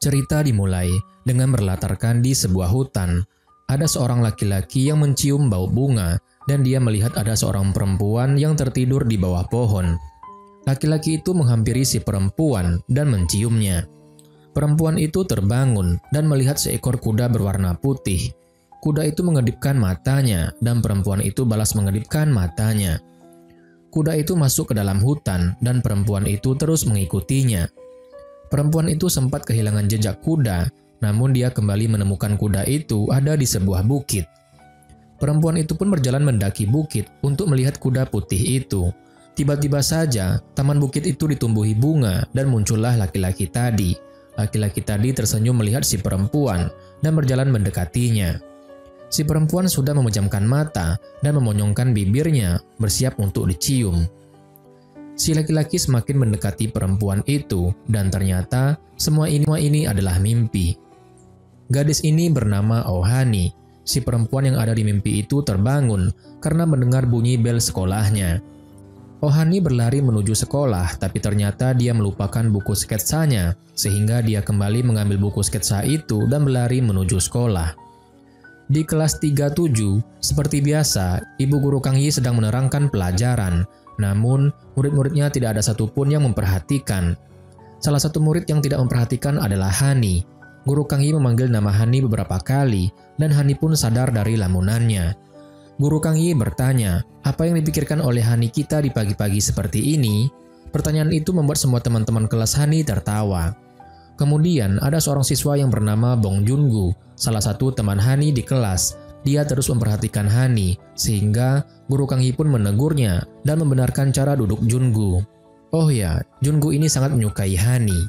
Cerita dimulai dengan berlatarkan di sebuah hutan. Ada seorang laki-laki yang mencium bau bunga dan dia melihat ada seorang perempuan yang tertidur di bawah pohon. Laki-laki itu menghampiri si perempuan dan menciumnya. Perempuan itu terbangun dan melihat seekor kuda berwarna putih. Kuda itu mengedipkan matanya dan perempuan itu balas mengedipkan matanya. Kuda itu masuk ke dalam hutan dan perempuan itu terus mengikutinya. Perempuan itu sempat kehilangan jejak kuda, namun dia kembali menemukan kuda itu ada di sebuah bukit. Perempuan itu pun berjalan mendaki bukit untuk melihat kuda putih itu. Tiba-tiba saja, taman bukit itu ditumbuhi bunga dan muncullah laki-laki tadi. Laki-laki tadi tersenyum melihat si perempuan dan berjalan mendekatinya. Si perempuan sudah memejamkan mata dan memonyongkan bibirnya, bersiap untuk dicium. Si laki-laki semakin mendekati perempuan itu dan ternyata semua ini adalah mimpi. Gadis ini bernama Ohani. Si perempuan yang ada di mimpi itu terbangun karena mendengar bunyi bel sekolahnya. Ohani berlari menuju sekolah, tapi ternyata dia melupakan buku sketsanya, sehingga dia kembali mengambil buku sketsa itu dan berlari menuju sekolah. Di kelas 37, seperti biasa, Ibu Guru Kang Yi sedang menerangkan pelajaran. Namun, murid-muridnya tidak ada satupun yang memperhatikan. Salah satu murid yang tidak memperhatikan adalah Hani. Guru Kang Yi memanggil nama Hani beberapa kali, dan Hani pun sadar dari lamunannya. Guru Kang Yi bertanya, apa yang dipikirkan oleh Hani kita di pagi-pagi seperti ini? Pertanyaan itu membuat semua teman-teman kelas Hani tertawa. Kemudian, ada seorang siswa yang bernama Bong Jungu, salah satu teman Hani di kelas. Dia terus memperhatikan Hani, sehingga Guru Kang Yi pun menegurnya dan membenarkan cara duduk Jungu. Oh ya, Jungu ini sangat menyukai Hani.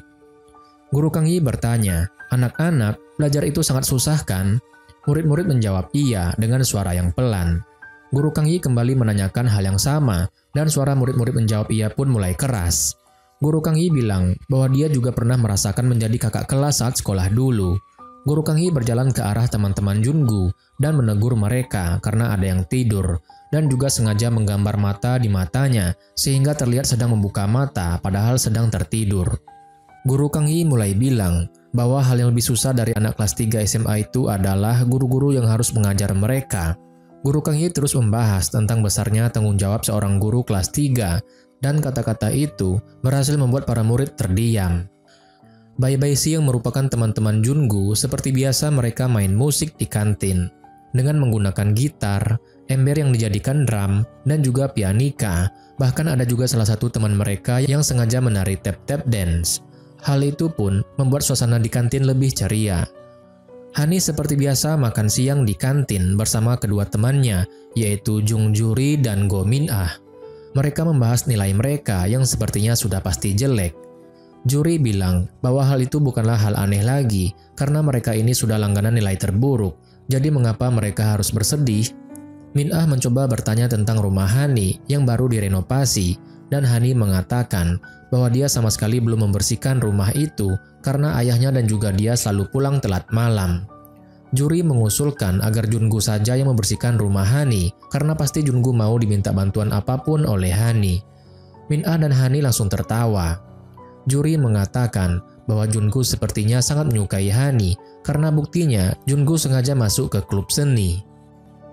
Guru Kang Yi bertanya, anak-anak, belajar itu sangat susah kan? Murid-murid menjawab iya dengan suara yang pelan. Guru Kang Yi kembali menanyakan hal yang sama, dan suara murid-murid menjawab iya pun mulai keras. Guru Kang Yi bilang bahwa dia juga pernah merasakan menjadi kakak kelas saat sekolah dulu. Guru Kang Yi berjalan ke arah teman-teman Jungu dan menegur mereka karena ada yang tidur dan juga sengaja menggambar mata di matanya sehingga terlihat sedang membuka mata padahal sedang tertidur. Guru Kang Yi mulai bilang bahwa hal yang lebih susah dari anak kelas 3 SMA itu adalah guru-guru yang harus mengajar mereka. Guru Kang Yi terus membahas tentang besarnya tanggung jawab seorang guru kelas 3 dan kata-kata itu berhasil membuat para murid terdiam. Bai-Bai-Si yang merupakan teman-teman Jungu, seperti biasa mereka main musik di kantin dengan menggunakan gitar, ember yang dijadikan drum, dan juga pianika. Bahkan ada juga salah satu teman mereka yang sengaja menari tap-tap dance. Hal itu pun membuat suasana di kantin lebih ceria. Hani seperti biasa makan siang di kantin bersama kedua temannya, yaitu Jung Juri dan Go Min Ah. Mereka membahas nilai mereka yang sepertinya sudah pasti jelek. Juri bilang bahwa hal itu bukanlah hal aneh lagi karena mereka ini sudah langganan nilai terburuk, jadi mengapa mereka harus bersedih? Min Ah mencoba bertanya tentang rumah Hani yang baru direnovasi dan Hani mengatakan bahwa dia sama sekali belum membersihkan rumah itu karena ayahnya dan juga dia selalu pulang telat malam. Juri mengusulkan agar Jungu saja yang membersihkan rumah Hani karena pasti Jungu mau diminta bantuan apapun oleh Hani. Min Ah dan Hani langsung tertawa. Juri mengatakan bahwa Jungu sepertinya sangat menyukai Hani karena buktinya Jungu sengaja masuk ke klub seni.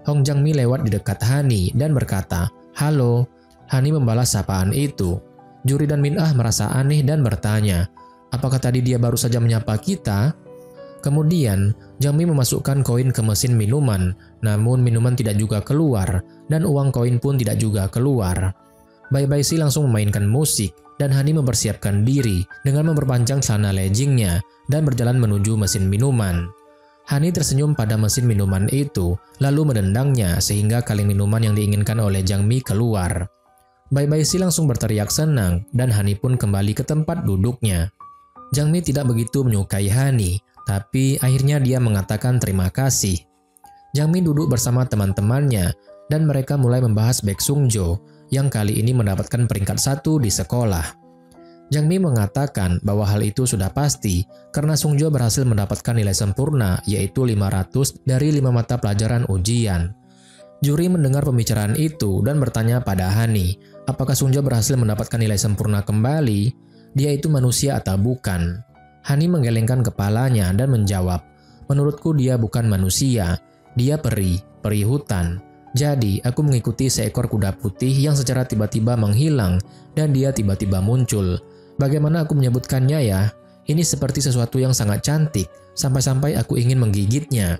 Hong Jang-mi lewat di dekat Hani dan berkata, "Halo." Hani membalas sapaan itu. Juri dan Min Ah merasa aneh dan bertanya, "Apakah tadi dia baru saja menyapa kita?" Kemudian, Jang-mi memasukkan koin ke mesin minuman, namun minuman tidak juga keluar dan uang koin pun tidak juga keluar. Bai-Bai-Si langsung memainkan musik dan Hani mempersiapkan diri dengan memperpanjang celana leggingnya dan berjalan menuju mesin minuman. Hani tersenyum pada mesin minuman itu, lalu menendangnya sehingga kaleng minuman yang diinginkan oleh Jang-mi keluar. Bai-Bai-Si langsung berteriak senang dan Hani pun kembali ke tempat duduknya. Jang-mi tidak begitu menyukai Hani, tapi akhirnya dia mengatakan terima kasih. Jang-mi duduk bersama teman-temannya dan mereka mulai membahas Baek Sung-jo yang kali ini mendapatkan peringkat 1 di sekolah. Jang-mi mengatakan bahwa hal itu sudah pasti karena Sung-jo berhasil mendapatkan nilai sempurna yaitu 500 dari 5 mata pelajaran ujian. Juri mendengar pembicaraan itu dan bertanya pada Hani, apakah Sung-jo berhasil mendapatkan nilai sempurna kembali? Dia itu manusia atau bukan? Hani menggelengkan kepalanya dan menjawab, "Menurutku dia bukan manusia, dia peri hutan. Jadi aku mengikuti seekor kuda putih yang secara tiba-tiba menghilang dan dia tiba-tiba muncul. Bagaimana aku menyebutkannya ya? Ini seperti sesuatu yang sangat cantik, sampai-sampai aku ingin menggigitnya."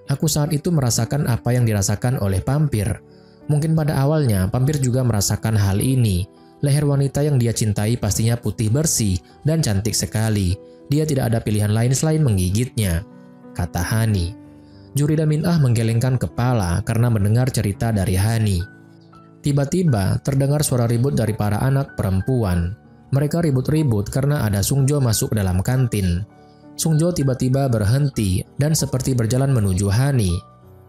Aku saat itu merasakan apa yang dirasakan oleh vampir. Mungkin pada awalnya vampir juga merasakan hal ini. Leher wanita yang dia cintai pastinya putih bersih dan cantik sekali. Dia tidak ada pilihan lain selain menggigitnya, kata Hani. Juri dan Min'ah menggelengkan kepala karena mendengar cerita dari Hani. Tiba-tiba terdengar suara ribut dari para anak perempuan. Mereka ribut-ribut karena ada Sungjo masuk dalam kantin. Sungjo tiba-tiba berhenti dan seperti berjalan menuju Hani.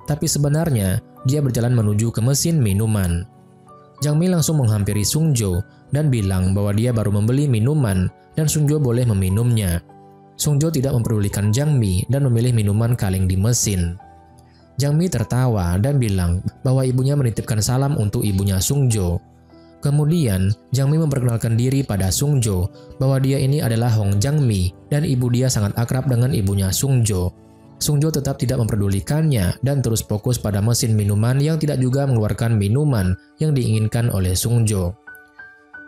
Tapi sebenarnya dia berjalan menuju ke mesin minuman. Jang Mi langsung menghampiri Sungjo dan bilang bahwa dia baru membeli minuman dan Sungjo boleh meminumnya. Sungjo tidak mempedulikan Jang Mi dan memilih minuman kaleng di mesin. Jang Mi tertawa dan bilang bahwa ibunya menitipkan salam untuk ibunya Sungjo. Kemudian Jang Mi memperkenalkan diri pada Sungjo bahwa dia ini adalah Hong Jang Mi dan ibu dia sangat akrab dengan ibunya Sungjo. Sungjo tetap tidak memperdulikannya dan terus fokus pada mesin minuman yang tidak juga mengeluarkan minuman yang diinginkan oleh Sungjo.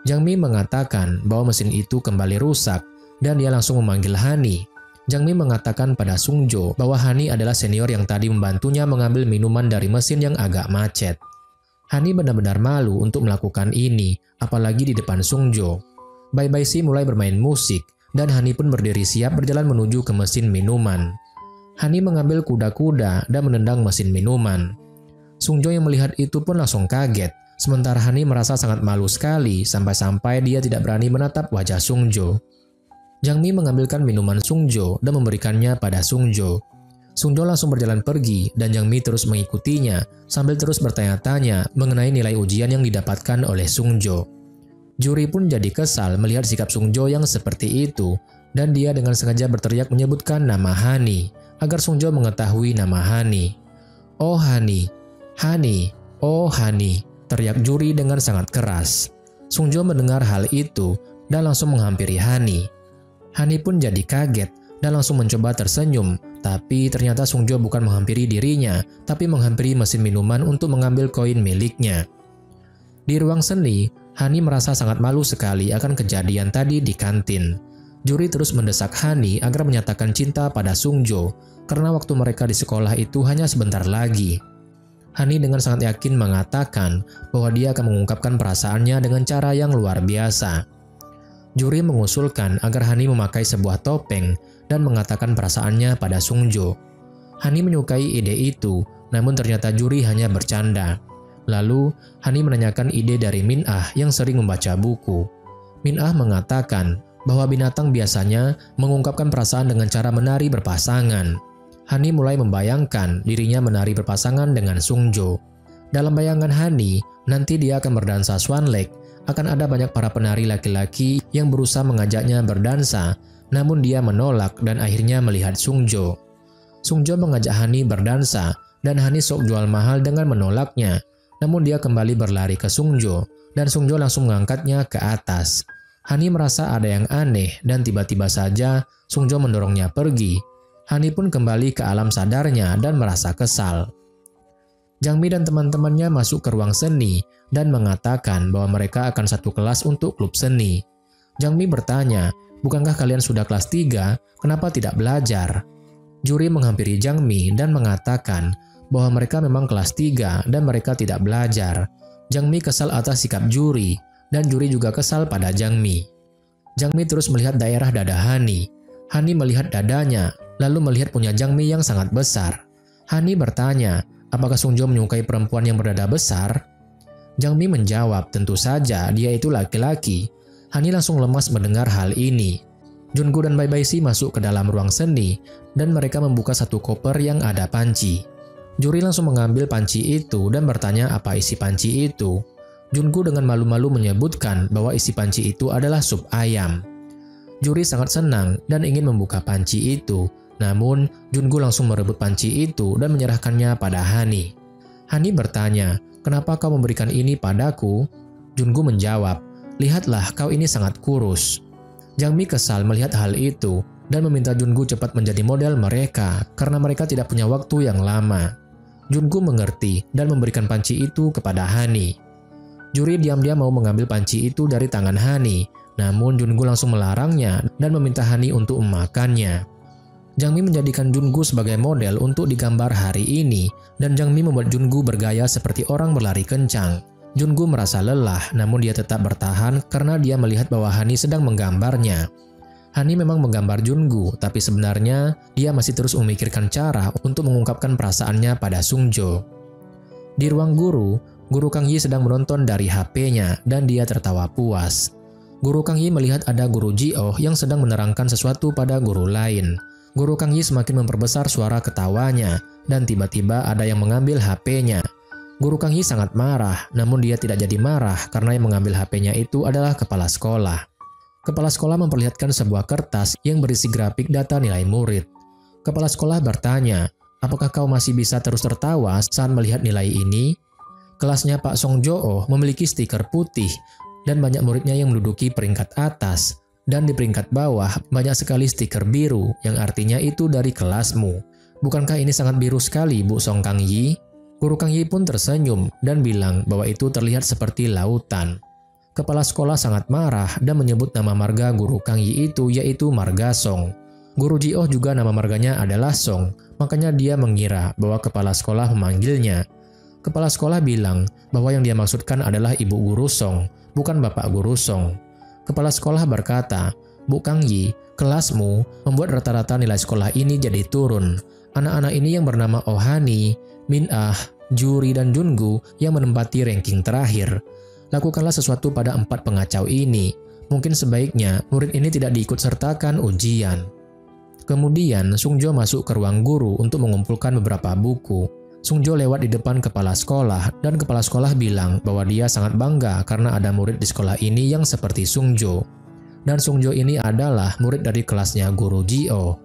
Jang Mi mengatakan bahwa mesin itu kembali rusak dan dia langsung memanggil Hani. Jang Mi mengatakan pada Sungjo bahwa Hani adalah senior yang tadi membantunya mengambil minuman dari mesin yang agak macet. Hani benar-benar malu untuk melakukan ini, apalagi di depan Sungjo. Bai Bai Si mulai bermain musik dan Hani pun berdiri siap berjalan menuju ke mesin minuman. Hani mengambil kuda-kuda dan menendang mesin minuman. Sungjo yang melihat itu pun langsung kaget, sementara Hani merasa sangat malu sekali sampai-sampai dia tidak berani menatap wajah Sungjo. Jang Mi mengambilkan minuman Sungjo dan memberikannya pada Sungjo. Sungjo langsung berjalan pergi dan Jang Mi terus mengikutinya sambil terus bertanya-tanya mengenai nilai ujian yang didapatkan oleh Sungjo. Juri pun jadi kesal melihat sikap Sungjo yang seperti itu dan dia dengan sengaja berteriak menyebutkan nama Hani agar Sungjo mengetahui nama Hani. "Oh Hani, Hani, oh Hani," teriak juri dengan sangat keras. Sungjo mendengar hal itu dan langsung menghampiri Hani. Hani pun jadi kaget dan langsung mencoba tersenyum, tapi ternyata Sungjo bukan menghampiri dirinya, tapi menghampiri mesin minuman untuk mengambil koin miliknya. Di ruang seni, Hani merasa sangat malu sekali akan kejadian tadi di kantin. Juri terus mendesak Hani agar menyatakan cinta pada Sungjo, karena waktu mereka di sekolah itu hanya sebentar lagi. Hani dengan sangat yakin mengatakan bahwa dia akan mengungkapkan perasaannya dengan cara yang luar biasa. Juri mengusulkan agar Hani memakai sebuah topeng dan mengatakan perasaannya pada Sungjo. Hani menyukai ide itu, namun ternyata juri hanya bercanda. Lalu, Hani menanyakan ide dari Min'ah yang sering membaca buku. Min'ah mengatakan bahwa binatang biasanya mengungkapkan perasaan dengan cara menari berpasangan. Hani mulai membayangkan dirinya menari berpasangan dengan Sungjo. Dalam bayangan Hani, nanti dia akan berdansa Swan Lake. Akan ada banyak para penari laki-laki yang berusaha mengajaknya berdansa, namun dia menolak dan akhirnya melihat Sungjo. Sungjo mengajak Hani berdansa dan Hani sok jual mahal dengan menolaknya. Namun dia kembali berlari ke Sungjo dan Sungjo langsung mengangkatnya ke atas. Hani merasa ada yang aneh dan tiba-tiba saja Sungjo mendorongnya pergi. Hani pun kembali ke alam sadarnya dan merasa kesal. Jang Mi dan teman-temannya masuk ke ruang seni dan mengatakan bahwa mereka akan satu kelas untuk klub seni. Jang Mi bertanya, "Bukankah kalian sudah kelas 3? Kenapa tidak belajar?" Juri menghampiri Jang Mi dan mengatakan bahwa mereka memang kelas 3 dan mereka tidak belajar. Jang Mi kesal atas sikap juri dan juri juga kesal pada Jang Mi. Jang Mi terus melihat daerah dada Hani. Hani melihat dadanya, lalu melihat punya Jang Mi yang sangat besar. Hani bertanya, apakah Sungjo menyukai perempuan yang berdada besar? Jang Mi menjawab, tentu saja dia itu laki-laki. Hani langsung lemas mendengar hal ini. Jungu dan Bai Bai Si masuk ke dalam ruang seni dan mereka membuka satu koper yang ada panci. Juri langsung mengambil panci itu dan bertanya apa isi panci itu. Jungu dengan malu-malu menyebutkan bahwa isi panci itu adalah sup ayam. Juri sangat senang dan ingin membuka panci itu, namun Jungu langsung merebut panci itu dan menyerahkannya pada Hani. Hani bertanya, "Kenapa kau memberikan ini padaku?" Jungu menjawab, "Lihatlah, kau ini sangat kurus." Jang Mi kesal melihat hal itu. dan meminta Jungu cepat menjadi model mereka karena mereka tidak punya waktu yang lama. Jungu mengerti dan memberikan panci itu kepada Hani. Juri diam-diam mau mengambil panci itu dari tangan Hani, namun Jungu langsung melarangnya dan meminta Hani untuk memakannya. Jangmi menjadikan Jungu sebagai model untuk digambar hari ini, dan Jangmi membuat Jungu bergaya seperti orang berlari kencang. Jungu merasa lelah, namun dia tetap bertahan karena dia melihat bahwa Hani sedang menggambarnya. Hani memang menggambar Jungu, tapi sebenarnya dia masih terus memikirkan cara untuk mengungkapkan perasaannya pada Sungjo. Di ruang guru, Guru Kang Yi sedang menonton dari HP-nya dan dia tertawa puas. Guru Kang Yi melihat ada Guru Ji-oh yang sedang menerangkan sesuatu pada guru lain. Guru Kang Yi semakin memperbesar suara ketawanya dan tiba-tiba ada yang mengambil HP-nya. Guru Kang Yi sangat marah, namun dia tidak jadi marah karena yang mengambil HP-nya itu adalah kepala sekolah. Kepala sekolah memperlihatkan sebuah kertas yang berisi grafik data nilai murid. Kepala sekolah bertanya, "Apakah kau masih bisa terus tertawa saat melihat nilai ini?" Kelasnya Pak Song Jo-oh memiliki stiker putih dan banyak muridnya yang menduduki peringkat atas. Dan di peringkat bawah banyak sekali stiker biru yang artinya itu dari kelasmu. Bukankah ini sangat biru sekali, Bu Song Kang Yi? Guru Kang Yi pun tersenyum dan bilang bahwa itu terlihat seperti lautan. Kepala sekolah sangat marah dan menyebut nama marga Guru Kang Yi itu yaitu Marga Song. Guru Ji-oh juga nama marganya adalah Song, makanya dia mengira bahwa kepala sekolah memanggilnya. Kepala sekolah bilang bahwa yang dia maksudkan adalah Ibu Guru Song, bukan Bapak Guru Song. Kepala sekolah berkata, "Bu Kang Yi, kelasmu membuat rata-rata nilai sekolah ini jadi turun. Anak-anak ini yang bernama Oh Hani, Min Ah, Juri, dan Jungu yang menempati ranking terakhir. Lakukanlah sesuatu pada 4 pengacau ini. Mungkin sebaiknya murid ini tidak diikutsertakan ujian." Kemudian Sungjo masuk ke ruang guru untuk mengumpulkan beberapa buku. Sungjo lewat di depan kepala sekolah dan kepala sekolah bilang bahwa dia sangat bangga karena ada murid di sekolah ini yang seperti Sungjo. Dan Sungjo ini adalah murid dari kelasnya Guru Ji-oh.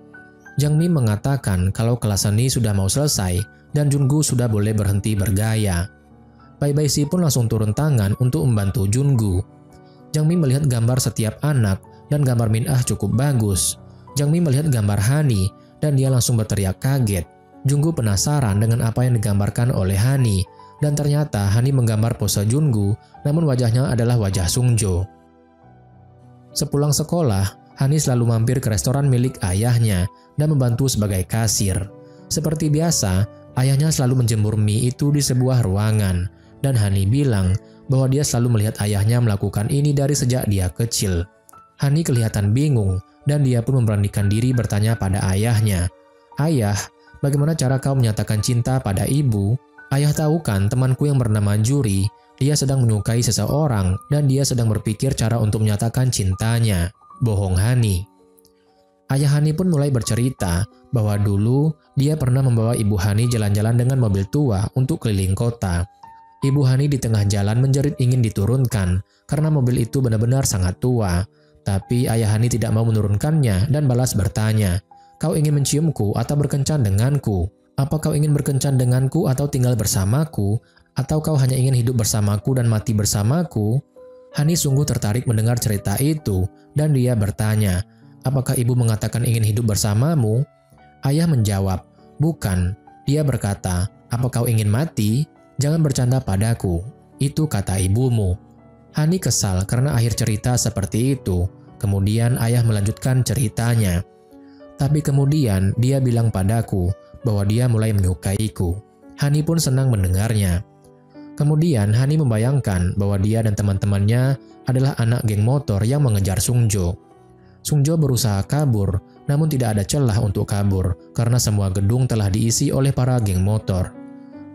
Jangmi mengatakan kalau kelas seni sudah mau selesai dan Jungu sudah boleh berhenti bergaya. Bai Bai Si pun langsung turun tangan untuk membantu Jungu. Jangmi melihat gambar setiap anak dan gambar Min Ah cukup bagus. Jangmi melihat gambar Hani dan dia langsung berteriak kaget. Jungu penasaran dengan apa yang digambarkan oleh Hani, dan ternyata Hani menggambar pose Jungu, namun wajahnya adalah wajah Sungjo. Sepulang sekolah, Hani selalu mampir ke restoran milik ayahnya dan membantu sebagai kasir. Seperti biasa, ayahnya selalu menjemur mie itu di sebuah ruangan, dan Hani bilang bahwa dia selalu melihat ayahnya melakukan ini dari sejak dia kecil. Hani kelihatan bingung, dan dia pun memberanikan diri bertanya pada ayahnya, "Ayah, bagaimana cara kau menyatakan cinta pada ibu? Ayah tahu kan temanku yang bernama Juri, dia sedang menyukai seseorang dan dia sedang berpikir cara untuk menyatakan cintanya." Bohong Hani. Ayah Hani pun mulai bercerita bahwa dulu dia pernah membawa ibu Hani jalan-jalan dengan mobil tua untuk keliling kota. Ibu Hani di tengah jalan menjerit ingin diturunkan karena mobil itu benar-benar sangat tua. Tapi ayah Hani tidak mau menurunkannya dan balas bertanya, "Kau ingin menciumku atau berkencan denganku? Apa kau ingin berkencan denganku atau tinggal bersamaku? Atau kau hanya ingin hidup bersamaku dan mati bersamaku?" Hani sungguh tertarik mendengar cerita itu, dan dia bertanya, "Apakah ibu mengatakan ingin hidup bersamamu?" Ayah menjawab, "Bukan." Dia berkata, "Apa kau ingin mati? Jangan bercanda padaku. Itu kata ibumu." Hani kesal karena akhir cerita seperti itu. Kemudian ayah melanjutkan ceritanya. Tapi kemudian dia bilang padaku bahwa dia mulai menyukaiku. Hani pun senang mendengarnya. Kemudian Hani membayangkan bahwa dia dan teman-temannya adalah anak geng motor yang mengejar Sungjo. Sungjo berusaha kabur, namun tidak ada celah untuk kabur karena semua gedung telah diisi oleh para geng motor.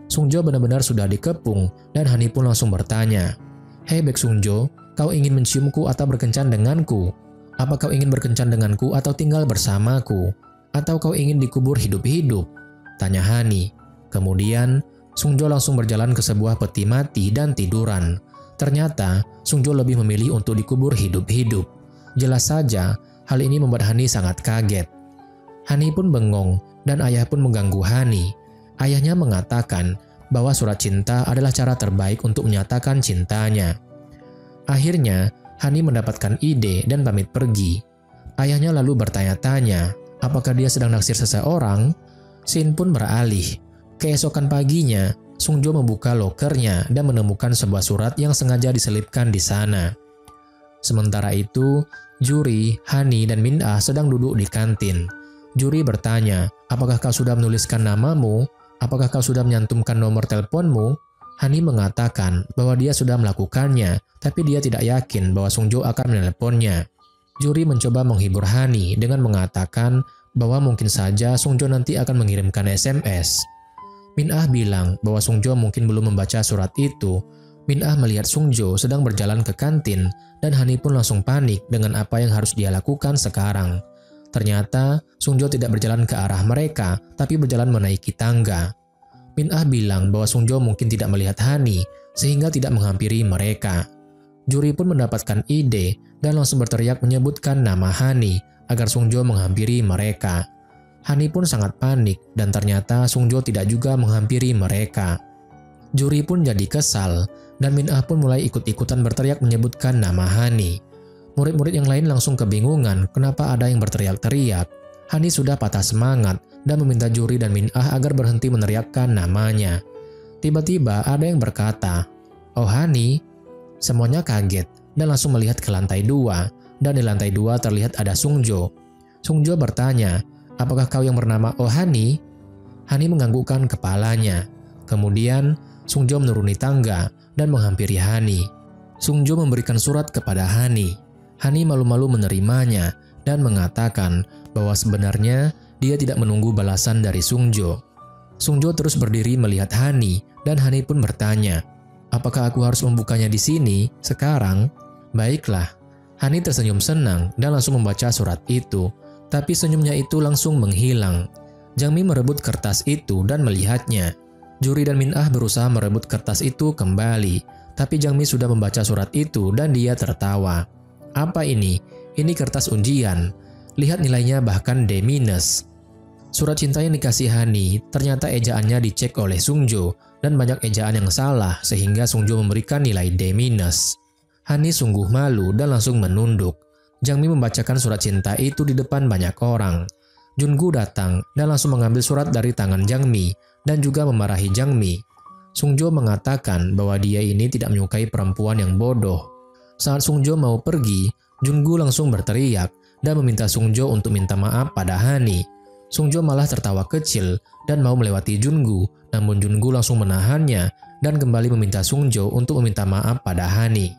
Sungjo benar-benar sudah dikepung dan Hani pun langsung bertanya, "Hei Baek Sungjo, kau ingin menciumku atau berkencan denganku? Apa kau ingin berkencan denganku atau tinggal bersamaku? Atau kau ingin dikubur hidup-hidup?" tanya Hani. Kemudian Sungjo langsung berjalan ke sebuah peti mati dan tiduran. Ternyata Sungjo lebih memilih untuk dikubur hidup-hidup. Jelas saja hal ini membuat Hani sangat kaget. Hani pun bengong dan ayah pun mengganggu Hani. Ayahnya mengatakan bahwa surat cinta adalah cara terbaik untuk menyatakan cintanya. Akhirnya, Hani mendapatkan ide dan pamit pergi. Ayahnya lalu bertanya-tanya, apakah dia sedang naksir seseorang? Shin pun beralih. Keesokan paginya, Sungjo membuka lokernya dan menemukan sebuah surat yang sengaja diselipkan di sana. Sementara itu, Juri, Hani, dan Min-ah sedang duduk di kantin. Juri bertanya, apakah kau sudah menuliskan namamu? Apakah kau sudah menyantumkan nomor teleponmu? Hani mengatakan bahwa dia sudah melakukannya, tapi dia tidak yakin bahwa Sungjo akan menelponnya. Juri mencoba menghibur Hani dengan mengatakan bahwa mungkin saja Sungjo nanti akan mengirimkan SMS. Min-ah bilang bahwa Sungjo mungkin belum membaca surat itu. Min-ah melihat Sungjo sedang berjalan ke kantin dan Hani pun langsung panik dengan apa yang harus dia lakukan sekarang. Ternyata Sungjo tidak berjalan ke arah mereka, tapi berjalan menaiki tangga. Min-ah bilang bahwa Sungjo mungkin tidak melihat Hani sehingga tidak menghampiri mereka. Juri pun mendapatkan ide dan langsung berteriak menyebutkan nama Hani agar Sungjo menghampiri mereka. Hani pun sangat panik dan ternyata Sungjo tidak juga menghampiri mereka. Juri pun jadi kesal dan Min-ah pun mulai ikut-ikutan berteriak menyebutkan nama Hani. Murid-murid yang lain langsung kebingungan kenapa ada yang berteriak-teriak. Hani sudah patah semangat dan meminta Juri dan Min-ah agar berhenti meneriakkan namanya. Tiba-tiba ada yang berkata, "Oh Hani." Semuanya kaget dan langsung melihat ke lantai 2, dan di lantai 2 terlihat ada Sungjo. Sungjo bertanya, apakah kau yang bernama Oh Hani? Hani menganggukkan kepalanya. Kemudian Sungjo menuruni tangga dan menghampiri Hani. Sungjo memberikan surat kepada Hani. Hani malu-malu menerimanya dan mengatakan bahwa sebenarnya dia tidak menunggu balasan dari Sungjo. Sungjo terus berdiri melihat Hani dan Hani pun bertanya, apakah aku harus membukanya di sini sekarang? Baiklah. Hani tersenyum senang dan langsung membaca surat itu. Tapi senyumnya itu langsung menghilang. Jangmi merebut kertas itu dan melihatnya. Juri dan Min-ah berusaha merebut kertas itu kembali. Tapi Jangmi sudah membaca surat itu dan dia tertawa. Apa ini? Ini kertas ujian. Lihat nilainya bahkan D-. Surat cinta yang dikasih Hani ternyata ejaannya dicek oleh Sungjo dan banyak ejaan yang salah sehingga Sungjo memberikan nilai D-. Hani sungguh malu dan langsung menunduk. Jangmi membacakan surat cinta itu di depan banyak orang. Jungu datang dan langsung mengambil surat dari tangan Jangmi dan juga memarahi Jangmi. Sungjo mengatakan bahwa dia ini tidak menyukai perempuan yang bodoh. Saat Sungjo mau pergi, Jungu langsung berteriak dan meminta Sungjo untuk minta maaf pada Hani. Sungjo malah tertawa kecil dan mau melewati Jungu, namun Jungu langsung menahannya dan kembali meminta Sungjo untuk meminta maaf pada Hani.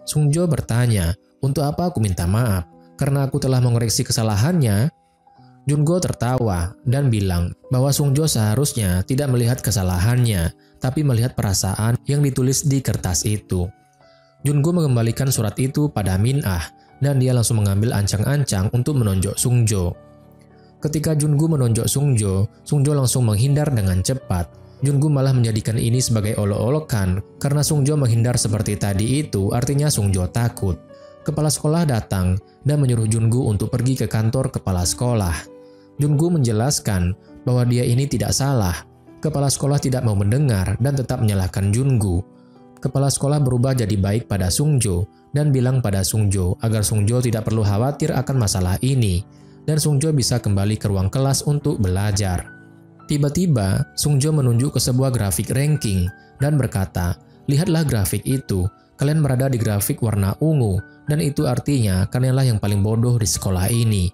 Sungjo bertanya, untuk apa aku minta maaf? Karena aku telah mengoreksi kesalahannya? Jungo tertawa dan bilang bahwa Sungjo seharusnya tidak melihat kesalahannya, tapi melihat perasaan yang ditulis di kertas itu. Jungo mengembalikan surat itu pada Min-ah dan dia langsung mengambil ancang-ancang untuk menonjok Sungjo. Ketika Jungo menonjok Sungjo, Sungjo langsung menghindar dengan cepat. Jungo malah menjadikan ini sebagai olok-olokan karena Sungjo menghindar seperti tadi itu artinya Sungjo takut. Kepala sekolah datang dan menyuruh Jungu untuk pergi ke kantor kepala sekolah. Jungu menjelaskan bahwa dia ini tidak salah. Kepala sekolah tidak mau mendengar dan tetap menyalahkan Jungu. Kepala sekolah berubah jadi baik pada Sungjo dan bilang pada Sungjo agar Sungjo tidak perlu khawatir akan masalah ini dan Sungjo bisa kembali ke ruang kelas untuk belajar. Tiba-tiba Sungjo menunjuk ke sebuah grafik ranking dan berkata, "Lihatlah grafik itu. Kalian berada di grafik warna ungu, dan itu artinya kalianlah yang paling bodoh di sekolah ini.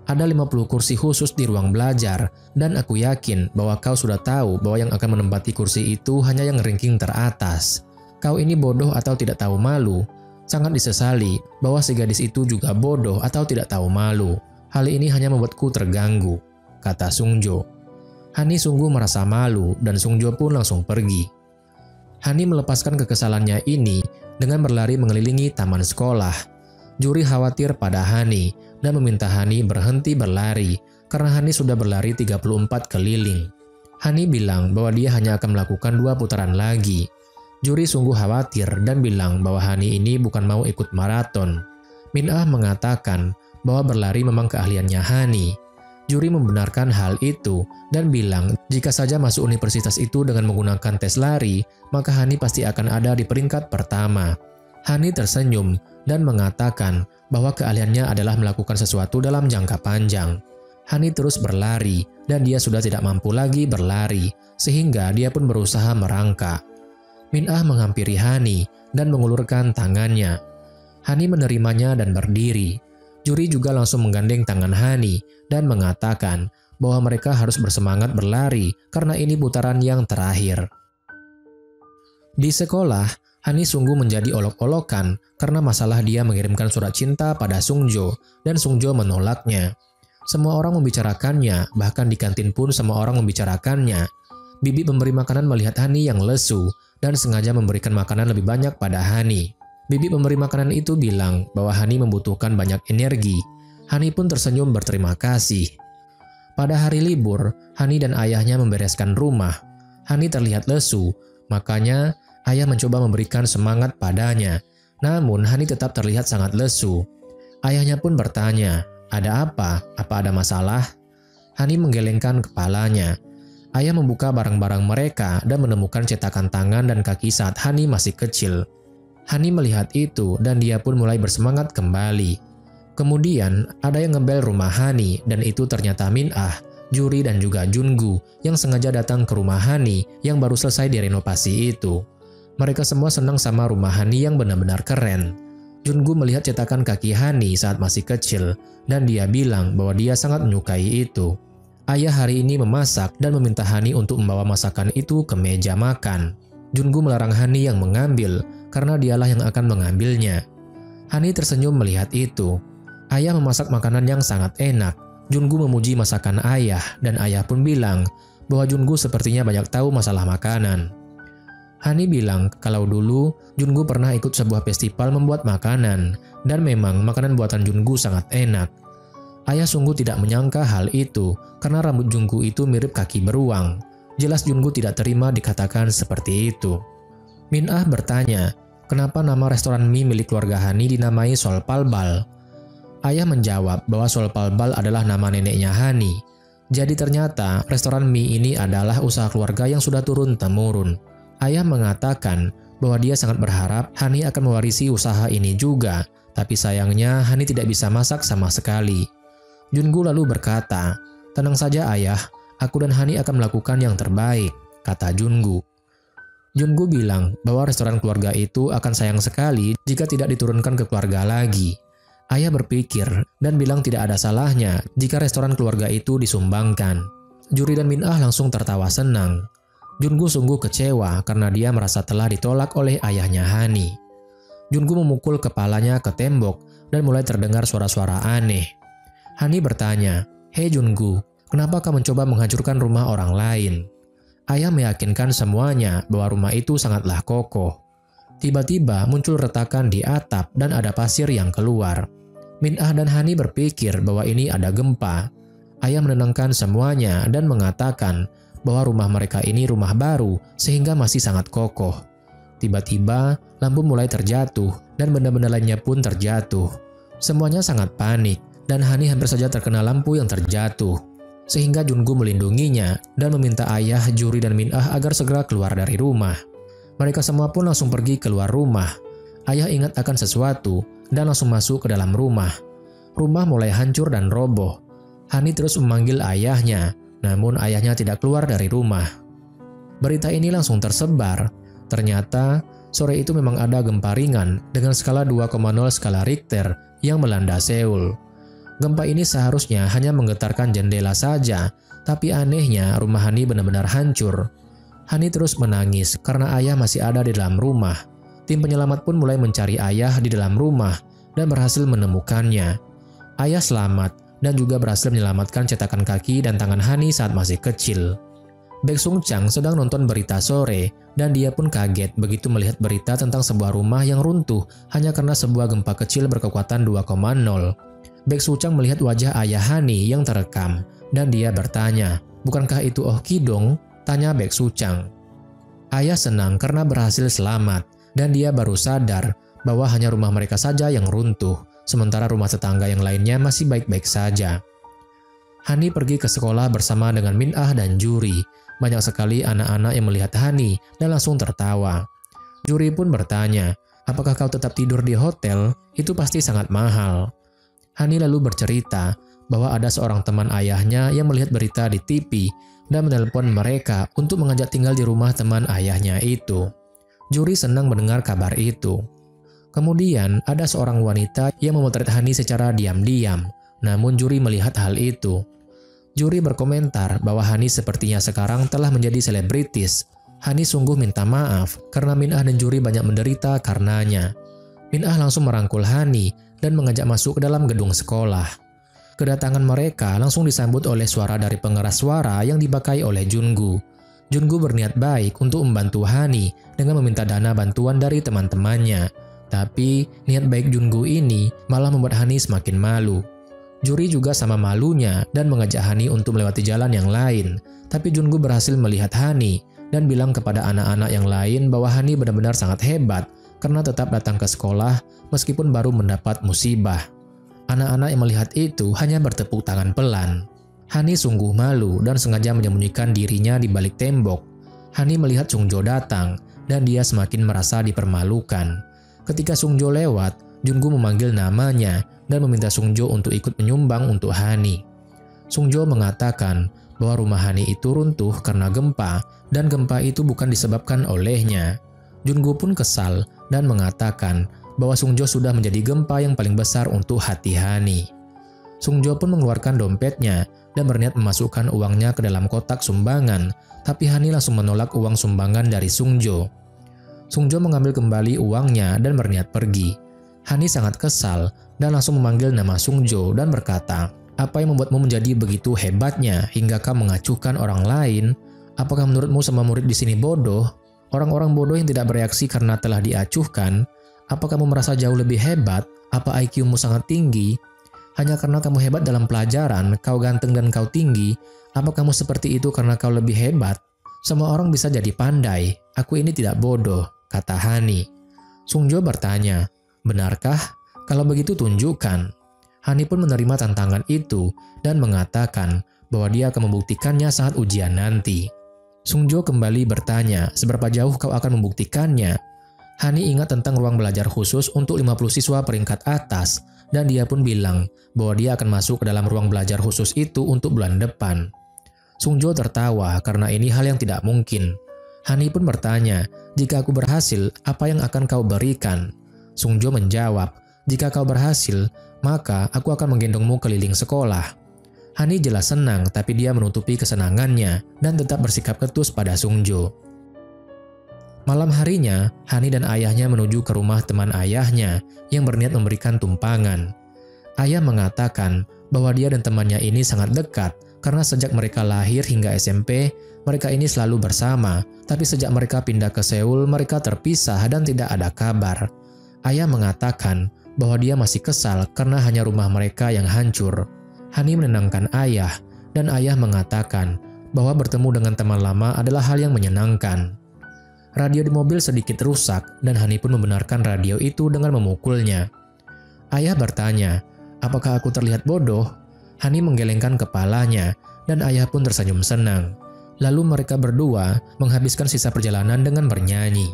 Ada 50 kursi khusus di ruang belajar, dan aku yakin bahwa kau sudah tahu bahwa yang akan menempati kursi itu hanya yang ranking teratas. Kau ini bodoh atau tidak tahu malu? Sangat disesali bahwa si gadis itu juga bodoh atau tidak tahu malu. Hal ini hanya membuatku terganggu," kata Sungjo. Hani sungguh merasa malu dan Sungjo pun langsung pergi. Hani melepaskan kekesalannya ini dengan berlari mengelilingi taman sekolah. Juri khawatir pada Hani dan meminta Hani berhenti berlari karena Hani sudah berlari 34 keliling. Hani bilang bahwa dia hanya akan melakukan 2 putaran lagi. Juri sungguh khawatir dan bilang bahwa Hani ini bukan mau ikut maraton. Min-ah mengatakan bahwa berlari memang keahliannya Hani. Juri membenarkan hal itu dan bilang jika saja masuk universitas itu dengan menggunakan tes lari, maka Hani pasti akan ada di peringkat pertama. Hani tersenyum dan mengatakan bahwa keahliannya adalah melakukan sesuatu dalam jangka panjang. Hani terus berlari dan dia sudah tidak mampu lagi berlari, sehingga dia pun berusaha merangkak. Min-ah menghampiri Hani dan mengulurkan tangannya. Hani menerimanya dan berdiri. Juri juga langsung menggandeng tangan Hani dan mengatakan bahwa mereka harus bersemangat berlari karena ini putaran yang terakhir. Di sekolah, Hani sungguh menjadi olok-olokan karena masalah dia mengirimkan surat cinta pada Sungjo dan Sungjo menolaknya. Semua orang membicarakannya, bahkan di kantin pun semua orang membicarakannya. Bibi pemberi makanan melihat Hani yang lesu dan sengaja memberikan makanan lebih banyak pada Hani. Bibi pemberi makanan itu bilang bahwa Hani membutuhkan banyak energi. Hani pun tersenyum berterima kasih. Pada hari libur, Hani dan ayahnya membereskan rumah. Hani terlihat lesu, makanya ayah mencoba memberikan semangat padanya. Namun Hani tetap terlihat sangat lesu. Ayahnya pun bertanya, "Ada apa? Apa ada masalah?" Hani menggelengkan kepalanya. Ayah membuka barang-barang mereka dan menemukan cetakan tangan dan kaki saat Hani masih kecil. Hani melihat itu dan dia pun mulai bersemangat kembali. Kemudian ada yang ngebel rumah Hani dan itu ternyata Min-ah, Juri dan juga Jungu yang sengaja datang ke rumah Hani yang baru selesai direnovasi itu. Mereka semua senang sama rumah Hani yang benar-benar keren. Jungu melihat cetakan kaki Hani saat masih kecil dan dia bilang bahwa dia sangat menyukai itu. Ayah hari ini memasak dan meminta Hani untuk membawa masakan itu ke meja makan. Jungu melarang Hani yang mengambil karena dialah yang akan mengambilnya. Hani tersenyum melihat itu. Ayah memasak makanan yang sangat enak. Jungu memuji masakan ayah dan ayah pun bilang bahwa Jungu sepertinya banyak tahu masalah makanan. Hani bilang kalau dulu Jungu pernah ikut sebuah festival membuat makanan dan memang makanan buatan Jungu sangat enak. Ayah sungguh tidak menyangka hal itu karena rambut Jungu itu mirip kaki beruang. Jelas Jungu tidak terima dikatakan seperti itu. Min-ah bertanya, kenapa nama restoran mie milik keluarga Hani dinamai Solpalbal? Ayah menjawab bahwa Solpalbal adalah nama neneknya Hani. Jadi ternyata restoran mie ini adalah usaha keluarga yang sudah turun-temurun. Ayah mengatakan bahwa dia sangat berharap Hani akan mewarisi usaha ini juga, tapi sayangnya Hani tidak bisa masak sama sekali. Jungu lalu berkata, "Tenang saja ayah, aku dan Hani akan melakukan yang terbaik," kata Jungu. Jungu bilang bahwa restoran keluarga itu akan sayang sekali jika tidak diturunkan ke keluarga lagi. Ayah berpikir dan bilang tidak ada salahnya jika restoran keluarga itu disumbangkan. Juri dan Min-ah langsung tertawa senang. Jungu sungguh kecewa karena dia merasa telah ditolak oleh ayahnya Hani. Jungu memukul kepalanya ke tembok dan mulai terdengar suara-suara aneh. Hani bertanya, "Hei Jungu, kenapa kau mencoba menghancurkan rumah orang lain?" Ayah meyakinkan semuanya bahwa rumah itu sangatlah kokoh. Tiba-tiba muncul retakan di atap dan ada pasir yang keluar. Min-ah dan Hani berpikir bahwa ini ada gempa. Ayah menenangkan semuanya dan mengatakan bahwa rumah mereka ini rumah baru sehingga masih sangat kokoh. Tiba-tiba lampu mulai terjatuh dan benda-benda lainnya pun terjatuh. Semuanya sangat panik dan Hani hampir saja terkena lampu yang terjatuh. Sehingga Jungu melindunginya dan meminta ayah, Juri dan Min-ah agar segera keluar dari rumah. Mereka semua pun langsung pergi keluar rumah. Ayah ingat akan sesuatu dan langsung masuk ke dalam rumah. Rumah mulai hancur dan roboh. Hani terus memanggil ayahnya, namun ayahnya tidak keluar dari rumah. Berita ini langsung tersebar. Ternyata sore itu memang ada gempa ringan dengan skala 2,0 skala Richter yang melanda Seoul. Gempa ini seharusnya hanya menggetarkan jendela saja, tapi anehnya rumah Hani benar-benar hancur. Hani terus menangis karena ayah masih ada di dalam rumah. Tim penyelamat pun mulai mencari ayah di dalam rumah dan berhasil menemukannya. Ayah selamat dan juga berhasil menyelamatkan cetakan kaki dan tangan Hani saat masih kecil. Baek Sung Chang sedang nonton berita sore dan dia pun kaget begitu melihat berita tentang sebuah rumah yang runtuh hanya karena sebuah gempa kecil berkekuatan 2,0. Baek Sung Chang melihat wajah ayah Hani yang terekam dan dia bertanya, "Bukankah itu Oh Ki-dong?" tanya Baek Sung Chang. Ayah senang karena berhasil selamat dan dia baru sadar bahwa hanya rumah mereka saja yang runtuh, sementara rumah tetangga yang lainnya masih baik-baik saja. Hani pergi ke sekolah bersama dengan Min-ah dan Juri. Banyak sekali anak-anak yang melihat Hani dan langsung tertawa. Juri pun bertanya, apakah kau tetap tidur di hotel? Itu pasti sangat mahal. Hani lalu bercerita bahwa ada seorang teman ayahnya yang melihat berita di TV dan menelpon mereka untuk mengajak tinggal di rumah teman ayahnya itu. Juri senang mendengar kabar itu. Kemudian ada seorang wanita yang memotret Hani secara diam-diam, namun juri melihat hal itu. Juri berkomentar bahwa Hani sepertinya sekarang telah menjadi selebritis. Hani sungguh minta maaf karena Min'ah dan juri banyak menderita karenanya. Min'ah langsung merangkul Hani dan mengajak masuk ke dalam gedung sekolah. Kedatangan mereka langsung disambut oleh suara dari pengeras suara yang dipakai oleh Jungu. Jungu berniat baik untuk membantu Hani dengan meminta dana bantuan dari teman-temannya. Tapi niat baik Jungu ini malah membuat Hani semakin malu. Juri juga sama malunya dan mengajak Hani untuk melewati jalan yang lain. Tapi Jungu berhasil melihat Hani dan bilang kepada anak-anak yang lain bahwa Hani benar-benar sangat hebat karena tetap datang ke sekolah meskipun baru mendapat musibah. Anak-anak yang melihat itu hanya bertepuk tangan pelan. Hani sungguh malu dan sengaja menyembunyikan dirinya di balik tembok. Hani melihat Sungjo datang dan dia semakin merasa dipermalukan. Ketika Sungjo lewat, Jungu memanggil namanya dan meminta Sungjo untuk ikut menyumbang untuk Hani. Sungjo mengatakan bahwa rumah Hani itu runtuh karena gempa dan gempa itu bukan disebabkan olehnya. Jungu pun kesal dan mengatakan bahwa Sungjo sudah menjadi gempa yang paling besar untuk hati Hani. Sungjo pun mengeluarkan dompetnya dan berniat memasukkan uangnya ke dalam kotak sumbangan, tapi Hani langsung menolak uang sumbangan dari Sungjo. Sungjo mengambil kembali uangnya dan berniat pergi. Hani sangat kesal dan langsung memanggil nama Sungjo dan berkata, "Apa yang membuatmu menjadi begitu hebatnya hingga kau mengacuhkan orang lain? Apakah menurutmu semua murid di sini bodoh? Orang-orang bodoh yang tidak bereaksi karena telah diacuhkan? Apa kamu merasa jauh lebih hebat? Apa IQ-mu sangat tinggi? Hanya karena kamu hebat dalam pelajaran, kau ganteng dan kau tinggi? Apa kamu seperti itu karena kau lebih hebat? Semua orang bisa jadi pandai. Aku ini tidak bodoh," kata Hani. Sungjo bertanya, "Benarkah? Kalau begitu tunjukkan." Hani pun menerima tantangan itu dan mengatakan bahwa dia akan membuktikannya saat ujian nanti. Sungjo kembali bertanya, "Seberapa jauh kau akan membuktikannya?" Hani ingat tentang ruang belajar khusus untuk 50 siswa peringkat atas dan dia pun bilang bahwa dia akan masuk ke dalam ruang belajar khusus itu untuk bulan depan. Sungjo tertawa karena ini hal yang tidak mungkin. Hani pun bertanya, "Jika aku berhasil, apa yang akan kau berikan?" Sungjo menjawab, "Jika kau berhasil, maka aku akan menggendongmu keliling sekolah." Hani jelas senang, tapi dia menutupi kesenangannya dan tetap bersikap ketus pada Sungjo. Malam harinya, Hani dan ayahnya menuju ke rumah teman ayahnya yang berniat memberikan tumpangan. Ayah mengatakan bahwa dia dan temannya ini sangat dekat karena sejak mereka lahir hingga SMP, mereka ini selalu bersama, tapi sejak mereka pindah ke Seoul, mereka terpisah dan tidak ada kabar. Ayah mengatakan bahwa dia masih kesal karena hanya rumah mereka yang hancur. Hani menenangkan ayah, dan ayah mengatakan bahwa bertemu dengan teman lama adalah hal yang menyenangkan. Radio di mobil sedikit rusak, dan Hani pun membenarkan radio itu dengan memukulnya. Ayah bertanya, "Apakah aku terlihat bodoh?" Hani menggelengkan kepalanya, dan ayah pun tersenyum senang. Lalu mereka berdua menghabiskan sisa perjalanan dengan bernyanyi.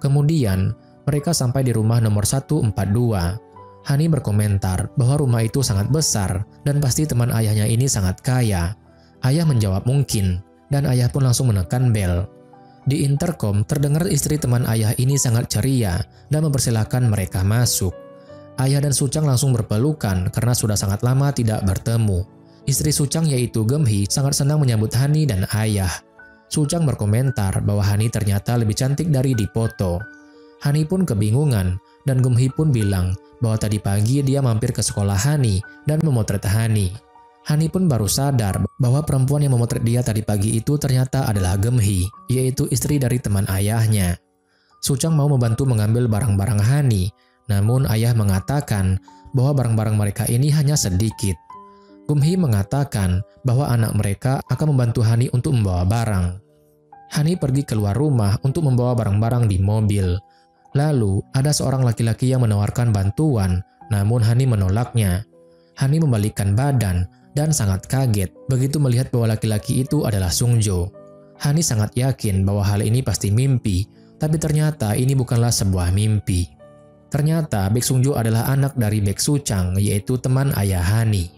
Kemudian, mereka sampai di rumah nomor 142. Hani berkomentar bahwa rumah itu sangat besar dan pasti teman ayahnya ini sangat kaya. Ayah menjawab mungkin, dan ayah pun langsung menekan bel. Di interkom terdengar istri teman ayah ini sangat ceria dan mempersilahkan mereka masuk. Ayah dan Suchang langsung berpelukan karena sudah sangat lama tidak bertemu. Istri Suchang yaitu Gemhi sangat senang menyambut Hani dan ayah. Suchang berkomentar bahwa Hani ternyata lebih cantik dari di foto. Hani pun kebingungan dan Gemhi pun bilang bahwa tadi pagi dia mampir ke sekolah Hani dan memotret Hani. Hani pun baru sadar bahwa perempuan yang memotret dia tadi pagi itu ternyata adalah Gemhi, yaitu istri dari teman ayahnya. Suchang mau membantu mengambil barang-barang Hani, namun ayah mengatakan bahwa barang-barang mereka ini hanya sedikit. Gemhi mengatakan bahwa anak mereka akan membantu Hani untuk membawa barang. Hani pergi keluar rumah untuk membawa barang-barang di mobil. Lalu ada seorang laki-laki yang menawarkan bantuan, namun Hani menolaknya. Hani membalikkan badan dan sangat kaget begitu melihat bahwa laki-laki itu adalah Sungjo. Hani sangat yakin bahwa hal ini pasti mimpi, tapi ternyata ini bukanlah sebuah mimpi. Ternyata Baek Sungjo adalah anak dari Baek Suchang, yaitu teman ayah Hani.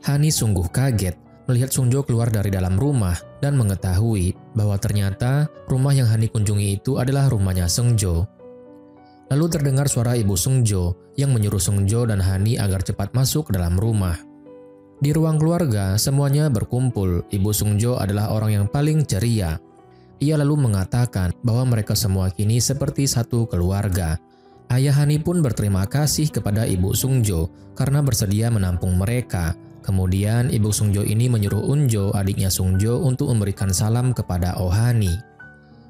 Hani sungguh kaget melihat Sungjo keluar dari dalam rumah dan mengetahui bahwa ternyata rumah yang Hani kunjungi itu adalah rumahnya Sungjo. Lalu terdengar suara ibu Sungjo yang menyuruh Sungjo dan Hani agar cepat masuk ke dalam rumah. Di ruang keluarga, semuanya berkumpul. Ibu Sungjo adalah orang yang paling ceria. Ia lalu mengatakan bahwa mereka semua kini seperti satu keluarga. Ayah Hani pun berterima kasih kepada Ibu Sungjo karena bersedia menampung mereka. Kemudian Ibu Sungjo ini menyuruh Unjo, adiknya Sungjo, untuk memberikan salam kepada Oh Hani.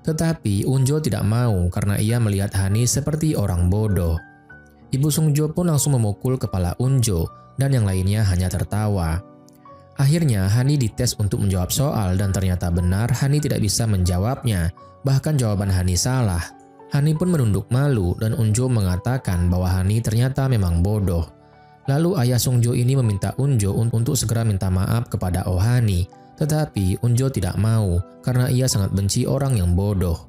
Tetapi Unjo tidak mau karena ia melihat Hani seperti orang bodoh. Ibu Sungjo pun langsung memukul kepala Unjo dan yang lainnya hanya tertawa. Akhirnya Hani dites untuk menjawab soal dan ternyata benar Hani tidak bisa menjawabnya. Bahkan jawaban Hani salah. Hani pun menunduk malu dan Unjo mengatakan bahwa Hani ternyata memang bodoh. Lalu ayah Sungjo ini meminta Unjo untuk segera minta maaf kepada Oh Hani. Tetapi Unjo tidak mau karena ia sangat benci orang yang bodoh.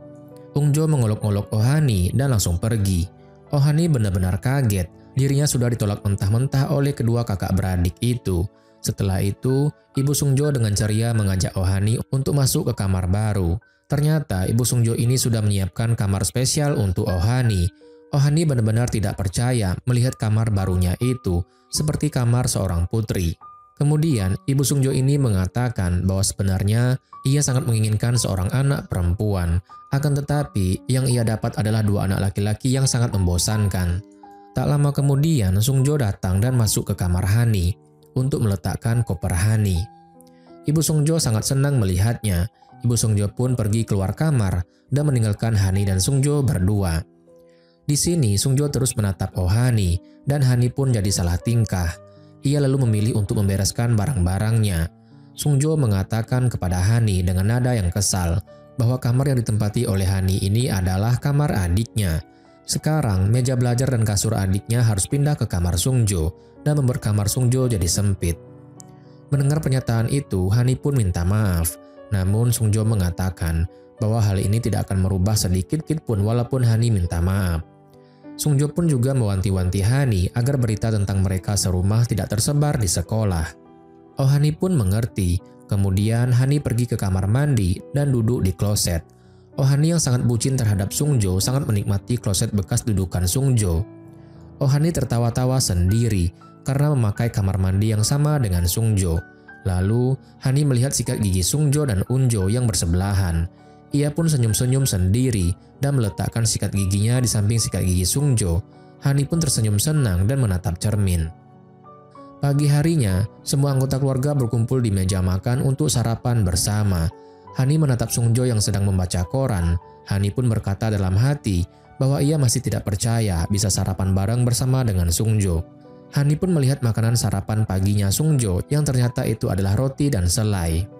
Unjo mengolok-olok Oh Hani dan langsung pergi. Oh Hani benar-benar kaget. Dirinya sudah ditolak mentah-mentah oleh kedua kakak beradik itu. Setelah itu, Ibu Sungjo dengan ceria mengajak Oh Hani untuk masuk ke kamar baru. Ternyata Ibu Sungjo ini sudah menyiapkan kamar spesial untuk Oh Hani. Oh Hani benar-benar tidak percaya melihat kamar barunya itu, seperti kamar seorang putri. Kemudian, Ibu Sungjo ini mengatakan bahwa sebenarnya ia sangat menginginkan seorang anak perempuan. Akan tetapi, yang ia dapat adalah dua anak laki-laki yang sangat membosankan. Tak lama kemudian, Sungjo datang dan masuk ke kamar Hani untuk meletakkan koper Hani. Ibu Sungjo sangat senang melihatnya. Ibu Sungjo pun pergi keluar kamar dan meninggalkan Hani dan Sungjo berdua. Di sini, Sungjo terus menatap Oh Hani dan Hani pun jadi salah tingkah. Ia lalu memilih untuk membereskan barang-barangnya. Sungjo mengatakan kepada Hani dengan nada yang kesal bahwa kamar yang ditempati oleh Hani ini adalah kamar adiknya. Sekarang, meja belajar dan kasur adiknya harus pindah ke kamar Sungjo dan membuat kamar Sungjo jadi sempit. Mendengar pernyataan itu, Hani pun minta maaf. Namun Sungjo mengatakan bahwa hal ini tidak akan merubah sedikit pun walaupun Hani minta maaf. Sungjo pun juga mewanti-wanti Hani agar berita tentang mereka serumah tidak tersebar di sekolah. Oh Hani pun mengerti. Kemudian Hani pergi ke kamar mandi dan duduk di kloset. Oh Hani yang sangat bucin terhadap Sungjo sangat menikmati kloset bekas dudukan Sungjo. Oh Hani tertawa-tawa sendiri karena memakai kamar mandi yang sama dengan Sungjo. Lalu Hani melihat sikat gigi Sungjo dan Unjo yang bersebelahan. Ia pun senyum-senyum sendiri dan meletakkan sikat giginya di samping sikat gigi Sungjo. Hani pun tersenyum senang dan menatap cermin. Pagi harinya, semua anggota keluarga berkumpul di meja makan untuk sarapan bersama. Hani menatap Sungjo yang sedang membaca koran. Hani pun berkata dalam hati bahwa ia masih tidak percaya bisa sarapan bareng bersama dengan Sungjo. Hani pun melihat makanan sarapan paginya Sungjo yang ternyata itu adalah roti dan selai.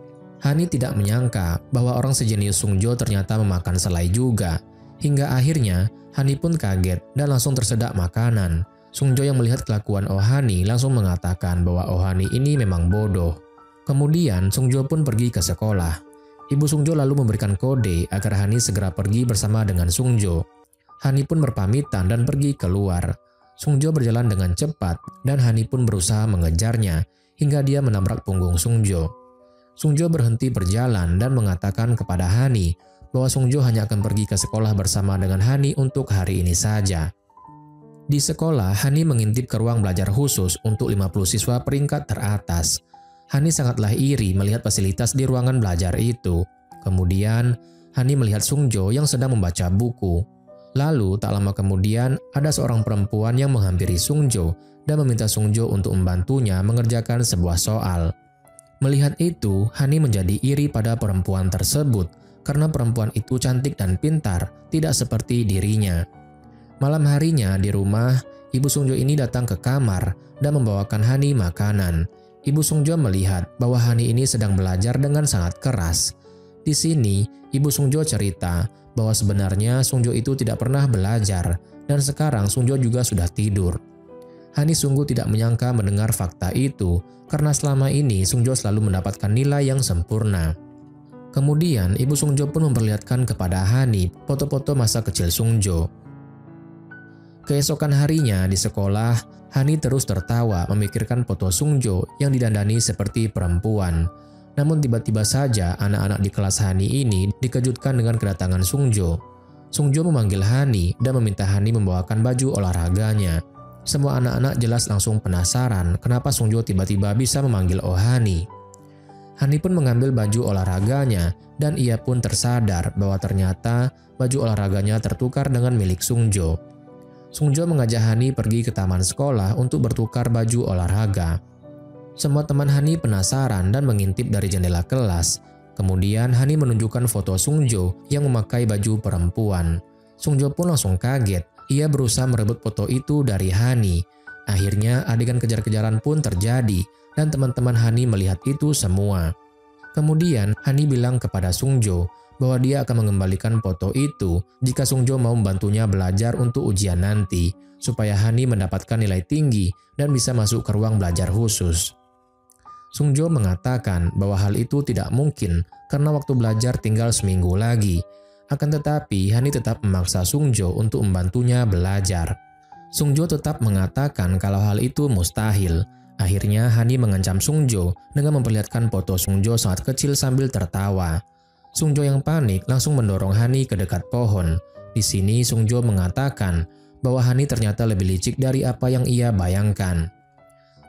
Hani tidak menyangka bahwa orang sejenius Sungjo ternyata memakan selai juga. Hingga akhirnya, Hani pun kaget dan langsung tersedak makanan. Sungjo yang melihat kelakuan Oh Hani langsung mengatakan bahwa Oh Hani ini memang bodoh. Kemudian Sungjo pun pergi ke sekolah. Ibu Sungjo lalu memberikan kode agar Hani segera pergi bersama dengan Sungjo. Hani pun berpamitan dan pergi keluar. Sungjo berjalan dengan cepat dan Hani pun berusaha mengejarnya hingga dia menabrak punggung Sungjo. Sungjo berhenti berjalan dan mengatakan kepada Hani bahwa Sungjo hanya akan pergi ke sekolah bersama dengan Hani untuk hari ini saja. Di sekolah, Hani mengintip ke ruang belajar khusus untuk 50 siswa peringkat teratas. Hani sangatlah iri melihat fasilitas di ruangan belajar itu. Kemudian, Hani melihat Sungjo yang sedang membaca buku. Lalu, tak lama kemudian, ada seorang perempuan yang menghampiri Sungjo dan meminta Sungjo untuk membantunya mengerjakan sebuah soal. Melihat itu, Hani menjadi iri pada perempuan tersebut karena perempuan itu cantik dan pintar, tidak seperti dirinya. Malam harinya di rumah, Ibu Sungjo ini datang ke kamar dan membawakan Hani makanan. Ibu Sungjo melihat bahwa Hani ini sedang belajar dengan sangat keras. Di sini, Ibu Sungjo cerita bahwa sebenarnya Sungjo itu tidak pernah belajar dan sekarang Sungjo juga sudah tidur. Hani sungguh tidak menyangka mendengar fakta itu karena selama ini Sungjo selalu mendapatkan nilai yang sempurna. Kemudian, Ibu Sungjo pun memperlihatkan kepada Hani foto-foto masa kecil Sungjo. Keesokan harinya di sekolah, Hani terus tertawa memikirkan foto Sungjo yang didandani seperti perempuan. Namun tiba-tiba saja anak-anak di kelas Hani ini dikejutkan dengan kedatangan Sungjo. Sungjo memanggil Hani dan meminta Hani membawakan baju olahraganya. Semua anak-anak jelas langsung penasaran kenapa Sungjo tiba-tiba bisa memanggil Hani. Hani pun mengambil baju olahraganya dan ia pun tersadar bahwa ternyata baju olahraganya tertukar dengan milik Sungjo. Sungjo mengajak Hani pergi ke taman sekolah untuk bertukar baju olahraga. Semua teman Hani penasaran dan mengintip dari jendela kelas. Kemudian Hani menunjukkan foto Sungjo yang memakai baju perempuan. Sungjo pun langsung kaget. Ia berusaha merebut foto itu dari Hani. Akhirnya adegan kejar-kejaran pun terjadi dan teman-teman Hani melihat itu semua. Kemudian Hani bilang kepada Sungjo bahwa dia akan mengembalikan foto itu jika Sungjo mau membantunya belajar untuk ujian nanti, supaya Hani mendapatkan nilai tinggi dan bisa masuk ke ruang belajar khusus. Sungjo mengatakan bahwa hal itu tidak mungkin karena waktu belajar tinggal seminggu lagi. Akan tetapi Hani tetap memaksa Sungjo untuk membantunya belajar. Sungjo tetap mengatakan kalau hal itu mustahil. Akhirnya Hani mengancam Sungjo dengan memperlihatkan foto Sungjo saat kecil sambil tertawa. Sungjo yang panik langsung mendorong Hani ke dekat pohon. Di sini Sungjo mengatakan bahwa Hani ternyata lebih licik dari apa yang ia bayangkan.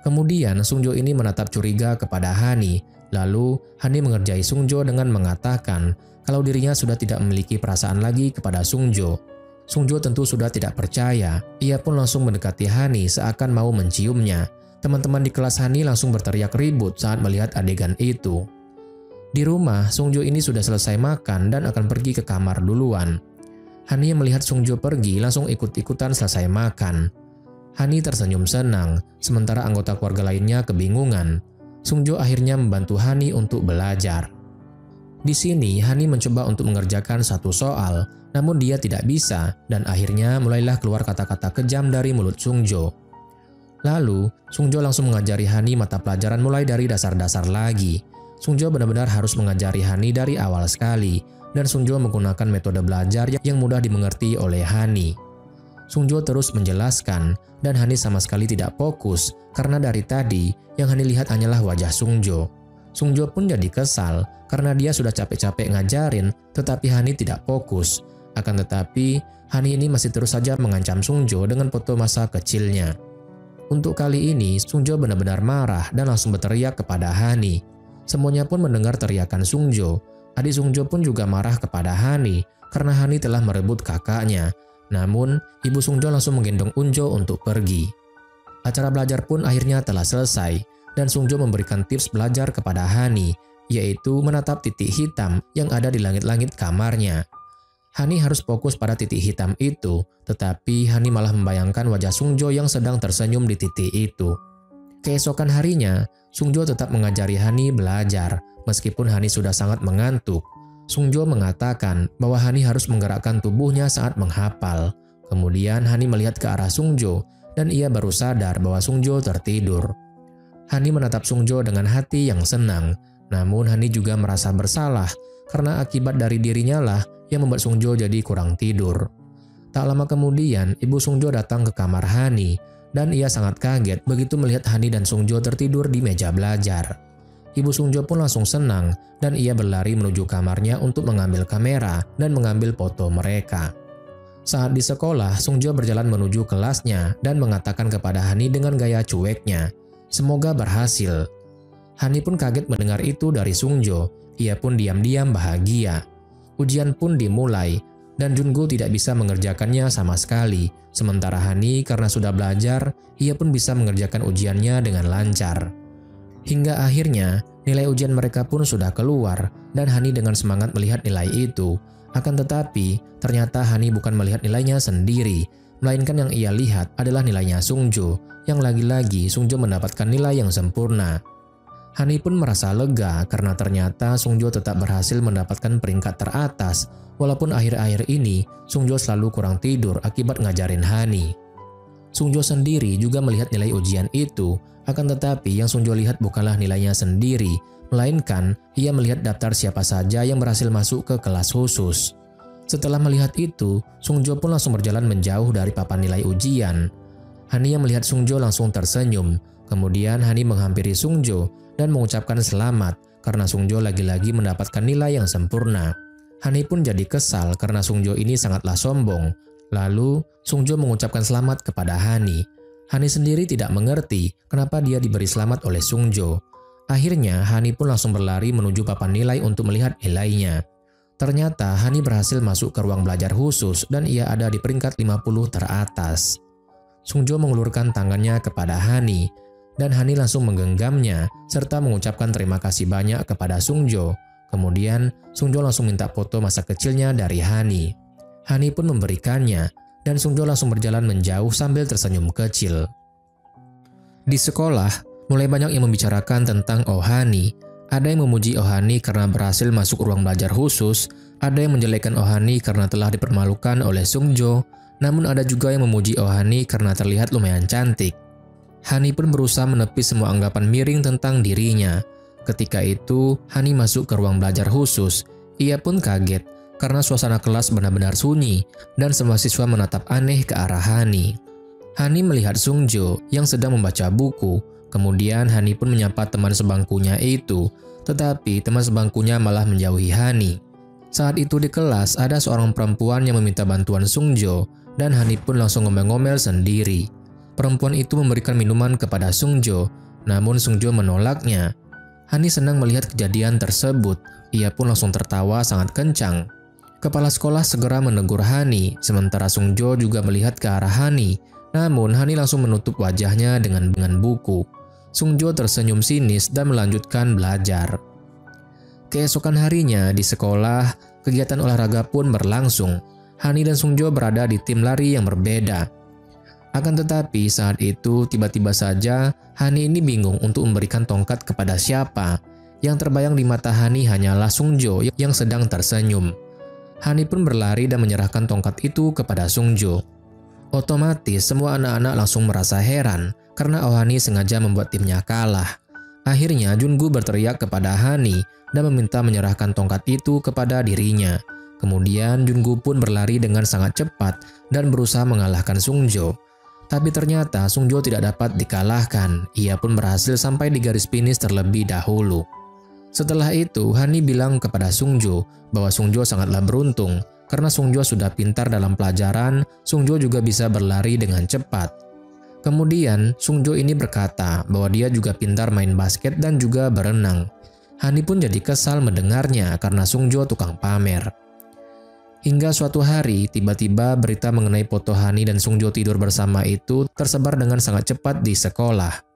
Kemudian Sungjo ini menatap curiga kepada Hani. Lalu Hani mengerjai Sungjo dengan mengatakan kalau dirinya sudah tidak memiliki perasaan lagi kepada Sungjo. Sungjo tentu sudah tidak percaya. Ia pun langsung mendekati Hani seakan mau menciumnya. Teman-teman di kelas Hani langsung berteriak ribut saat melihat adegan itu. Di rumah, Sungjo ini sudah selesai makan dan akan pergi ke kamar duluan. Hani yang melihat Sungjo pergi langsung ikut-ikutan selesai makan. Hani tersenyum senang, sementara anggota keluarga lainnya kebingungan. Sungjo akhirnya membantu Hani untuk belajar. Di sini, Hani mencoba untuk mengerjakan satu soal, namun dia tidak bisa dan akhirnya mulailah keluar kata-kata kejam dari mulut Sungjo. Lalu, Sungjo langsung mengajari Hani mata pelajaran mulai dari dasar-dasar lagi. Sungjo benar-benar harus mengajari Hani dari awal sekali, dan Sungjo menggunakan metode belajar yang mudah dimengerti oleh Hani. Sungjo terus menjelaskan, dan Hani sama sekali tidak fokus, karena dari tadi yang Hani lihat hanyalah wajah Sungjo. Sungjo pun jadi kesal, karena dia sudah capek-capek ngajarin, tetapi Hani tidak fokus. Akan tetapi, Hani ini masih terus saja mengancam Sungjo dengan foto masa kecilnya. Untuk kali ini, Sungjo benar-benar marah dan langsung berteriak kepada Hani. Semuanya pun mendengar teriakan Sungjo. Adik Sungjo pun juga marah kepada Hani karena Hani telah merebut kakaknya. Namun, ibu Sungjo langsung menggendong Unjo untuk pergi. Acara belajar pun akhirnya telah selesai dan Sungjo memberikan tips belajar kepada Hani, yaitu menatap titik hitam yang ada di langit-langit kamarnya. Hani harus fokus pada titik hitam itu, tetapi Hani malah membayangkan wajah Sungjo yang sedang tersenyum di titik itu. Keesokan harinya, Sungjo tetap mengajari Hani belajar, meskipun Hani sudah sangat mengantuk. Sungjo mengatakan bahwa Hani harus menggerakkan tubuhnya saat menghafal. Kemudian Hani melihat ke arah Sungjo, dan ia baru sadar bahwa Sungjo tertidur. Hani menatap Sungjo dengan hati yang senang, namun Hani juga merasa bersalah, karena akibat dari dirinya lah yang membuat Sungjo jadi kurang tidur. Tak lama kemudian, ibu Sungjo datang ke kamar Hani, dan ia sangat kaget begitu melihat Hani dan Sungjo tertidur di meja belajar. Ibu Sungjo pun langsung senang dan ia berlari menuju kamarnya untuk mengambil kamera dan mengambil foto mereka. Saat di sekolah, Sungjo berjalan menuju kelasnya dan mengatakan kepada Hani dengan gaya cueknya, "Semoga berhasil." Hani pun kaget mendengar itu dari Sungjo. Ia pun diam-diam bahagia. Ujian pun dimulai dan Jungo tidak bisa mengerjakannya sama sekali. Sementara Hani karena sudah belajar, ia pun bisa mengerjakan ujiannya dengan lancar. Hingga akhirnya, nilai ujian mereka pun sudah keluar dan Hani dengan semangat melihat nilai itu. Akan tetapi, ternyata Hani bukan melihat nilainya sendiri, melainkan yang ia lihat adalah nilainya Sungjo, yang lagi-lagi Sungjo mendapatkan nilai yang sempurna. Hani pun merasa lega karena ternyata Sungjo tetap berhasil mendapatkan peringkat teratas, walaupun akhir-akhir ini Sungjo selalu kurang tidur akibat ngajarin Hani. Sungjo sendiri juga melihat nilai ujian itu, akan tetapi yang Sungjo lihat bukanlah nilainya sendiri, melainkan ia melihat daftar siapa saja yang berhasil masuk ke kelas khusus. Setelah melihat itu, Sungjo pun langsung berjalan menjauh dari papan nilai ujian. Hani yang melihat Sungjo langsung tersenyum. Kemudian Hani menghampiri Sungjo dan mengucapkan selamat karena Sungjo lagi-lagi mendapatkan nilai yang sempurna. Hani pun jadi kesal karena Sungjo ini sangatlah sombong. Lalu Sungjo mengucapkan selamat kepada Hani. Hani sendiri tidak mengerti kenapa dia diberi selamat oleh Sungjo. Akhirnya Hani pun langsung berlari menuju papan nilai untuk melihat nilainya. Ternyata Hani berhasil masuk ke ruang belajar khusus dan ia ada di peringkat 50 teratas. Sungjo mengulurkan tangannya kepada Hani dan Hani langsung menggenggamnya serta mengucapkan terima kasih banyak kepada Sungjo. Kemudian Sungjo langsung minta foto masa kecilnya dari Hani. Hani pun memberikannya dan Sungjo langsung berjalan menjauh sambil tersenyum kecil. Di sekolah, mulai banyak yang membicarakan tentang Oh Hani. Ada yang memuji Oh Hani karena berhasil masuk ruang belajar khusus, ada yang menjelekkan Oh Hani karena telah dipermalukan oleh Sungjo, namun ada juga yang memuji Oh Hani karena terlihat lumayan cantik. Hani pun berusaha menepis semua anggapan miring tentang dirinya. Ketika itu, Hani masuk ke ruang belajar khusus. Ia pun kaget karena suasana kelas benar-benar sunyi dan semua siswa menatap aneh ke arah Hani. Hani melihat Sungjo yang sedang membaca buku. Kemudian Hani pun menyapa teman sebangkunya itu, tetapi teman sebangkunya malah menjauhi Hani. Saat itu di kelas ada seorang perempuan yang meminta bantuan Sungjo dan Hani pun langsung ngomel-ngomel sendiri. Perempuan itu memberikan minuman kepada Sungjo, namun Sungjo menolaknya. Hani senang melihat kejadian tersebut, ia pun langsung tertawa sangat kencang. Kepala sekolah segera menegur Hani, sementara Sungjo juga melihat ke arah Hani. Namun Hani langsung menutup wajahnya dengan buku. Sungjo tersenyum sinis dan melanjutkan belajar. Keesokan harinya di sekolah, kegiatan olahraga pun berlangsung. Hani dan Sungjo berada di tim lari yang berbeda. Akan tetapi saat itu tiba-tiba saja Hani ini bingung untuk memberikan tongkat kepada siapa. Yang terbayang di mata Hani hanyalah Sungjo yang sedang tersenyum. Hani pun berlari dan menyerahkan tongkat itu kepada Sungjo. Otomatis semua anak-anak langsung merasa heran karena Oh Hani sengaja membuat timnya kalah. Akhirnya Jungu berteriak kepada Hani dan meminta menyerahkan tongkat itu kepada dirinya. Kemudian Jungu pun berlari dengan sangat cepat dan berusaha mengalahkan Sungjo. Tapi ternyata Sungjo tidak dapat dikalahkan. Ia pun berhasil sampai di garis finish terlebih dahulu. Setelah itu Hani bilang kepada Sungjo bahwa Sungjo sangatlah beruntung. Karena Sungjo sudah pintar dalam pelajaran, Sungjo juga bisa berlari dengan cepat. Kemudian Sungjo ini berkata bahwa dia juga pintar main basket dan juga berenang. Hani pun jadi kesal mendengarnya karena Sungjo tukang pamer. Hingga suatu hari, tiba-tiba berita mengenai foto Hani dan Sungjo tidur bersama itu tersebar dengan sangat cepat di sekolah.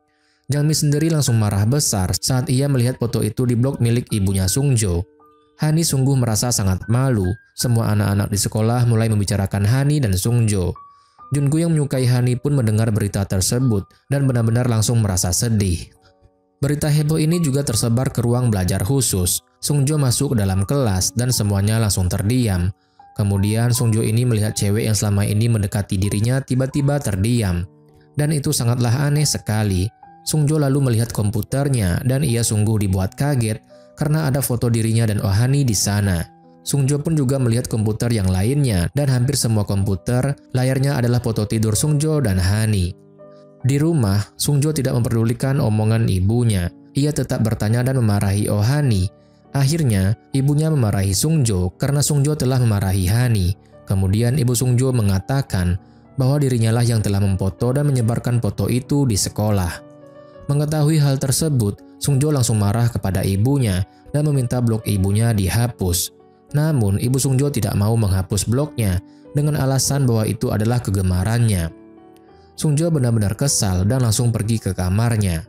Jangmi sendiri langsung marah besar saat ia melihat foto itu di blog milik ibunya Sungjo. Hani sungguh merasa sangat malu. Semua anak-anak di sekolah mulai membicarakan Hani dan Sungjo. Jungu yang menyukai Hani pun mendengar berita tersebut dan benar-benar langsung merasa sedih. Berita heboh ini juga tersebar ke ruang belajar khusus. Sungjo masuk ke dalam kelas dan semuanya langsung terdiam. Kemudian Sungjo ini melihat cewek yang selama ini mendekati dirinya tiba-tiba terdiam. Dan itu sangatlah aneh sekali. Sungjo lalu melihat komputernya dan ia sungguh dibuat kaget karena ada foto dirinya dan Oh Hani di sana. Sungjo pun juga melihat komputer yang lainnya dan hampir semua komputer layarnya adalah foto tidur Sungjo dan Hani. Di rumah, Sungjo tidak memperdulikan omongan ibunya. Ia tetap bertanya dan memarahi Oh Hani. Akhirnya, ibunya memarahi Sungjo karena Sungjo telah memarahi Hani. Kemudian ibu Sungjo mengatakan bahwa dirinya lah yang telah memfoto dan menyebarkan foto itu di sekolah. Mengetahui hal tersebut, Sungjo langsung marah kepada ibunya dan meminta blog ibunya dihapus. Namun, ibu Sungjo tidak mau menghapus blognya dengan alasan bahwa itu adalah kegemarannya. Sungjo benar-benar kesal dan langsung pergi ke kamarnya.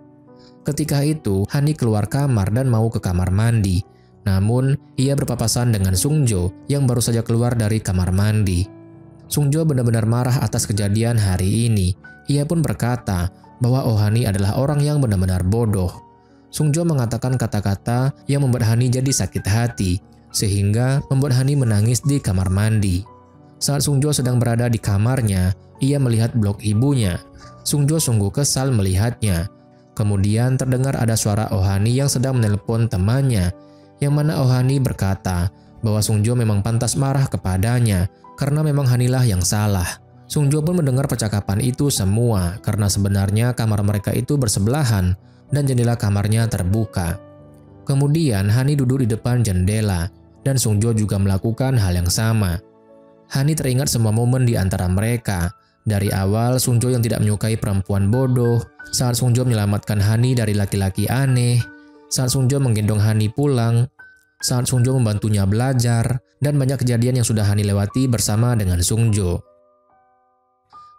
Ketika itu, Hani keluar kamar dan mau ke kamar mandi. Namun, ia berpapasan dengan Sungjo yang baru saja keluar dari kamar mandi. Sungjo benar-benar marah atas kejadian hari ini. Ia pun berkata bahwa Oh Hani adalah orang yang benar-benar bodoh. Sungjo mengatakan kata-kata yang membuat Hani jadi sakit hati, sehingga membuat Hani menangis di kamar mandi. Saat Sungjo sedang berada di kamarnya, ia melihat blog ibunya. Sungjo sungguh kesal melihatnya. Kemudian terdengar ada suara Oh Hani yang sedang menelpon temannya, yang mana Oh Hani berkata bahwa Sungjo memang pantas marah kepadanya karena memang Hanilah yang salah. Sungjo pun mendengar percakapan itu semua karena sebenarnya kamar mereka itu bersebelahan dan jendela kamarnya terbuka. Kemudian Hani duduk di depan jendela dan Sungjo juga melakukan hal yang sama. Hani teringat semua momen di antara mereka. Dari awal Sungjo yang tidak menyukai perempuan bodoh, saat Sungjo menyelamatkan Hani dari laki-laki aneh, saat Sungjo menggendong Hani pulang, saat Sungjo membantunya belajar, dan banyak kejadian yang sudah Hani lewati bersama dengan Sungjo.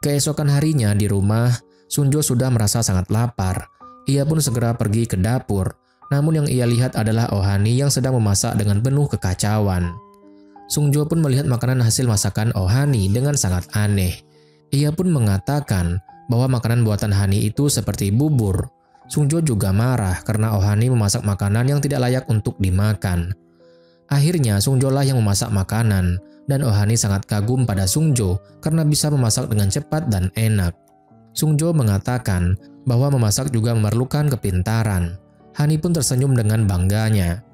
Keesokan harinya di rumah, Sungjo sudah merasa sangat lapar. Ia pun segera pergi ke dapur, namun yang ia lihat adalah Ohani yang sedang memasak dengan penuh kekacauan. Sungjo pun melihat makanan hasil masakan Ohani dengan sangat aneh. Ia pun mengatakan bahwa makanan buatan Hani itu seperti bubur. Sungjo juga marah karena Ohani memasak makanan yang tidak layak untuk dimakan. Akhirnya Sungjo lah yang memasak makanan dan Ohani sangat kagum pada Sungjo karena bisa memasak dengan cepat dan enak. Sungjo mengatakan bahwa memasak juga memerlukan kepintaran. Hani pun tersenyum dengan bangganya.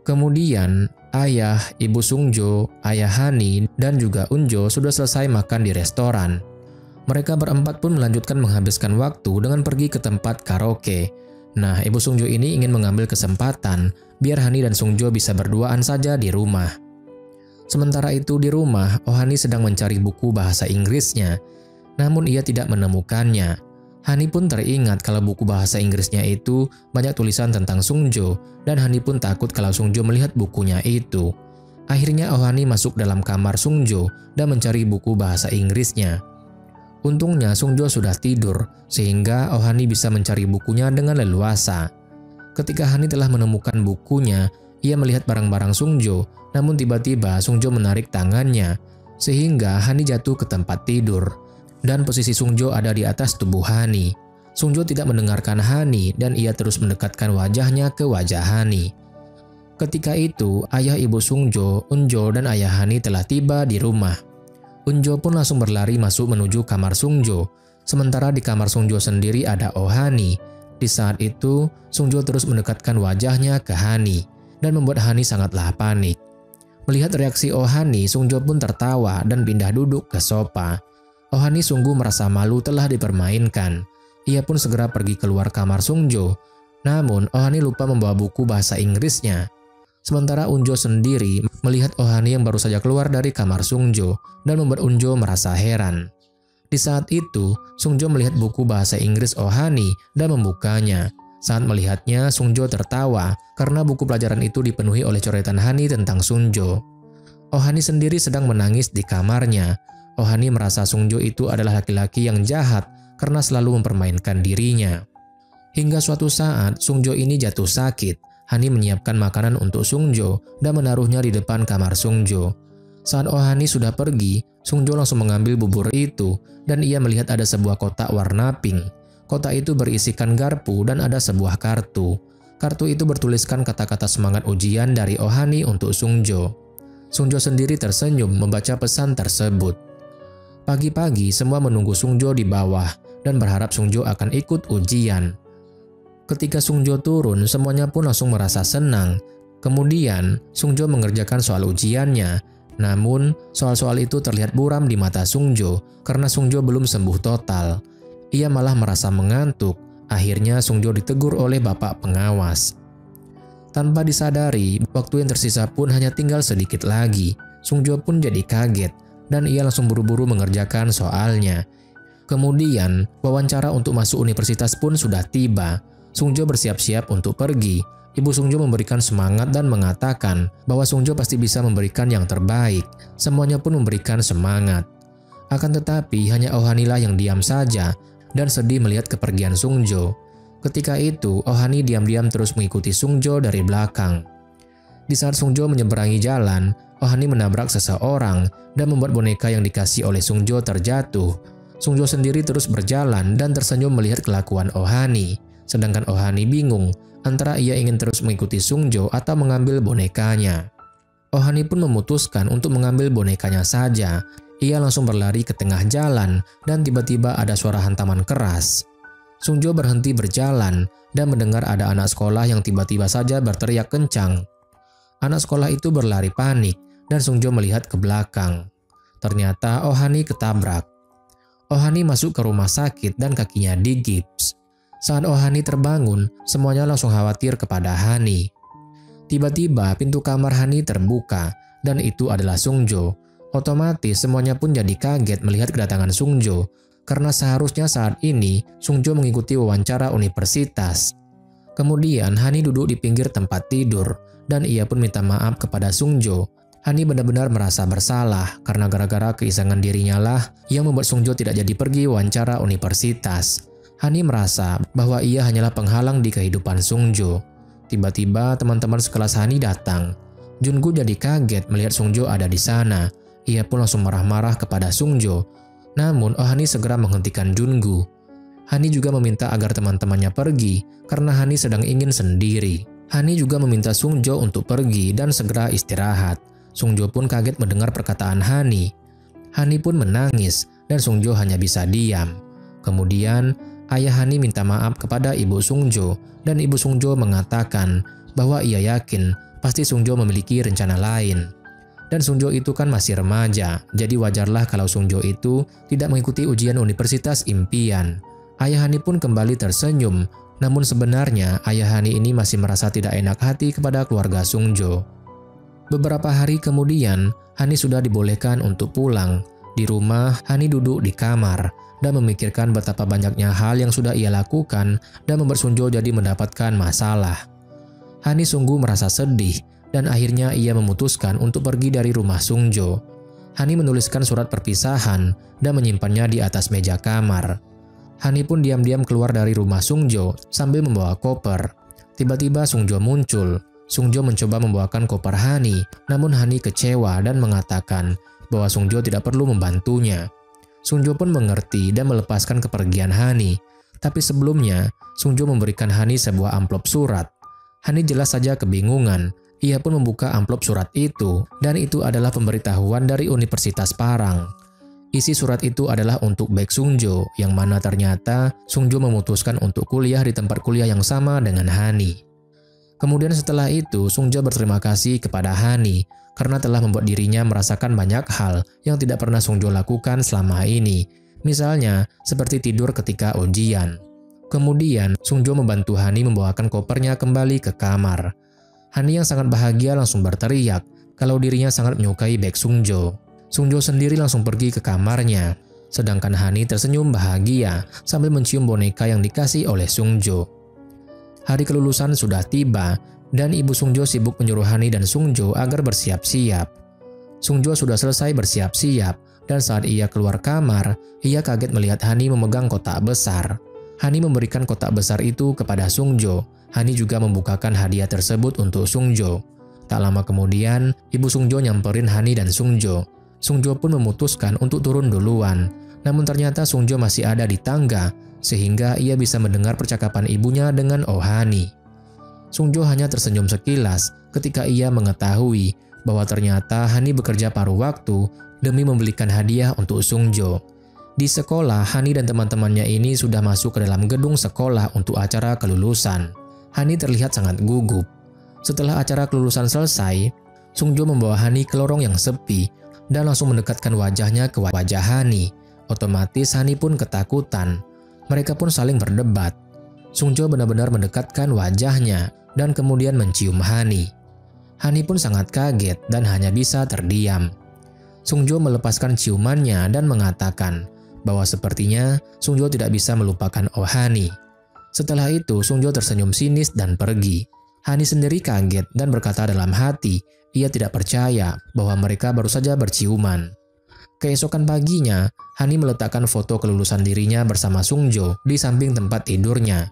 Kemudian ayah, ibu Sungjo, ayah Hani, dan juga Unjo sudah selesai makan di restoran. Mereka berempat pun melanjutkan menghabiskan waktu dengan pergi ke tempat karaoke. Nah, ibu Sungjo ini ingin mengambil kesempatan biar Hani dan Sungjo bisa berduaan saja di rumah. Sementara itu di rumah, Ohani sedang mencari buku bahasa Inggrisnya, namun ia tidak menemukannya. Hani pun teringat kalau buku bahasa Inggrisnya itu banyak tulisan tentang Sungjo, dan Hani pun takut kalau Sungjo melihat bukunya itu. Akhirnya Ohani masuk dalam kamar Sungjo dan mencari buku bahasa Inggrisnya. Untungnya Sungjo sudah tidur, sehingga Ohani bisa mencari bukunya dengan leluasa. Ketika Hani telah menemukan bukunya, ia melihat barang-barang Sungjo, namun tiba-tiba Sungjo menarik tangannya, sehingga Hani jatuh ke tempat tidur. Dan posisi Sungjo ada di atas tubuh Hani. Sungjo tidak mendengarkan Hani dan ia terus mendekatkan wajahnya ke wajah Hani. Ketika itu, ayah ibu Sungjo, Unjo, dan ayah Hani telah tiba di rumah. Unjo pun langsung berlari masuk menuju kamar Sungjo. Sementara di kamar Sungjo sendiri ada Ohani. Di saat itu, Sungjo terus mendekatkan wajahnya ke Hani dan membuat Hani sangatlah panik. Melihat reaksi Ohani, Sungjo pun tertawa dan pindah duduk ke sofa. Ohani sungguh merasa malu telah dipermainkan. Ia pun segera pergi keluar kamar Sungjo. Namun, Ohani lupa membawa buku bahasa Inggrisnya. Sementara Unjo sendiri melihat Ohani yang baru saja keluar dari kamar Sungjo dan membuat Unjo merasa heran. Di saat itu, Sungjo melihat buku bahasa Inggris Ohani dan membukanya. Saat melihatnya, Sungjo tertawa karena buku pelajaran itu dipenuhi oleh coretan Hani tentang Sungjo. Ohani sendiri sedang menangis di kamarnya. Ohani merasa Sungjo itu adalah laki-laki yang jahat karena selalu mempermainkan dirinya. Hingga suatu saat, Sungjo ini jatuh sakit. Hani menyiapkan makanan untuk Sungjo dan menaruhnya di depan kamar Sungjo. Saat Ohani sudah pergi, Sungjo langsung mengambil bubur itu dan ia melihat ada sebuah kotak warna pink. Kotak itu berisikan garpu dan ada sebuah kartu. Kartu itu bertuliskan kata-kata semangat ujian dari Ohani untuk Sungjo. Sungjo sendiri tersenyum membaca pesan tersebut. Pagi-pagi semua menunggu Sungjo di bawah dan berharap Sungjo akan ikut ujian. Ketika Sungjo turun, semuanya pun langsung merasa senang. Kemudian, Sungjo mengerjakan soal ujiannya. Namun, soal-soal itu terlihat buram di mata Sungjo karena Sungjo belum sembuh total. Ia malah merasa mengantuk. Akhirnya Sungjo ditegur oleh bapak pengawas. Tanpa disadari, waktu yang tersisa pun hanya tinggal sedikit lagi. Sungjo pun jadi kaget dan ia langsung buru-buru mengerjakan soalnya. Kemudian, wawancara untuk masuk universitas pun sudah tiba. Sungjo bersiap-siap untuk pergi. Ibu Sungjo memberikan semangat dan mengatakan bahwa Sungjo pasti bisa memberikan yang terbaik. Semuanya pun memberikan semangat. Akan tetapi hanya Ohani lah yang diam saja dan sedih melihat kepergian Sungjo. Ketika itu, Ohani diam-diam terus mengikuti Sungjo dari belakang. Di saat Sungjo menyeberangi jalan, Ohani menabrak seseorang dan membuat boneka yang dikasih oleh Sungjo terjatuh. Sungjo sendiri terus berjalan dan tersenyum melihat kelakuan Ohani. Sedangkan Ohani bingung antara ia ingin terus mengikuti Sungjo atau mengambil bonekanya. Ohani pun memutuskan untuk mengambil bonekanya saja. Ia langsung berlari ke tengah jalan dan tiba-tiba ada suara hantaman keras. Sungjo berhenti berjalan dan mendengar ada anak sekolah yang tiba-tiba saja berteriak kencang. Anak sekolah itu berlari panik dan Sungjo melihat ke belakang. Ternyata Oh Hani ketabrak. Oh Hani masuk ke rumah sakit dan kakinya digips. Saat Oh Hani terbangun, semuanya langsung khawatir kepada Hani. Tiba-tiba pintu kamar Hani terbuka dan itu adalah Sungjo. Otomatis semuanya pun jadi kaget melihat kedatangan Sungjo karena seharusnya saat ini Sungjo mengikuti wawancara universitas. Kemudian Hani duduk di pinggir tempat tidur dan ia pun minta maaf kepada Sungjo. Hani benar-benar merasa bersalah karena gara-gara keisengan dirinya lah yang membuat Sungjo tidak jadi pergi wawancara universitas. Hani merasa bahwa ia hanyalah penghalang di kehidupan Sungjo. Tiba-tiba teman-teman sekelas Hani datang. Jungu jadi kaget melihat Sungjo ada di sana. Ia pun langsung marah-marah kepada Sungjo. Namun Oh Hani segera menghentikan Jungu. Hani juga meminta agar teman-temannya pergi karena Hani sedang ingin sendiri. Hani juga meminta Sungjo untuk pergi dan segera istirahat. Sungjo pun kaget mendengar perkataan Hani. Hani pun menangis dan Sungjo hanya bisa diam. Kemudian ayah Hani minta maaf kepada ibu Sungjo dan ibu Sungjo mengatakan bahwa ia yakin pasti Sungjo memiliki rencana lain. Dan Sungjo itu kan masih remaja, jadi wajarlah kalau Sungjo itu tidak mengikuti ujian universitas impian. Ayah Hani pun kembali tersenyum, namun sebenarnya ayah Hani ini masih merasa tidak enak hati kepada keluarga Sungjo. Beberapa hari kemudian, Hani sudah dibolehkan untuk pulang. Di rumah, Hani duduk di kamar dan memikirkan betapa banyaknya hal yang sudah ia lakukan dan membuat Sungjo jadi mendapatkan masalah. Hani sungguh merasa sedih dan akhirnya ia memutuskan untuk pergi dari rumah Sungjo. Hani menuliskan surat perpisahan dan menyimpannya di atas meja kamar. Hani pun diam-diam keluar dari rumah Sungjo sambil membawa koper. Tiba-tiba Sungjo muncul. Sungjo mencoba membawakan koper Hani, namun Hani kecewa dan mengatakan bahwa Sungjo tidak perlu membantunya. Sungjo pun mengerti dan melepaskan kepergian Hani. Tapi sebelumnya, Sungjo memberikan Hani sebuah amplop surat. Hani jelas saja kebingungan. Ia pun membuka amplop surat itu, dan itu adalah pemberitahuan dari Universitas Parang. Isi surat itu adalah untuk Baek Sungjo, yang mana ternyata Sungjo memutuskan untuk kuliah di tempat kuliah yang sama dengan Hani. Kemudian setelah itu, Sungjo berterima kasih kepada Hani karena telah membuat dirinya merasakan banyak hal yang tidak pernah Sungjo lakukan selama ini. Misalnya, seperti tidur ketika ujian. Kemudian, Sungjo membantu Hani membawakan kopernya kembali ke kamar. Hani yang sangat bahagia langsung berteriak kalau dirinya sangat menyukai Baek Sungjo. Sungjo sendiri langsung pergi ke kamarnya, sedangkan Hani tersenyum bahagia sambil mencium boneka yang dikasih oleh Sungjo. Hari kelulusan sudah tiba, dan ibu Sungjo sibuk menyuruh Hani dan Sungjo agar bersiap-siap. Sungjo sudah selesai bersiap-siap, dan saat ia keluar kamar, ia kaget melihat Hani memegang kotak besar. Hani memberikan kotak besar itu kepada Sungjo. Hani juga membukakan hadiah tersebut untuk Sungjo. Tak lama kemudian, ibu Sungjo nyamperin Hani dan Sungjo. Sungjo pun memutuskan untuk turun duluan, namun ternyata Sungjo masih ada di tangga, sehingga ia bisa mendengar percakapan ibunya dengan Oh Hani. Sungjo hanya tersenyum sekilas ketika ia mengetahui bahwa ternyata Hani bekerja paruh waktu demi membelikan hadiah untuk Sungjo. Di sekolah, Hani dan teman-temannya ini sudah masuk ke dalam gedung sekolah untuk acara kelulusan. Hani terlihat sangat gugup. Setelah acara kelulusan selesai, Sungjo membawa Hani ke lorong yang sepi dan langsung mendekatkan wajahnya ke wajah Hani. Otomatis Hani pun ketakutan. Mereka pun saling berdebat. Sungjo benar-benar mendekatkan wajahnya dan kemudian mencium Hani. Hani pun sangat kaget dan hanya bisa terdiam. Sungjo melepaskan ciumannya dan mengatakan bahwa sepertinya Sungjo tidak bisa melupakan Oh Hani. Setelah itu Sungjo tersenyum sinis dan pergi. Hani sendiri kaget dan berkata dalam hati, ia tidak percaya bahwa mereka baru saja berciuman. Keesokan paginya, Hani meletakkan foto kelulusan dirinya bersama Sungjo di samping tempat tidurnya.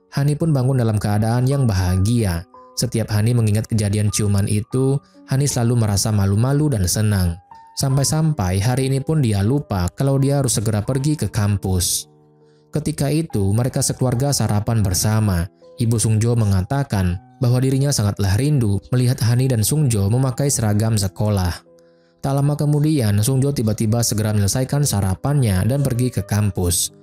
Hani pun bangun dalam keadaan yang bahagia. Setiap Hani mengingat kejadian ciuman itu, Hani selalu merasa malu-malu dan senang. Sampai-sampai hari ini pun dia lupa kalau dia harus segera pergi ke kampus. Ketika itu, mereka sekeluarga sarapan bersama. Ibu Sungjo mengatakan bahwa dirinya sangatlah rindu melihat Hani dan Sungjo memakai seragam sekolah. Tak lama kemudian, Sungjo tiba-tiba segera menyelesaikan sarapannya dan pergi ke kampus.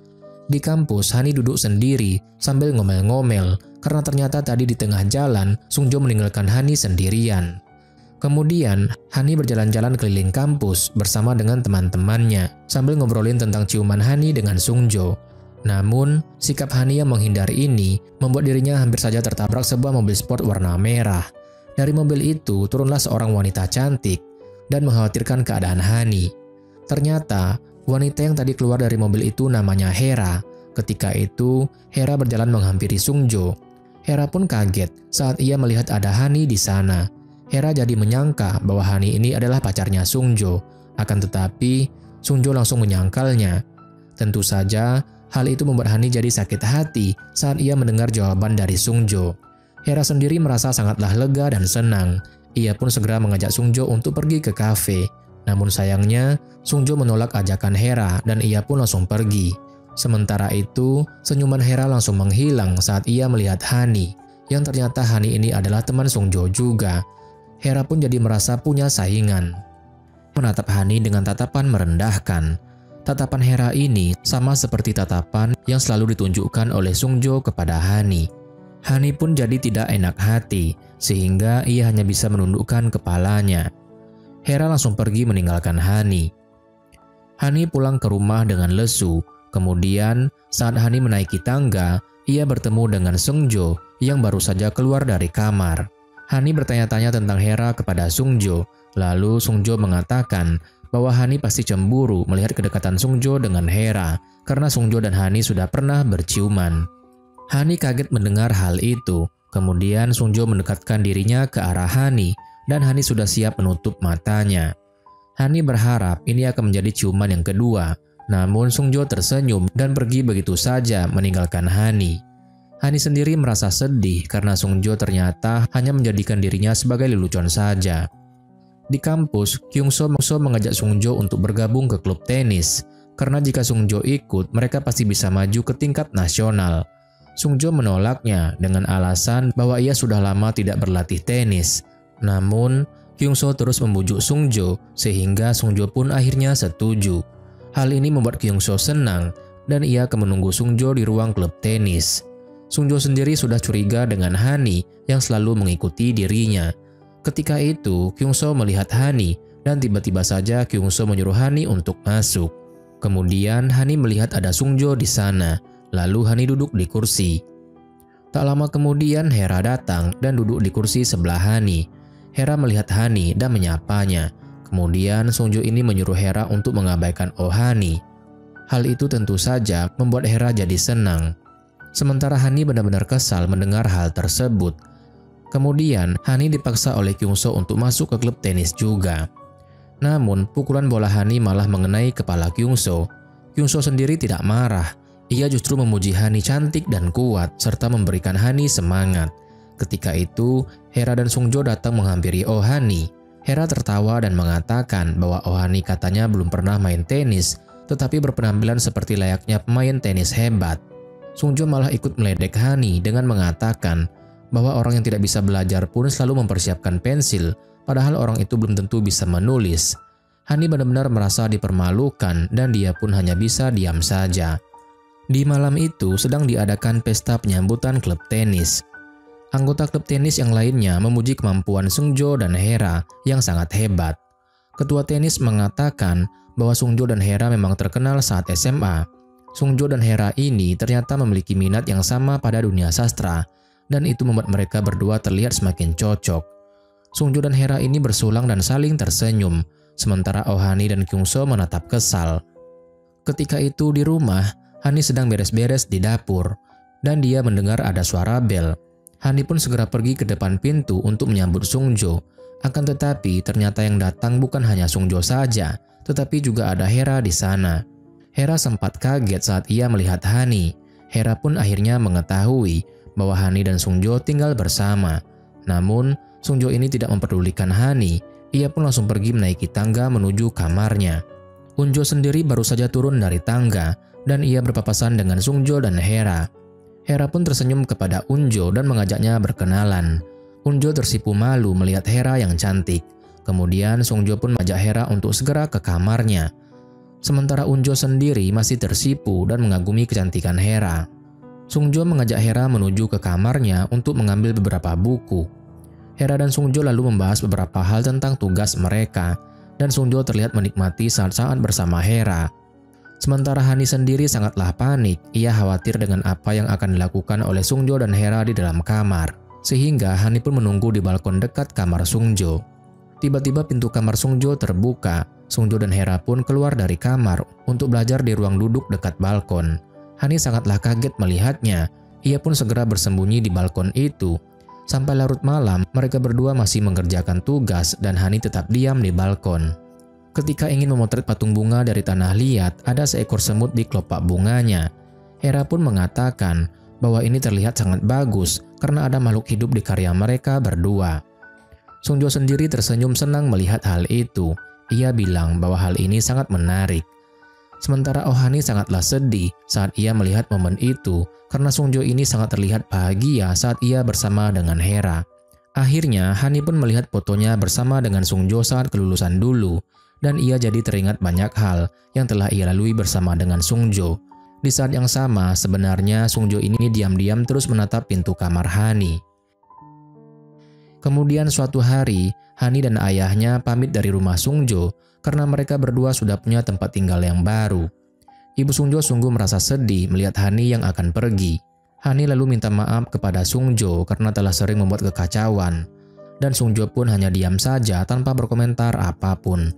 Di kampus, Hani duduk sendiri sambil ngomel-ngomel karena ternyata tadi di tengah jalan, Sungjo meninggalkan Hani sendirian. Kemudian, Hani berjalan-jalan keliling kampus bersama dengan teman-temannya sambil ngobrolin tentang ciuman Hani dengan Sungjo. Namun, sikap Hani yang menghindari ini membuat dirinya hampir saja tertabrak sebuah mobil sport warna merah. Dari mobil itu turunlah seorang wanita cantik dan mengkhawatirkan keadaan Hani. Ternyata, wanita yang tadi keluar dari mobil itu namanya Hera. Ketika itu, Hera berjalan menghampiri Sungjo. Hera pun kaget saat ia melihat ada Hani di sana. Hera jadi menyangka bahwa Hani ini adalah pacarnya Sungjo. Akan tetapi, Sungjo langsung menyangkalnya. Tentu saja, hal itu membuat Hani jadi sakit hati saat ia mendengar jawaban dari Sungjo. Hera sendiri merasa sangatlah lega dan senang. Ia pun segera mengajak Sungjo untuk pergi ke kafe. Namun sayangnya, Sungjo menolak ajakan Hera dan ia pun langsung pergi. Sementara itu, senyuman Hera langsung menghilang saat ia melihat Hani, yang ternyata Hani ini adalah teman Sungjo juga. Hera pun jadi merasa punya saingan. Menatap Hani dengan tatapan merendahkan. Tatapan Hera ini sama seperti tatapan yang selalu ditunjukkan oleh Sungjo kepada Hani. Hani pun jadi tidak enak hati, sehingga ia hanya bisa menundukkan kepalanya. Hera langsung pergi meninggalkan Hani. Hani pulang ke rumah dengan lesu. Kemudian, saat Hani menaiki tangga, ia bertemu dengan Sungjo yang baru saja keluar dari kamar. Hani bertanya-tanya tentang Hera kepada Sungjo, lalu Sungjo mengatakan bahwa Hani pasti cemburu melihat kedekatan Sungjo dengan Hera karena Sungjo dan Hani sudah pernah berciuman. Hani kaget mendengar hal itu, kemudian Sungjo mendekatkan dirinya ke arah Hani dan Hani sudah siap menutup matanya. Hani berharap ini akan menjadi ciuman yang kedua, namun Sungjo tersenyum dan pergi begitu saja meninggalkan Hani. Hani sendiri merasa sedih karena Sungjo ternyata hanya menjadikan dirinya sebagai lelucon saja. Di kampus, Kyungso mengajak Sungjo untuk bergabung ke klub tenis, karena jika Sungjo ikut, mereka pasti bisa maju ke tingkat nasional. Sungjo menolaknya dengan alasan bahwa ia sudah lama tidak berlatih tenis. Namun, Kyungso terus membujuk Sungjo sehingga Sungjo pun akhirnya setuju. Hal ini membuat Kyungso senang dan ia akan menunggu Sungjo di ruang klub tenis. Sungjo sendiri sudah curiga dengan Hani yang selalu mengikuti dirinya. Ketika itu, Kyungso melihat Hani dan tiba-tiba saja Kyungso menyuruh Hani untuk masuk. Kemudian Hani melihat ada Sungjo di sana, lalu Hani duduk di kursi. Tak lama kemudian Hera datang dan duduk di kursi sebelah Hani. Hera melihat Hani dan menyapanya. Kemudian Sungjo ini menyuruh Hera untuk mengabaikan Hani. Hal itu tentu saja membuat Hera jadi senang. Sementara Hani benar-benar kesal mendengar hal tersebut. Kemudian Hani dipaksa oleh Kyungso untuk masuk ke klub tenis juga. Namun pukulan bola Hani malah mengenai kepala Kyungso. Kyungso sendiri tidak marah. Ia justru memuji Hani cantik dan kuat serta memberikan Hani semangat. Ketika itu, Hera dan Sungjo datang menghampiri Hani. Hera tertawa dan mengatakan bahwa Hani katanya belum pernah main tenis, tetapi berpenampilan seperti layaknya pemain tenis hebat. Sungjo malah ikut meledek Hani dengan mengatakan bahwa orang yang tidak bisa belajar pun selalu mempersiapkan pensil, padahal orang itu belum tentu bisa menulis. Hani benar-benar merasa dipermalukan dan dia pun hanya bisa diam saja. Di malam itu sedang diadakan pesta penyambutan klub tenis. Anggota klub tenis yang lainnya memuji kemampuan Sungjo dan Hera yang sangat hebat. Ketua tenis mengatakan bahwa Sungjo dan Hera memang terkenal saat SMA. Sungjo dan Hera ini ternyata memiliki minat yang sama pada dunia sastra, dan itu membuat mereka berdua terlihat semakin cocok. Sungjo dan Hera ini bersulang dan saling tersenyum, sementara Hani dan Kyungso menatap kesal. Ketika itu di rumah, Hani sedang beres-beres di dapur, dan dia mendengar ada suara bel. Hani pun segera pergi ke depan pintu untuk menyambut Sungjo. Akan tetapi ternyata yang datang bukan hanya Sungjo saja, tetapi juga ada Hera di sana. Hera sempat kaget saat ia melihat Hani. Hera pun akhirnya mengetahui bahwa Hani dan Sungjo tinggal bersama. Namun, Sungjo ini tidak memperdulikan Hani. Ia pun langsung pergi menaiki tangga menuju kamarnya. Unjo sendiri baru saja turun dari tangga dan ia berpapasan dengan Sungjo dan Hera. Hera pun tersenyum kepada Unjo dan mengajaknya berkenalan. Unjo tersipu malu melihat Hera yang cantik. Kemudian Sungjo pun mengajak Hera untuk segera ke kamarnya. Sementara Unjo sendiri masih tersipu dan mengagumi kecantikan Hera. Sungjo mengajak Hera menuju ke kamarnya untuk mengambil beberapa buku. Hera dan Sungjo lalu membahas beberapa hal tentang tugas mereka, dan Sungjo terlihat menikmati saat-saat bersama Hera. Sementara Hani sendiri sangatlah panik, ia khawatir dengan apa yang akan dilakukan oleh Sungjo dan Hera di dalam kamar. Sehingga Hani pun menunggu di balkon dekat kamar Sungjo. Tiba-tiba pintu kamar Sungjo terbuka, Sungjo dan Hera pun keluar dari kamar untuk belajar di ruang duduk dekat balkon. Hani sangatlah kaget melihatnya, ia pun segera bersembunyi di balkon itu. Sampai larut malam, mereka berdua masih mengerjakan tugas dan Hani tetap diam di balkon. Ketika ingin memotret patung bunga dari tanah liat, ada seekor semut di kelopak bunganya. Hera pun mengatakan bahwa ini terlihat sangat bagus karena ada makhluk hidup di karya mereka berdua. Sungjo sendiri tersenyum senang melihat hal itu. Ia bilang bahwa hal ini sangat menarik. Sementara Hani sangatlah sedih saat ia melihat momen itu karena Sungjo ini sangat terlihat bahagia saat ia bersama dengan Hera. Akhirnya Hani pun melihat fotonya bersama dengan Sungjo saat kelulusan dulu dan ia jadi teringat banyak hal yang telah ia lalui bersama dengan Sungjo. Di saat yang sama sebenarnya Sungjo ini diam-diam terus menatap pintu kamar Hani. Kemudian suatu hari Hani dan ayahnya pamit dari rumah Sungjo karena mereka berdua sudah punya tempat tinggal yang baru. Ibu Sungjo sungguh merasa sedih melihat Hani yang akan pergi. Hani lalu minta maaf kepada Sungjo karena telah sering membuat kekacauan. Dan Sungjo pun hanya diam saja tanpa berkomentar apapun.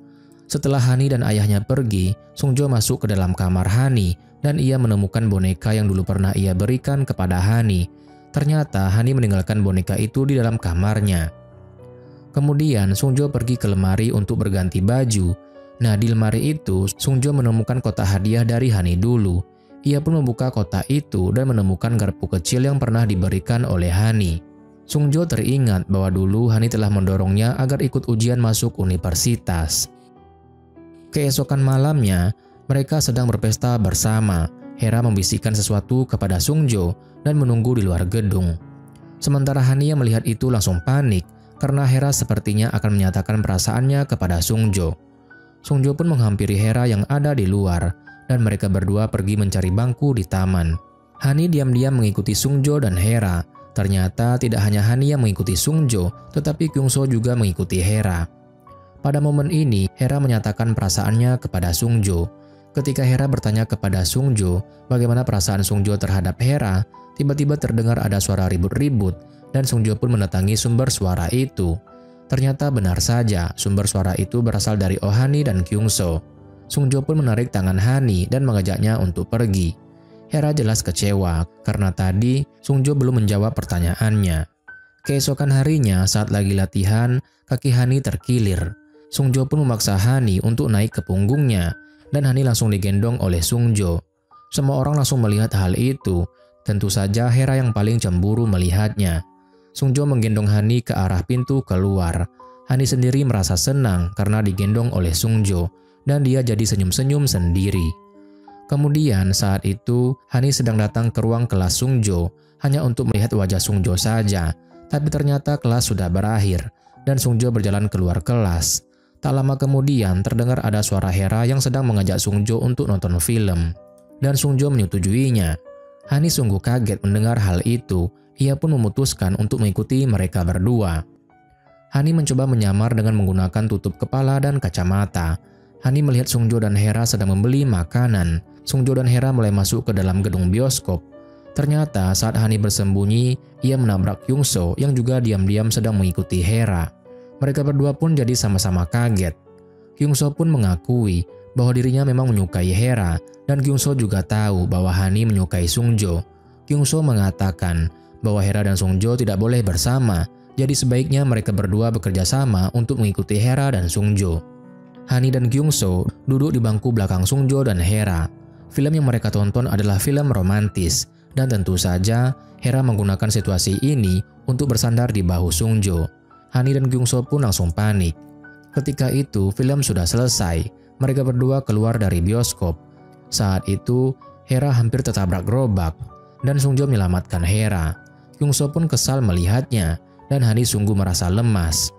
Setelah Hani dan ayahnya pergi, Sungjo masuk ke dalam kamar Hani dan ia menemukan boneka yang dulu pernah ia berikan kepada Hani. Ternyata Hani meninggalkan boneka itu di dalam kamarnya. Kemudian Sungjo pergi ke lemari untuk berganti baju. Nah, di lemari itu Sungjo menemukan kotak hadiah dari Hani dulu. Ia pun membuka kotak itu dan menemukan garpu kecil yang pernah diberikan oleh Hani. Sungjo teringat bahwa dulu Hani telah mendorongnya agar ikut ujian masuk universitas. Keesokan malamnya, mereka sedang berpesta bersama. Hera membisikkan sesuatu kepada Sungjo dan menunggu di luar gedung. Sementara Hani yang melihat itu langsung panik karena Hera sepertinya akan menyatakan perasaannya kepada Sungjo. Sungjo pun menghampiri Hera yang ada di luar dan mereka berdua pergi mencari bangku di taman. Hani diam-diam mengikuti Sungjo dan Hera. Ternyata tidak hanya Hani yang mengikuti Sungjo, tetapi Kyungso juga mengikuti Hera. Pada momen ini, Hera menyatakan perasaannya kepada Sungjo. Ketika Hera bertanya kepada Sungjo bagaimana perasaan Sungjo terhadap Hera, tiba-tiba terdengar ada suara ribut-ribut dan Sungjo pun mendatangi sumber suara itu. Ternyata benar saja, sumber suara itu berasal dari Hani dan Kyungso. Sungjo pun menarik tangan Hani dan mengajaknya untuk pergi. Hera jelas kecewa karena tadi Sungjo belum menjawab pertanyaannya. Keesokan harinya saat lagi latihan, kaki Hani terkilir. Sungjo pun memaksa Hani untuk naik ke punggungnya dan Hani langsung digendong oleh Sungjo. Semua orang langsung melihat hal itu. Tentu saja Hera yang paling cemburu melihatnya. Sungjo menggendong Hani ke arah pintu keluar. Hani sendiri merasa senang karena digendong oleh Sungjo dan dia jadi senyum-senyum sendiri. Kemudian saat itu Hani sedang datang ke ruang kelas Sungjo hanya untuk melihat wajah Sungjo saja. Tapi ternyata kelas sudah berakhir dan Sungjo berjalan keluar kelas. Tak lama kemudian terdengar ada suara Hera yang sedang mengajak Sungjo untuk nonton film. Dan Sungjo menyetujuinya. Hani sungguh kaget mendengar hal itu. Ia pun memutuskan untuk mengikuti mereka berdua. Hani mencoba menyamar dengan menggunakan tutup kepala dan kacamata. Hani melihat Sungjo dan Hera sedang membeli makanan. Sungjo dan Hera mulai masuk ke dalam gedung bioskop. Ternyata saat Hani bersembunyi, ia menabrak Kyungso yang juga diam-diam sedang mengikuti Hera. Mereka berdua pun jadi sama-sama kaget. Kyungso pun mengakui bahwa dirinya memang menyukai Hera dan Kyungso juga tahu bahwa Hani menyukai Sungjo. Kyungso mengatakan bahwa Hera dan Sungjo tidak boleh bersama, jadi sebaiknya mereka berdua bekerja sama untuk mengikuti Hera dan Sungjo. Hani dan Kyungso duduk di bangku belakang Sungjo dan Hera. Film yang mereka tonton adalah film romantis, dan tentu saja Hera menggunakan situasi ini untuk bersandar di bahu Sungjo. Hani dan Kyungso pun langsung panik. Ketika itu film sudah selesai, mereka berdua keluar dari bioskop. Saat itu Hera hampir tertabrak gerobak, dan Sungjo menyelamatkan Hera. Kyungso pun kesal melihatnya, dan Hani sungguh merasa lemas.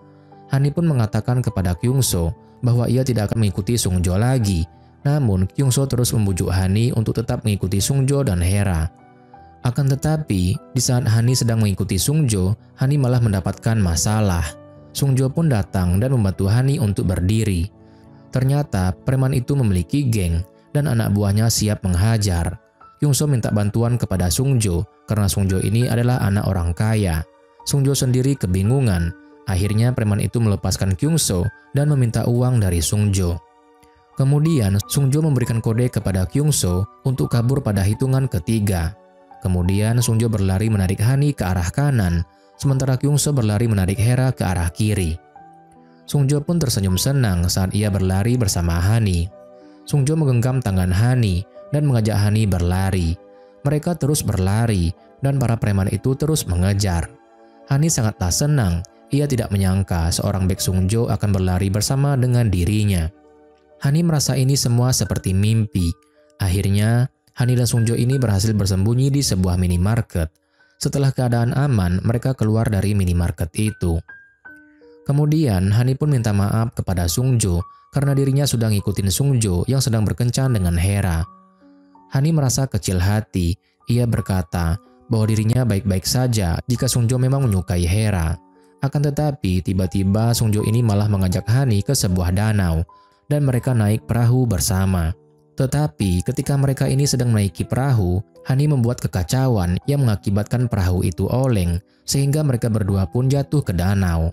Hani pun mengatakan kepada Kyungso bahwa ia tidak akan mengikuti Sungjo lagi. Namun Kyungso terus membujuk Hani untuk tetap mengikuti Sungjo dan Hera. Akan tetapi, di saat Hani sedang mengikuti Sungjo, Hani malah mendapatkan masalah. Sungjo pun datang dan membantu Hani untuk berdiri. Ternyata preman itu memiliki geng dan anak buahnya siap menghajar. Kyungso minta bantuan kepada Sungjo karena Sungjo ini adalah anak orang kaya. Sungjo sendiri kebingungan. Akhirnya preman itu melepaskan Kyungso dan meminta uang dari Sungjo. Kemudian Sungjo memberikan kode kepada Kyungso untuk kabur pada hitungan ketiga. Kemudian Sungjo berlari menarik Hani ke arah kanan, sementara Kyungso berlari menarik Hera ke arah kiri. Sungjo pun tersenyum senang saat ia berlari bersama Hani. Sungjo menggenggam tangan Hani dan mengajak Hani berlari. Mereka terus berlari dan para preman itu terus mengejar. Hani sangatlah senang, ia tidak menyangka seorang Baek Sungjo akan berlari bersama dengan dirinya. Hani merasa ini semua seperti mimpi. Akhirnya, Hani dan Sungjo ini berhasil bersembunyi di sebuah minimarket. Setelah keadaan aman, mereka keluar dari minimarket itu. Kemudian, Hani pun minta maaf kepada Sungjo karena dirinya sudah ngikutin Sungjo yang sedang berkencan dengan Hera. Hani merasa kecil hati. Ia berkata bahwa dirinya baik-baik saja jika Sungjo memang menyukai Hera. Akan tetapi, tiba-tiba Sungjo ini malah mengajak Hani ke sebuah danau dan mereka naik perahu bersama. Tetapi ketika mereka ini sedang menaiki perahu, Hani membuat kekacauan yang mengakibatkan perahu itu oleng sehingga mereka berdua pun jatuh ke danau.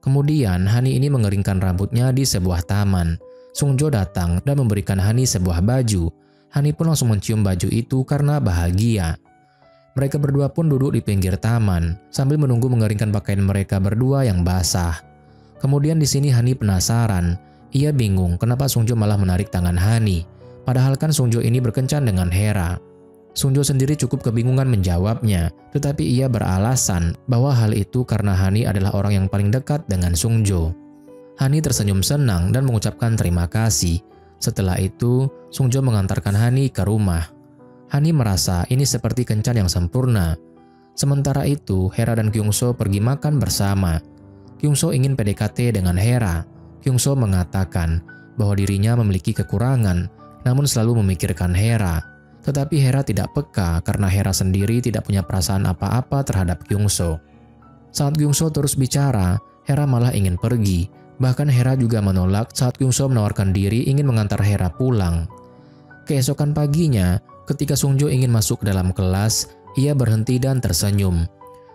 Kemudian Hani ini mengeringkan rambutnya di sebuah taman. Sungjo datang dan memberikan Hani sebuah baju. Hani pun langsung mencium baju itu karena bahagia. Mereka berdua pun duduk di pinggir taman sambil menunggu mengeringkan pakaian mereka berdua yang basah. Kemudian di sini Hani penasaran. Ia bingung kenapa Sungjo malah menarik tangan Hani. Padahal kan Sungjo ini berkencan dengan Hera. Sungjo sendiri cukup kebingungan menjawabnya, tetapi ia beralasan bahwa hal itu karena Hani adalah orang yang paling dekat dengan Sungjo. Hani tersenyum senang dan mengucapkan terima kasih. Setelah itu, Sungjo mengantarkan Hani ke rumah. Hani merasa ini seperti kencan yang sempurna. Sementara itu, Hera dan Kyungso pergi makan bersama. Kyungso ingin PDKT dengan Hera. Kyungso mengatakan bahwa dirinya memiliki kekurangan, namun selalu memikirkan Hera. Tetapi Hera tidak peka karena Hera sendiri tidak punya perasaan apa-apa terhadap Kyungso. Saat Kyungso terus bicara, Hera malah ingin pergi. Bahkan Hera juga menolak saat Kyungso menawarkan diri ingin mengantar Hera pulang. Keesokan paginya, ketika Sungjo ingin masuk ke dalam kelas, ia berhenti dan tersenyum.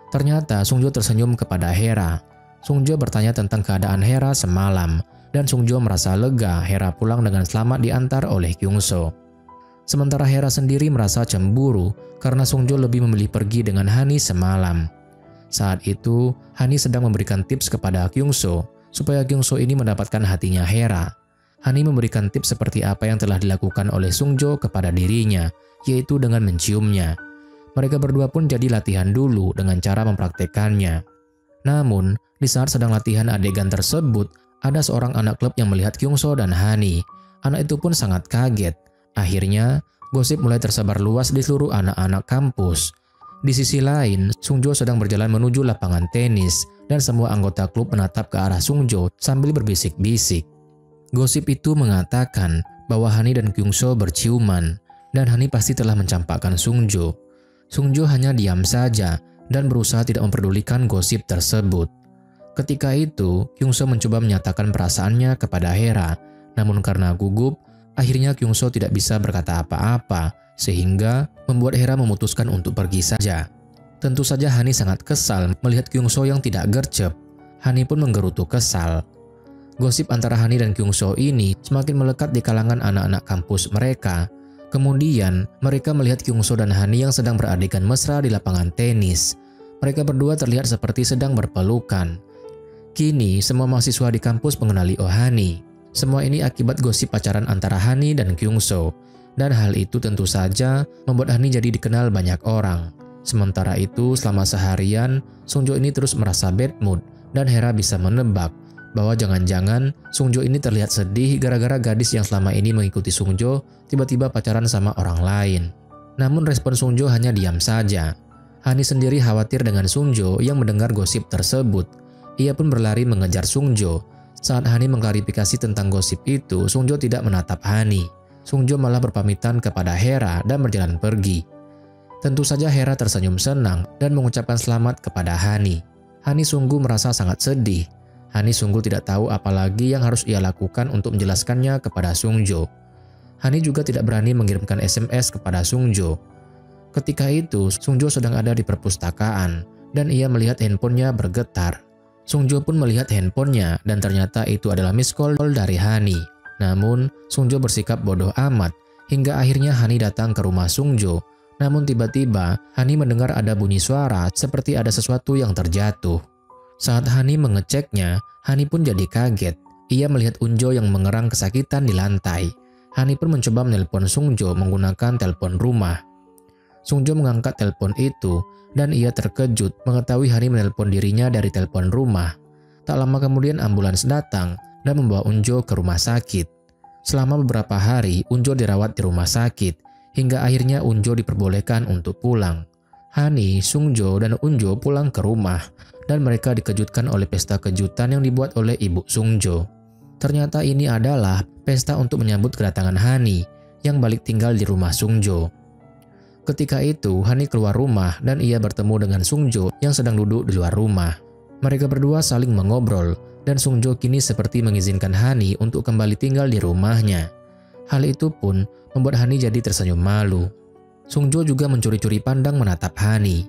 Ternyata Sungjo tersenyum kepada Hera. Sungjo bertanya tentang keadaan Hera semalam. Dan Sungjo merasa lega Hera pulang dengan selamat diantar oleh Kyungso. Sementara Hera sendiri merasa cemburu karena Sungjo lebih memilih pergi dengan Hani semalam. Saat itu, Hani sedang memberikan tips kepada Kyungso supaya Kyungso ini mendapatkan hatinya Hera. Hani memberikan tips seperti apa yang telah dilakukan oleh Sungjo kepada dirinya, yaitu dengan menciumnya. Mereka berdua pun jadi latihan dulu dengan cara mempraktekannya. Namun, di saat sedang latihan adegan tersebut, ada seorang anak klub yang melihat Kyungso dan Hani. Anak itu pun sangat kaget. Akhirnya, gosip mulai tersebar luas di seluruh anak-anak kampus. Di sisi lain, Sungjo sedang berjalan menuju lapangan tenis dan semua anggota klub menatap ke arah Sungjo sambil berbisik-bisik. Gosip itu mengatakan bahwa Hani dan Kyungso berciuman dan Hani pasti telah mencampakkan Sungjo. Sungjo hanya diam saja dan berusaha tidak memperdulikan gosip tersebut. Ketika itu, Kyungso mencoba menyatakan perasaannya kepada Hera, namun karena gugup, akhirnya Kyungso tidak bisa berkata apa-apa, sehingga membuat Hera memutuskan untuk pergi saja. Tentu saja Hani sangat kesal melihat Kyungso yang tidak gercep. Hani pun menggerutu kesal. Gosip antara Hani dan Kyungso ini semakin melekat di kalangan anak-anak kampus mereka. Kemudian, mereka melihat Kyungso dan Hani yang sedang beradegan mesra di lapangan tenis. Mereka berdua terlihat seperti sedang berpelukan. Kini, semua mahasiswa di kampus mengenali Hani. Semua ini akibat gosip pacaran antara Hani dan Kyungso. Dan hal itu tentu saja membuat Hani jadi dikenal banyak orang. Sementara itu, selama seharian, Sungjo ini terus merasa bad mood dan Hera bisa menebak bahwa jangan-jangan Sungjo ini terlihat sedih gara-gara gadis yang selama ini mengikuti Sungjo tiba-tiba pacaran sama orang lain. Namun respon Sungjo hanya diam saja. Hani sendiri khawatir dengan Sungjo yang mendengar gosip tersebut. Ia pun berlari mengejar Sungjo. Saat Hani mengklarifikasi tentang gosip itu, Sungjo tidak menatap Hani. Sungjo malah berpamitan kepada Hera dan berjalan pergi. Tentu saja Hera tersenyum senang dan mengucapkan selamat kepada Hani. Hani sungguh merasa sangat sedih. Hani sungguh tidak tahu apa lagi yang harus ia lakukan untuk menjelaskannya kepada Sungjo. Hani juga tidak berani mengirimkan SMS kepada Sungjo. Ketika itu, Sungjo sedang ada di perpustakaan dan ia melihat handphonenya bergetar. Sungjo pun melihat handphonenya dan ternyata itu adalah miss call dari Hani. Namun, Sungjo bersikap bodoh amat hingga akhirnya Hani datang ke rumah Sungjo. Namun tiba-tiba, Hani mendengar ada bunyi suara seperti ada sesuatu yang terjatuh. Saat Hani mengeceknya, Hani pun jadi kaget. Ia melihat Unjo yang mengerang kesakitan di lantai. Hani pun mencoba menelpon Sungjo menggunakan telepon rumah. Sungjo mengangkat telepon itu dan ia terkejut mengetahui Hani menelpon dirinya dari telepon rumah. Tak lama kemudian ambulans datang dan membawa Unjo ke rumah sakit. Selama beberapa hari, Unjo dirawat di rumah sakit. Hingga akhirnya Unjo diperbolehkan untuk pulang. Hani, Sungjo, dan Unjo pulang ke rumah dan mereka dikejutkan oleh pesta kejutan yang dibuat oleh ibu Sungjo. Ternyata ini adalah pesta untuk menyambut kedatangan Hani yang balik tinggal di rumah Sungjo. Ketika itu, Hani keluar rumah dan ia bertemu dengan Sungjo yang sedang duduk di luar rumah. Mereka berdua saling mengobrol dan Sungjo kini seperti mengizinkan Hani untuk kembali tinggal di rumahnya. Hal itu pun membuat Hani jadi tersenyum malu. Sungjo juga mencuri-curi pandang menatap Hani.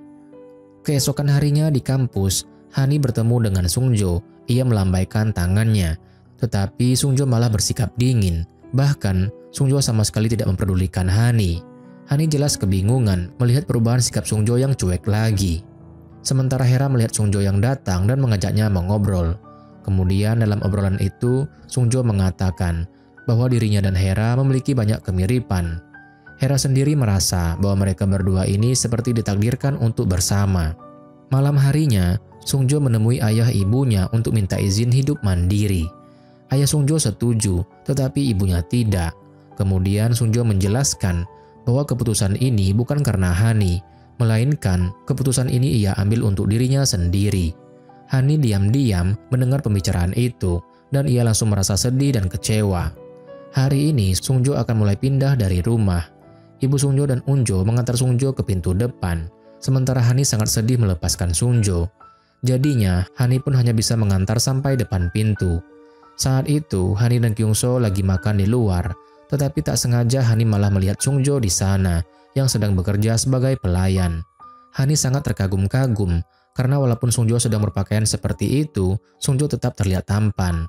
Keesokan harinya di kampus, Hani bertemu dengan Sungjo. Ia melambaikan tangannya, tetapi Sungjo malah bersikap dingin. Bahkan, Sungjo sama sekali tidak memperdulikan Hani. Hani jelas kebingungan melihat perubahan sikap Sungjo yang cuek lagi. Sementara Hera melihat Sungjo yang datang dan mengajaknya mengobrol. Kemudian dalam obrolan itu, Sungjo mengatakan bahwa dirinya dan Hera memiliki banyak kemiripan. Hera sendiri merasa bahwa mereka berdua ini seperti ditakdirkan untuk bersama. Malam harinya, Sungjo menemui ayah ibunya untuk minta izin hidup mandiri. Ayah Sungjo setuju, tetapi ibunya tidak. Kemudian Sungjo menjelaskan bahwa keputusan ini bukan karena Hani, melainkan keputusan ini ia ambil untuk dirinya sendiri. Hani diam-diam mendengar pembicaraan itu dan ia langsung merasa sedih dan kecewa. Hari ini Sungjo akan mulai pindah dari rumah. Ibu Sungjo dan Unjo mengantar Sungjo ke pintu depan, sementara Hani sangat sedih melepaskan Sungjo. Jadinya, Hani pun hanya bisa mengantar sampai depan pintu. Saat itu, Hani dan Kyungso lagi makan di luar, tetapi tak sengaja Hani malah melihat Sungjo di sana yang sedang bekerja sebagai pelayan. Hani sangat terkagum-kagum karena walaupun Sungjo sedang berpakaian seperti itu, Sungjo tetap terlihat tampan.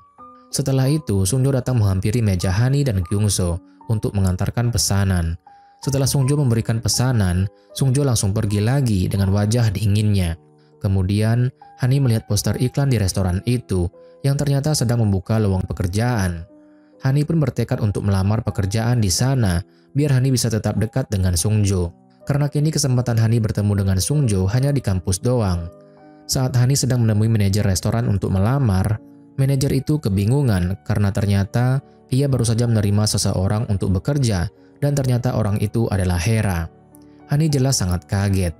Setelah itu, Sungjo datang menghampiri meja Hani dan Kyungso untuk mengantarkan pesanan. Setelah Sungjo memberikan pesanan, Sungjo langsung pergi lagi dengan wajah dinginnya. Kemudian, Hani melihat poster iklan di restoran itu yang ternyata sedang membuka lowongan pekerjaan. Hani pun bertekad untuk melamar pekerjaan di sana biar Hani bisa tetap dekat dengan Sungjo. Karena kini kesempatan Hani bertemu dengan Sungjo hanya di kampus doang. Saat Hani sedang menemui manajer restoran untuk melamar, manajer itu kebingungan karena ternyata ia baru saja menerima seseorang untuk bekerja dan ternyata orang itu adalah Hera. Hani jelas sangat kaget.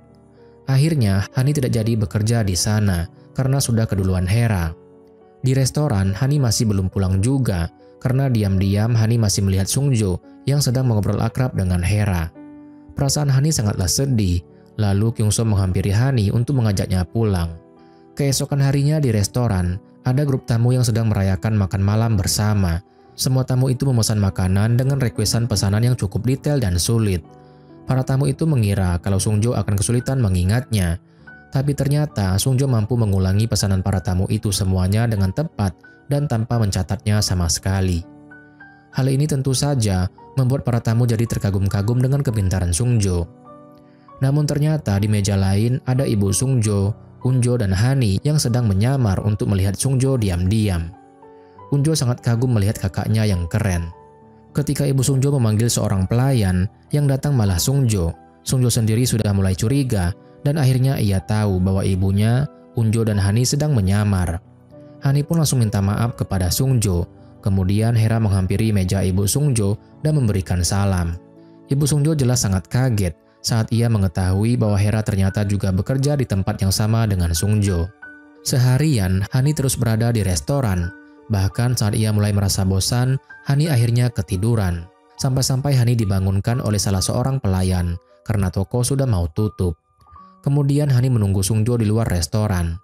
Akhirnya, Hani tidak jadi bekerja di sana karena sudah keduluan Hera. Di restoran, Hani masih belum pulang juga karena diam-diam Hani masih melihat Sungjo yang sedang mengobrol akrab dengan Hera. Perasaan Hani sangatlah sedih, lalu Kyungso menghampiri Hani untuk mengajaknya pulang. Keesokan harinya di restoran, ada grup tamu yang sedang merayakan makan malam bersama. Semua tamu itu memesan makanan dengan requestan pesanan yang cukup detail dan sulit. Para tamu itu mengira kalau Sungjo akan kesulitan mengingatnya. Tapi ternyata Sungjo mampu mengulangi pesanan para tamu itu semuanya dengan tepat dan tanpa mencatatnya sama sekali. Hal ini tentu saja membuat para tamu jadi terkagum-kagum dengan kepintaran Sungjo. Namun ternyata di meja lain ada ibu Sungjo, Unjo dan Hani yang sedang menyamar untuk melihat Sungjo diam-diam. Unjo sangat kagum melihat kakaknya yang keren. Ketika ibu Sungjo memanggil seorang pelayan, yang datang malah Sungjo. Sungjo sendiri sudah mulai curiga dan akhirnya ia tahu bahwa ibunya, Unjo dan Hani sedang menyamar. Hani pun langsung minta maaf kepada Sungjo. Kemudian Hera menghampiri meja ibu Sungjo dan memberikan salam. Ibu Sungjo jelas sangat kaget saat ia mengetahui bahwa Hera ternyata juga bekerja di tempat yang sama dengan Sungjo. Seharian, Hani terus berada di restoran. Bahkan saat ia mulai merasa bosan, Hani akhirnya ketiduran. Sampai-sampai Hani dibangunkan oleh salah seorang pelayan karena toko sudah mau tutup. Kemudian Hani menunggu Sungjo di luar restoran.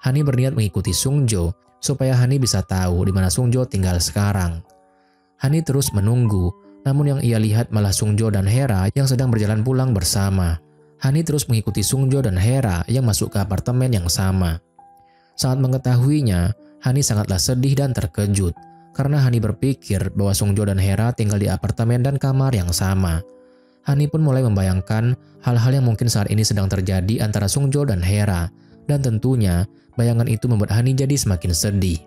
Hani berniat mengikuti Sungjo supaya Hani bisa tahu di mana Sungjo tinggal sekarang. Hani terus menunggu, namun yang ia lihat malah Sungjo dan Hera yang sedang berjalan pulang bersama. Hani terus mengikuti Sungjo dan Hera yang masuk ke apartemen yang sama. Saat mengetahuinya, Hani sangatlah sedih dan terkejut karena Hani berpikir bahwa Sungjo dan Hera tinggal di apartemen dan kamar yang sama. Hani pun mulai membayangkan hal-hal yang mungkin saat ini sedang terjadi antara Sungjo dan Hera, dan tentunya bayangan itu membuat Hani jadi semakin sedih.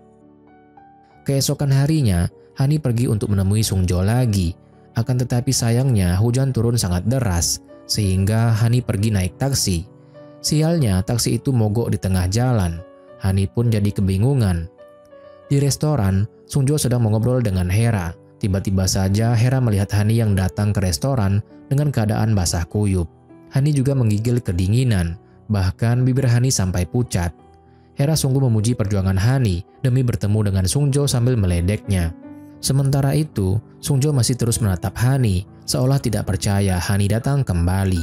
Keesokan harinya, Hani pergi untuk menemui Sungjo lagi. Akan tetapi sayangnya hujan turun sangat deras, sehingga Hani pergi naik taksi. Sialnya taksi itu mogok di tengah jalan. Hani pun jadi kebingungan. Di restoran, Sungjo sedang mengobrol dengan Hera. Tiba-tiba saja Hera melihat Hani yang datang ke restoran dengan keadaan basah kuyup. Hani juga menggigil kedinginan, bahkan bibir Hani sampai pucat. Hera sungguh memuji perjuangan Hani demi bertemu dengan Sungjo sambil meledeknya. Sementara itu, Sungjo masih terus menatap Hani, seolah tidak percaya Hani datang kembali.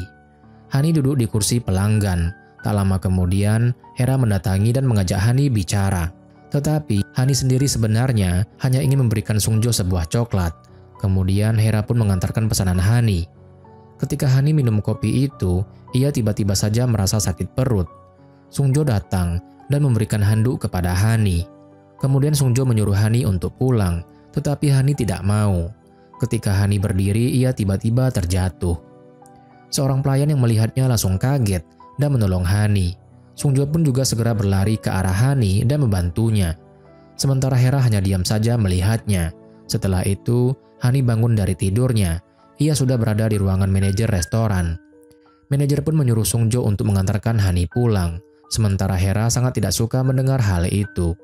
Hani duduk di kursi pelanggan. Tak lama kemudian, Hera mendatangi dan mengajak Hani bicara. Tetapi, Hani sendiri sebenarnya hanya ingin memberikan Sungjo sebuah coklat. Kemudian, Hera pun mengantarkan pesanan Hani. Ketika Hani minum kopi itu, ia tiba-tiba saja merasa sakit perut. Sungjo datang dan memberikan handuk kepada Hani. Kemudian Sungjo menyuruh Hani untuk pulang, tetapi Hani tidak mau. Ketika Hani berdiri, ia tiba-tiba terjatuh. Seorang pelayan yang melihatnya langsung kaget dan menolong Hani. Sungjo pun juga segera berlari ke arah Hani dan membantunya. Sementara Hera hanya diam saja melihatnya. Setelah itu, Hani bangun dari tidurnya. Ia sudah berada di ruangan manajer restoran. Manajer pun menyuruh Sungjo untuk mengantarkan Hani pulang. Sementara Hera sangat tidak suka mendengar hal itu.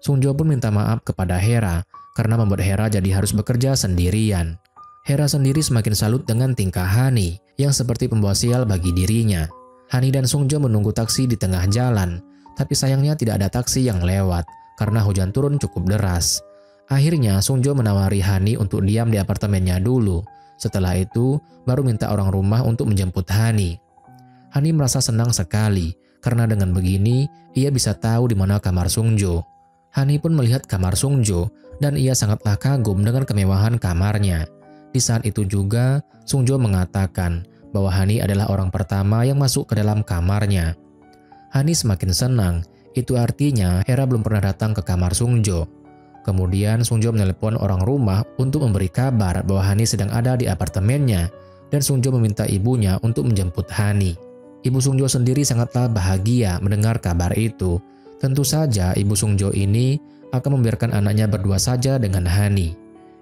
Sungjo pun minta maaf kepada Hera karena membuat Hera jadi harus bekerja sendirian. Hera sendiri semakin salut dengan tingkah Hani yang seperti pembawa sial bagi dirinya. Hani dan Sungjo menunggu taksi di tengah jalan, tapi sayangnya tidak ada taksi yang lewat karena hujan turun cukup deras. Akhirnya Sungjo menawari Hani untuk diam di apartemennya dulu. Setelah itu, baru minta orang rumah untuk menjemput Hani. Hani merasa senang sekali karena dengan begini ia bisa tahu di mana kamar Sungjo. Hani pun melihat kamar Sungjo dan ia sangatlah kagum dengan kemewahan kamarnya. Di saat itu juga, Sungjo mengatakan bahwa Hani adalah orang pertama yang masuk ke dalam kamarnya. Hani semakin senang, itu artinya Hera belum pernah datang ke kamar Sungjo. Kemudian Sungjo menelepon orang rumah untuk memberi kabar bahwa Hani sedang ada di apartemennya dan Sungjo meminta ibunya untuk menjemput Hani. Ibu Sungjo sendiri sangatlah bahagia mendengar kabar itu. Tentu saja ibu Sungjo ini akan membiarkan anaknya berdua saja dengan Hani.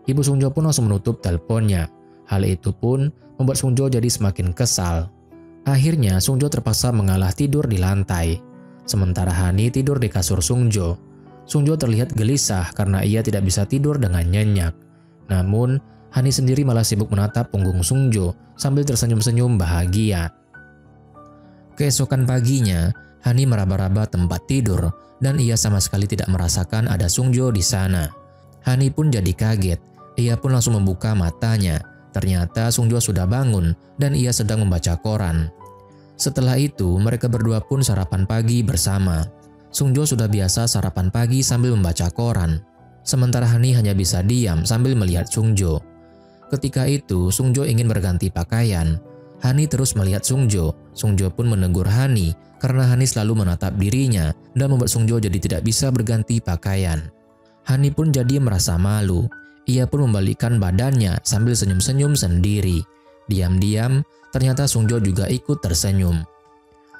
Ibu Sungjo pun langsung menutup teleponnya. Hal itu pun membuat Sungjo jadi semakin kesal. Akhirnya Sungjo terpaksa mengalah tidur di lantai. Sementara Hani tidur di kasur Sungjo. Sungjo terlihat gelisah karena ia tidak bisa tidur dengan nyenyak. Namun, Hani sendiri malah sibuk menatap punggung Sungjo sambil tersenyum-senyum bahagia. Keesokan paginya, Hani meraba-raba tempat tidur dan ia sama sekali tidak merasakan ada Sungjo di sana. Hani pun jadi kaget. Ia pun langsung membuka matanya. Ternyata Sungjo sudah bangun dan ia sedang membaca koran. Setelah itu, mereka berdua pun sarapan pagi bersama. Sungjo sudah biasa sarapan pagi sambil membaca koran. Sementara Hani hanya bisa diam sambil melihat Sungjo. Ketika itu, Sungjo ingin berganti pakaian. Hani terus melihat Sungjo. Sungjo pun menegur Hani karena Hani selalu menatap dirinya dan membuat Sungjo jadi tidak bisa berganti pakaian. Hani pun jadi merasa malu. Ia pun membalikkan badannya sambil senyum-senyum sendiri. Diam-diam, ternyata Sungjo juga ikut tersenyum.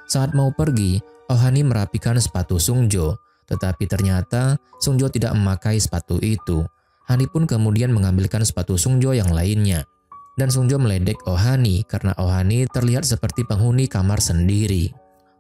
Saat mau pergi, Hani merapikan sepatu Sungjo. Tetapi ternyata Sungjo tidak memakai sepatu itu. Hani pun kemudian mengambilkan sepatu Sungjo yang lainnya. Dan Sungjo meledek Hani karena Hani terlihat seperti penghuni kamar sendiri.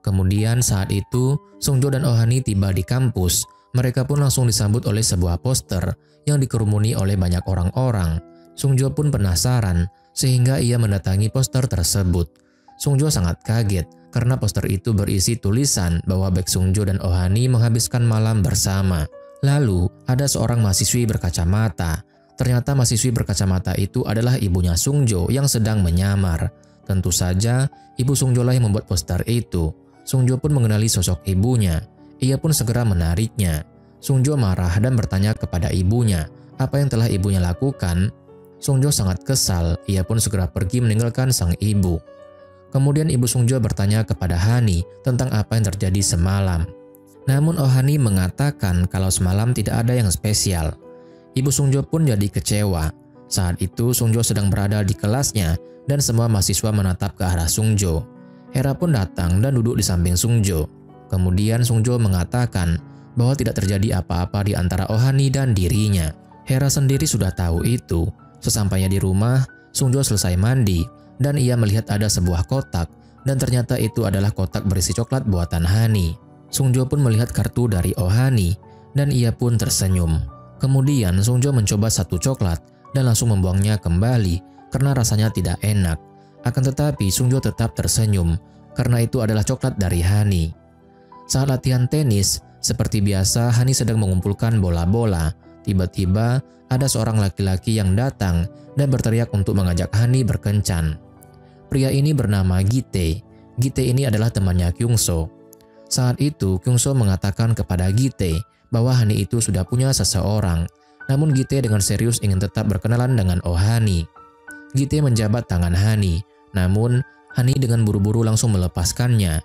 Kemudian saat itu, Sungjo dan Hani tiba di kampus. Mereka pun langsung disambut oleh sebuah poster yang dikerumuni oleh banyak orang-orang. Sungjo pun penasaran sehingga ia mendatangi poster tersebut. Sungjo sangat kaget karena poster itu berisi tulisan bahwa Baek Sungjo dan Hani menghabiskan malam bersama. Lalu ada seorang mahasiswi berkacamata. Ternyata mahasiswi berkacamata itu adalah ibunya Sungjo yang sedang menyamar. Tentu saja, ibu Sungjo lah yang membuat poster itu. Sungjo pun mengenali sosok ibunya. Ia pun segera menariknya. Sungjo marah dan bertanya kepada ibunya apa yang telah ibunya lakukan. Sungjo sangat kesal, ia pun segera pergi meninggalkan sang ibu. Kemudian ibu Sungjo bertanya kepada Hani tentang apa yang terjadi semalam. Namun Oh Hani mengatakan kalau semalam tidak ada yang spesial. Ibu Sungjo pun jadi kecewa. Saat itu Sungjo sedang berada di kelasnya dan semua mahasiswa menatap ke arah Sungjo. Hera pun datang dan duduk di samping Sungjo. Kemudian Sungjo mengatakan bahwa tidak terjadi apa-apa di antara Oh Hani dan dirinya. Hera sendiri sudah tahu itu. Sesampainya di rumah, Sungjo selesai mandi dan ia melihat ada sebuah kotak dan ternyata itu adalah kotak berisi coklat buatan Hani. Sungjo pun melihat kartu dari Oh Hani dan ia pun tersenyum. Kemudian Sungjo mencoba satu coklat dan langsung membuangnya kembali karena rasanya tidak enak. Akan tetapi Sungjo tetap tersenyum karena itu adalah coklat dari Hani. Saat latihan tenis, seperti biasa Hani sedang mengumpulkan bola-bola. Tiba-tiba ada seorang laki-laki yang datang dan berteriak untuk mengajak Hani berkencan. Pria ini bernama Gite. Gite ini adalah temannya Kyungso. Saat itu Kyungso mengatakan kepada Gite bahwa Hani itu sudah punya seseorang. Namun Gite dengan serius ingin tetap berkenalan dengan Oh Hani. Gite menjabat tangan Hani, namun Hani dengan buru-buru langsung melepaskannya.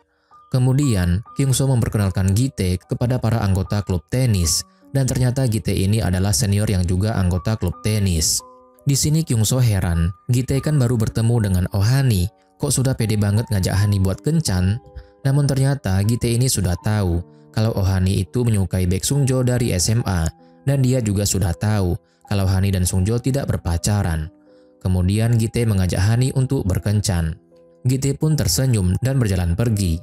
Kemudian Kyungso memperkenalkan Gite kepada para anggota klub tenis dan ternyata Gite ini adalah senior yang juga anggota klub tenis. Di sini Kyungso heran, Gite kan baru bertemu dengan Oh Hani, kok sudah pede banget ngajak Hani buat kencan? Namun ternyata Gite ini sudah tahu kalau Oh Hani itu menyukai Baek Sungjo dari SMA dan dia juga sudah tahu kalau Hani dan Sungjo tidak berpacaran. Kemudian Gite mengajak Hani untuk berkencan. Gite pun tersenyum dan berjalan pergi.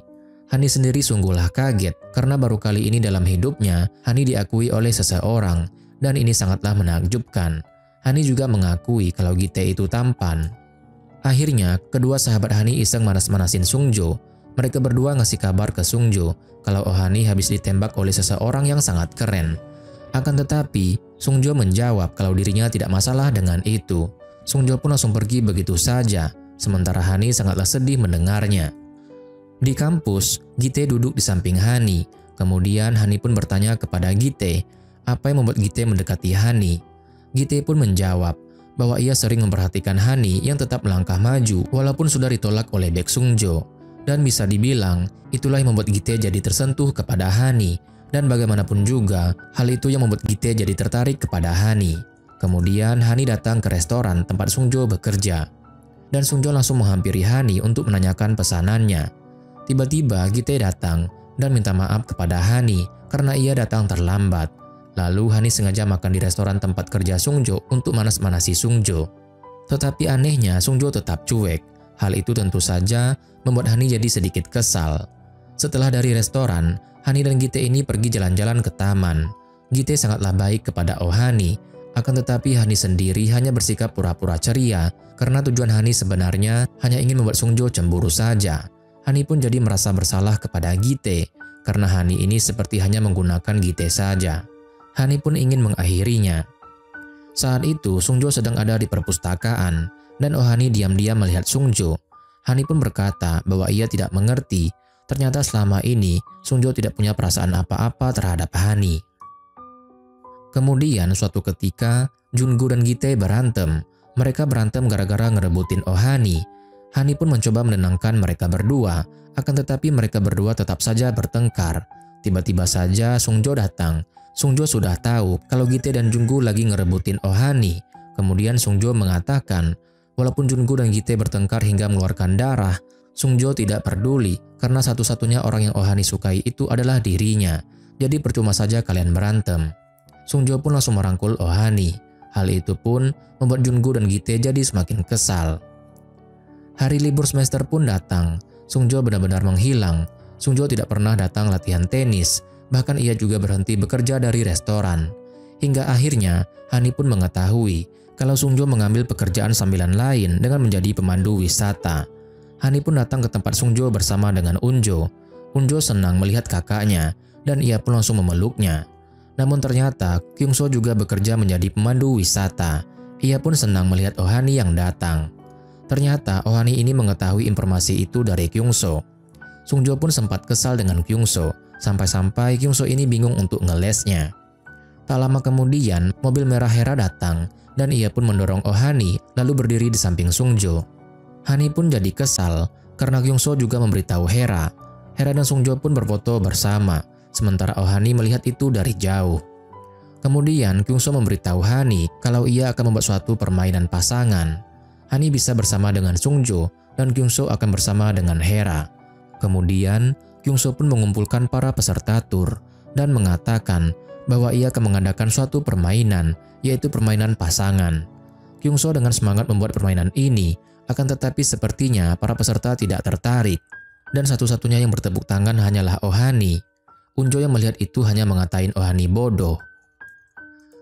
Hani sendiri sungguhlah kaget karena baru kali ini dalam hidupnya Hani diakui oleh seseorang dan ini sangatlah menakjubkan. Hani juga mengakui kalau Gite itu tampan. Akhirnya kedua sahabat Hani iseng manas-manasin Sungjo. Mereka berdua ngasih kabar ke Sungjo kalau Oh Hani habis ditembak oleh seseorang yang sangat keren. Akan tetapi Sungjo menjawab kalau dirinya tidak masalah dengan itu. Sungjo pun langsung pergi begitu saja, sementara Hani sangatlah sedih mendengarnya. Di kampus, Gite duduk di samping Hani. Kemudian Hani pun bertanya kepada Gite, apa yang membuat Gite mendekati Hani. Gite pun menjawab bahwa ia sering memperhatikan Hani yang tetap melangkah maju walaupun sudah ditolak oleh Baek Sungjo. Dan bisa dibilang, itulah yang membuat Gite jadi tersentuh kepada Hani. Dan bagaimanapun juga, hal itu yang membuat Gite jadi tertarik kepada Hani. Kemudian Hani datang ke restoran tempat Sungjo bekerja. Dan Sungjo langsung menghampiri Hani untuk menanyakan pesanannya. Tiba-tiba Gite datang dan minta maaf kepada Hani karena ia datang terlambat. Lalu Hani sengaja makan di restoran tempat kerja Sungjo untuk manas-manasi Sungjo. Tetapi anehnya Sungjo tetap cuek. Hal itu tentu saja membuat Hani jadi sedikit kesal. Setelah dari restoran, Hani dan Gite ini pergi jalan-jalan ke taman. Gite sangatlah baik kepada Oh Hani. Akan tetapi Hani sendiri hanya bersikap pura-pura ceria karena tujuan Hani sebenarnya hanya ingin membuat Sungjo cemburu saja. Hani pun jadi merasa bersalah kepada Gite karena Hani ini seperti hanya menggunakan Gite saja. Hani pun ingin mengakhirinya. Saat itu Sungjo sedang ada di perpustakaan dan Oh Hani diam-diam melihat Sungjo. Hani pun berkata bahwa ia tidak mengerti. Ternyata selama ini Sungjo tidak punya perasaan apa-apa terhadap Hani. Kemudian suatu ketika Jungu dan Gite berantem. Mereka berantem gara-gara ngerebutin Oh Hani. Hani pun mencoba menenangkan mereka berdua, akan tetapi mereka berdua tetap saja bertengkar. Tiba-tiba saja Sungjo datang. Sungjo sudah tahu kalau Gite dan Jungu lagi ngerebutin Oh Hani. Kemudian Sungjo mengatakan, walaupun Jungu dan Gite bertengkar hingga mengeluarkan darah, Sungjo tidak peduli karena satu-satunya orang yang Oh Hani sukai itu adalah dirinya. Jadi percuma saja kalian berantem. Sungjo pun langsung merangkul Oh Hani. Hal itu pun membuat Jungu dan Gite jadi semakin kesal. Hari libur semester pun datang. Sungjo benar-benar menghilang. Sungjo tidak pernah datang latihan tenis. Bahkan ia juga berhenti bekerja dari restoran. Hingga akhirnya Hani pun mengetahui kalau Sungjo mengambil pekerjaan sambilan lain dengan menjadi pemandu wisata. Hani pun datang ke tempat Sungjo bersama dengan Unjo. Unjo senang melihat kakaknya dan ia pun langsung memeluknya. Namun ternyata Kyungso juga bekerja menjadi pemandu wisata. Ia pun senang melihat Oh Hani yang datang. Ternyata Ohani ini mengetahui informasi itu dari Kyungso. Sungjo pun sempat kesal dengan Kyungso, sampai-sampai Kyungso ini bingung untuk ngelesnya. Tak lama kemudian, mobil merah Hera datang, dan ia pun mendorong Ohani lalu berdiri di samping Sungjo. Hani pun jadi kesal, karena Kyungso juga memberitahu Hera. Hera dan Sungjo pun berfoto bersama, sementara Ohani melihat itu dari jauh. Kemudian Kyungso memberitahu Hani kalau ia akan membuat suatu permainan pasangan. Hani bisa bersama dengan Sungjo dan Kyungso akan bersama dengan Hera. Kemudian Kyungso pun mengumpulkan para peserta tur dan mengatakan bahwa ia akan mengadakan suatu permainan, yaitu permainan pasangan. Kyungso dengan semangat membuat permainan ini, akan tetapi sepertinya para peserta tidak tertarik. Dan satu-satunya yang bertepuk tangan hanyalah Ohani. Unjo yang melihat itu hanya mengatain Ohani bodoh.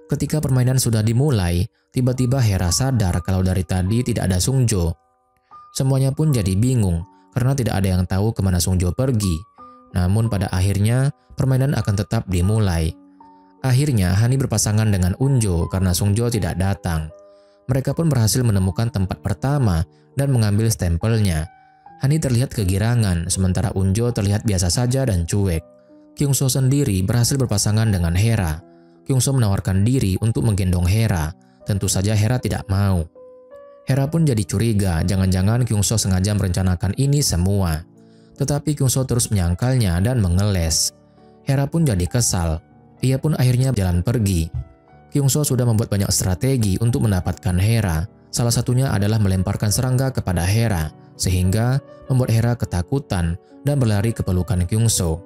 Ketika permainan sudah dimulai, tiba-tiba Hera sadar kalau dari tadi tidak ada Sungjo. Semuanya pun jadi bingung karena tidak ada yang tahu kemana Sungjo pergi. Namun pada akhirnya permainan akan tetap dimulai. Akhirnya Hani berpasangan dengan Unjo karena Sungjo tidak datang. Mereka pun berhasil menemukan tempat pertama dan mengambil stempelnya. Hani terlihat kegirangan sementara Unjo terlihat biasa saja dan cuek. Kyungso sendiri berhasil berpasangan dengan Hera. Kyungso menawarkan diri untuk menggendong Hera. Tentu saja Hera tidak mau. Hera pun jadi curiga, jangan-jangan Kyungso sengaja merencanakan ini semua. Tetapi Kyungso terus menyangkalnya dan mengeles. Hera pun jadi kesal. Ia pun akhirnya jalan pergi. Kyungso sudah membuat banyak strategi untuk mendapatkan Hera. Salah satunya adalah melemparkan serangga kepada Hera, sehingga membuat Hera ketakutan dan berlari ke pelukan Kyungso.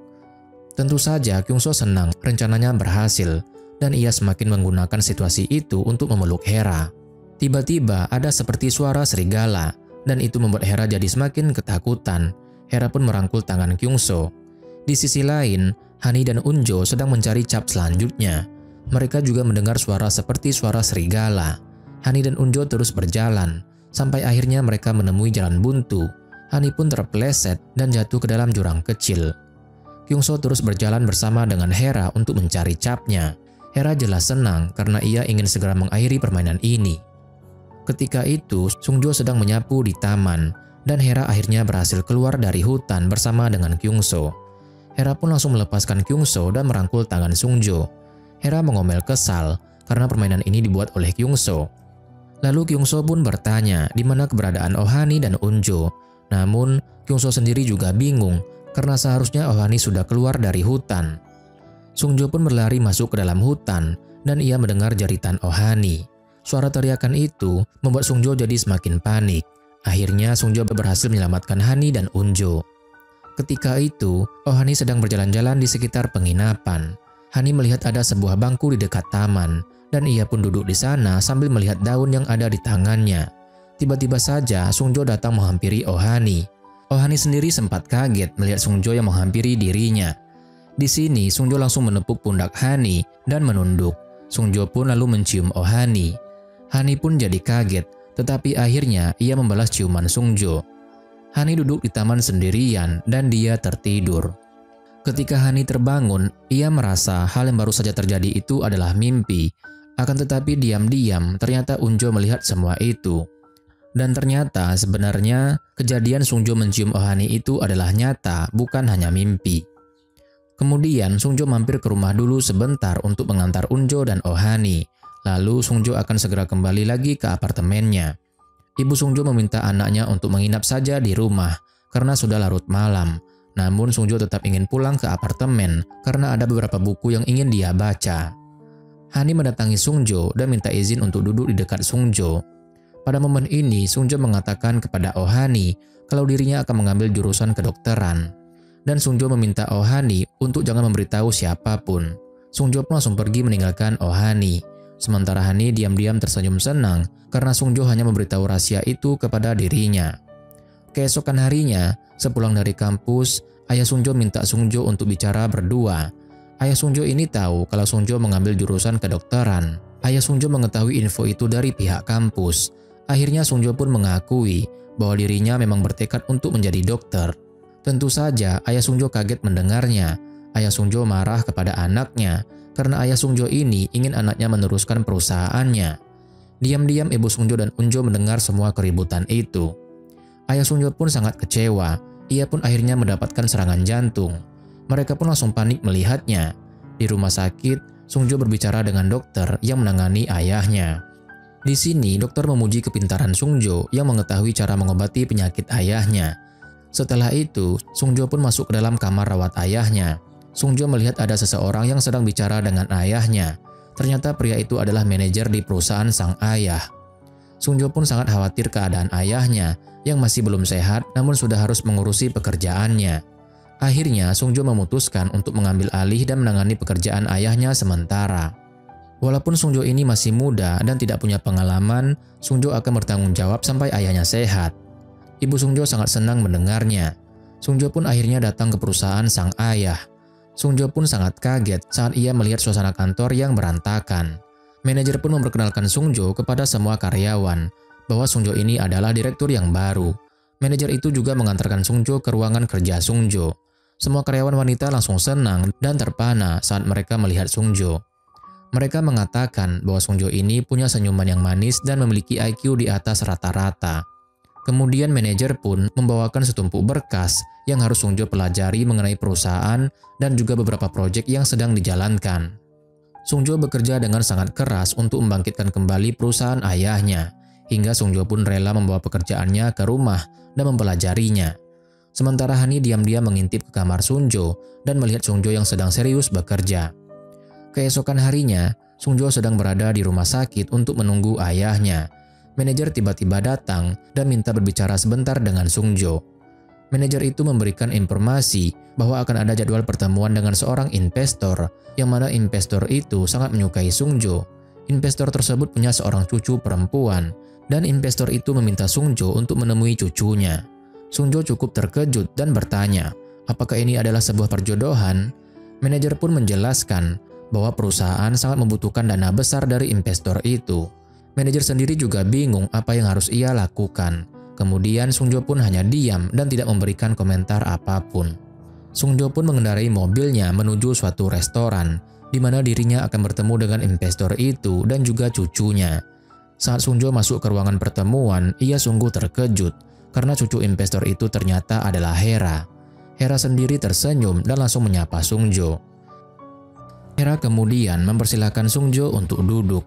Tentu saja Kyungso senang rencananya berhasil, dan ia semakin menggunakan situasi itu untuk memeluk Hera. Tiba-tiba ada seperti suara serigala, dan itu membuat Hera jadi semakin ketakutan. Hera pun merangkul tangan Kyungso. Di sisi lain, Hani dan Unjo sedang mencari cap selanjutnya. Mereka juga mendengar suara seperti suara serigala. Hani dan Unjo terus berjalan, sampai akhirnya mereka menemui jalan buntu. Hani pun terpeleset dan jatuh ke dalam jurang kecil. Kyungso terus berjalan bersama dengan Hera untuk mencari capnya. Hera jelas senang karena ia ingin segera mengakhiri permainan ini. Ketika itu, Sungjo sedang menyapu di taman, dan Hera akhirnya berhasil keluar dari hutan bersama dengan Kyungso. Hera pun langsung melepaskan Kyungso dan merangkul tangan Sungjo. Hera mengomel kesal karena permainan ini dibuat oleh Kyungso. Lalu Kyungso pun bertanya di mana keberadaan Ohani dan Unjo. Namun, Kyungso sendiri juga bingung karena seharusnya Ohani sudah keluar dari hutan. Sungjo pun berlari masuk ke dalam hutan dan ia mendengar jeritan Ohani. Suara teriakan itu membuat Sungjo jadi semakin panik. Akhirnya Sungjo berhasil menyelamatkan Hani dan Unjo. Ketika itu, Ohani sedang berjalan-jalan di sekitar penginapan. Hani melihat ada sebuah bangku di dekat taman, dan ia pun duduk di sana sambil melihat daun yang ada di tangannya. Tiba-tiba saja Sungjo datang menghampiri Ohani. Ohani sendiri sempat kaget melihat Sungjo yang menghampiri dirinya. Di sini Sungjo langsung menepuk pundak Hani dan menunduk. Sungjo pun lalu mencium Ohani. Hani pun jadi kaget, tetapi akhirnya ia membalas ciuman Sungjo. Hani duduk di taman sendirian dan dia tertidur. Ketika Hani terbangun, ia merasa hal yang baru saja terjadi itu adalah mimpi. Akan tetapi diam-diam ternyata Unjo melihat semua itu. Dan ternyata sebenarnya kejadian Sungjo mencium Ohani itu adalah nyata, bukan hanya mimpi. Kemudian Sungjo mampir ke rumah dulu sebentar untuk mengantar Unjo dan Ohani. Lalu Sungjo akan segera kembali lagi ke apartemennya. Ibu Sungjo meminta anaknya untuk menginap saja di rumah karena sudah larut malam. Namun Sungjo tetap ingin pulang ke apartemen karena ada beberapa buku yang ingin dia baca. Hani mendatangi Sungjo dan minta izin untuk duduk di dekat Sungjo. Pada momen ini Sungjo mengatakan kepada Ohani kalau dirinya akan mengambil jurusan kedokteran. Dan Sungjo meminta Ohani untuk jangan memberitahu siapapun. Sungjo pun langsung pergi meninggalkan Ohani. Sementara Hani diam-diam tersenyum senang karena Sungjo hanya memberitahu rahasia itu kepada dirinya. Keesokan harinya, sepulang dari kampus, ayah Sungjo minta Sungjo untuk bicara berdua. Ayah Sungjo ini tahu kalau Sungjo mengambil jurusan kedokteran. Ayah Sungjo mengetahui info itu dari pihak kampus. Akhirnya Sungjo pun mengakui bahwa dirinya memang bertekad untuk menjadi dokter. Tentu saja ayah Sungjo kaget mendengarnya. Ayah Sungjo marah kepada anaknya karena ayah Sungjo ini ingin anaknya meneruskan perusahaannya. Diam-diam Ibu Sungjo dan Unjo mendengar semua keributan itu. Ayah Sungjo pun sangat kecewa. Ia pun akhirnya mendapatkan serangan jantung. Mereka pun langsung panik melihatnya. Di rumah sakit, Sungjo berbicara dengan dokter yang menangani ayahnya. Di sini, dokter memuji kepintaran Sungjo yang mengetahui cara mengobati penyakit ayahnya. Setelah itu, Sungjo pun masuk ke dalam kamar rawat ayahnya. Sungjo melihat ada seseorang yang sedang bicara dengan ayahnya. Ternyata pria itu adalah manajer di perusahaan sang ayah. Sungjo pun sangat khawatir keadaan ayahnya yang masih belum sehat namun sudah harus mengurusi pekerjaannya. Akhirnya, Sungjo memutuskan untuk mengambil alih dan menangani pekerjaan ayahnya sementara. Walaupun Sungjo ini masih muda dan tidak punya pengalaman, Sungjo akan bertanggung jawab sampai ayahnya sehat. Ibu Sungjo sangat senang mendengarnya. Sungjo pun akhirnya datang ke perusahaan sang ayah. Sungjo pun sangat kaget saat ia melihat suasana kantor yang berantakan. Manajer pun memperkenalkan Sungjo kepada semua karyawan bahwa Sungjo ini adalah direktur yang baru. Manajer itu juga mengantarkan Sungjo ke ruangan kerja Sungjo. Semua karyawan wanita langsung senang dan terpana saat mereka melihat Sungjo. Mereka mengatakan bahwa Sungjo ini punya senyuman yang manis dan memiliki IQ di atas rata-rata. Kemudian manajer pun membawakan setumpuk berkas yang harus Sungjo pelajari mengenai perusahaan dan juga beberapa proyek yang sedang dijalankan. Sungjo bekerja dengan sangat keras untuk membangkitkan kembali perusahaan ayahnya, hingga Sungjo pun rela membawa pekerjaannya ke rumah dan mempelajarinya. Sementara Hani diam-diam mengintip ke kamar Sungjo dan melihat Sungjo yang sedang serius bekerja. Keesokan harinya, Sungjo sedang berada di rumah sakit untuk menunggu ayahnya. Manajer tiba-tiba datang dan minta berbicara sebentar dengan Sungjo. Manajer itu memberikan informasi bahwa akan ada jadwal pertemuan dengan seorang investor, yang mana investor itu sangat menyukai Sungjo. Investor tersebut punya seorang cucu perempuan, dan investor itu meminta Sungjo untuk menemui cucunya. Sungjo cukup terkejut dan bertanya, apakah ini adalah sebuah perjodohan? Manajer pun menjelaskan bahwa perusahaan sangat membutuhkan dana besar dari investor itu. Manajer sendiri juga bingung apa yang harus ia lakukan. Kemudian Sungjo pun hanya diam dan tidak memberikan komentar apapun. Sungjo pun mengendarai mobilnya menuju suatu restoran, di mana dirinya akan bertemu dengan investor itu dan juga cucunya. Saat Sungjo masuk ke ruangan pertemuan, ia sungguh terkejut karena cucu investor itu ternyata adalah Hera. Hera sendiri tersenyum dan langsung menyapa Sungjo. Hera kemudian mempersilahkan Sungjo untuk duduk.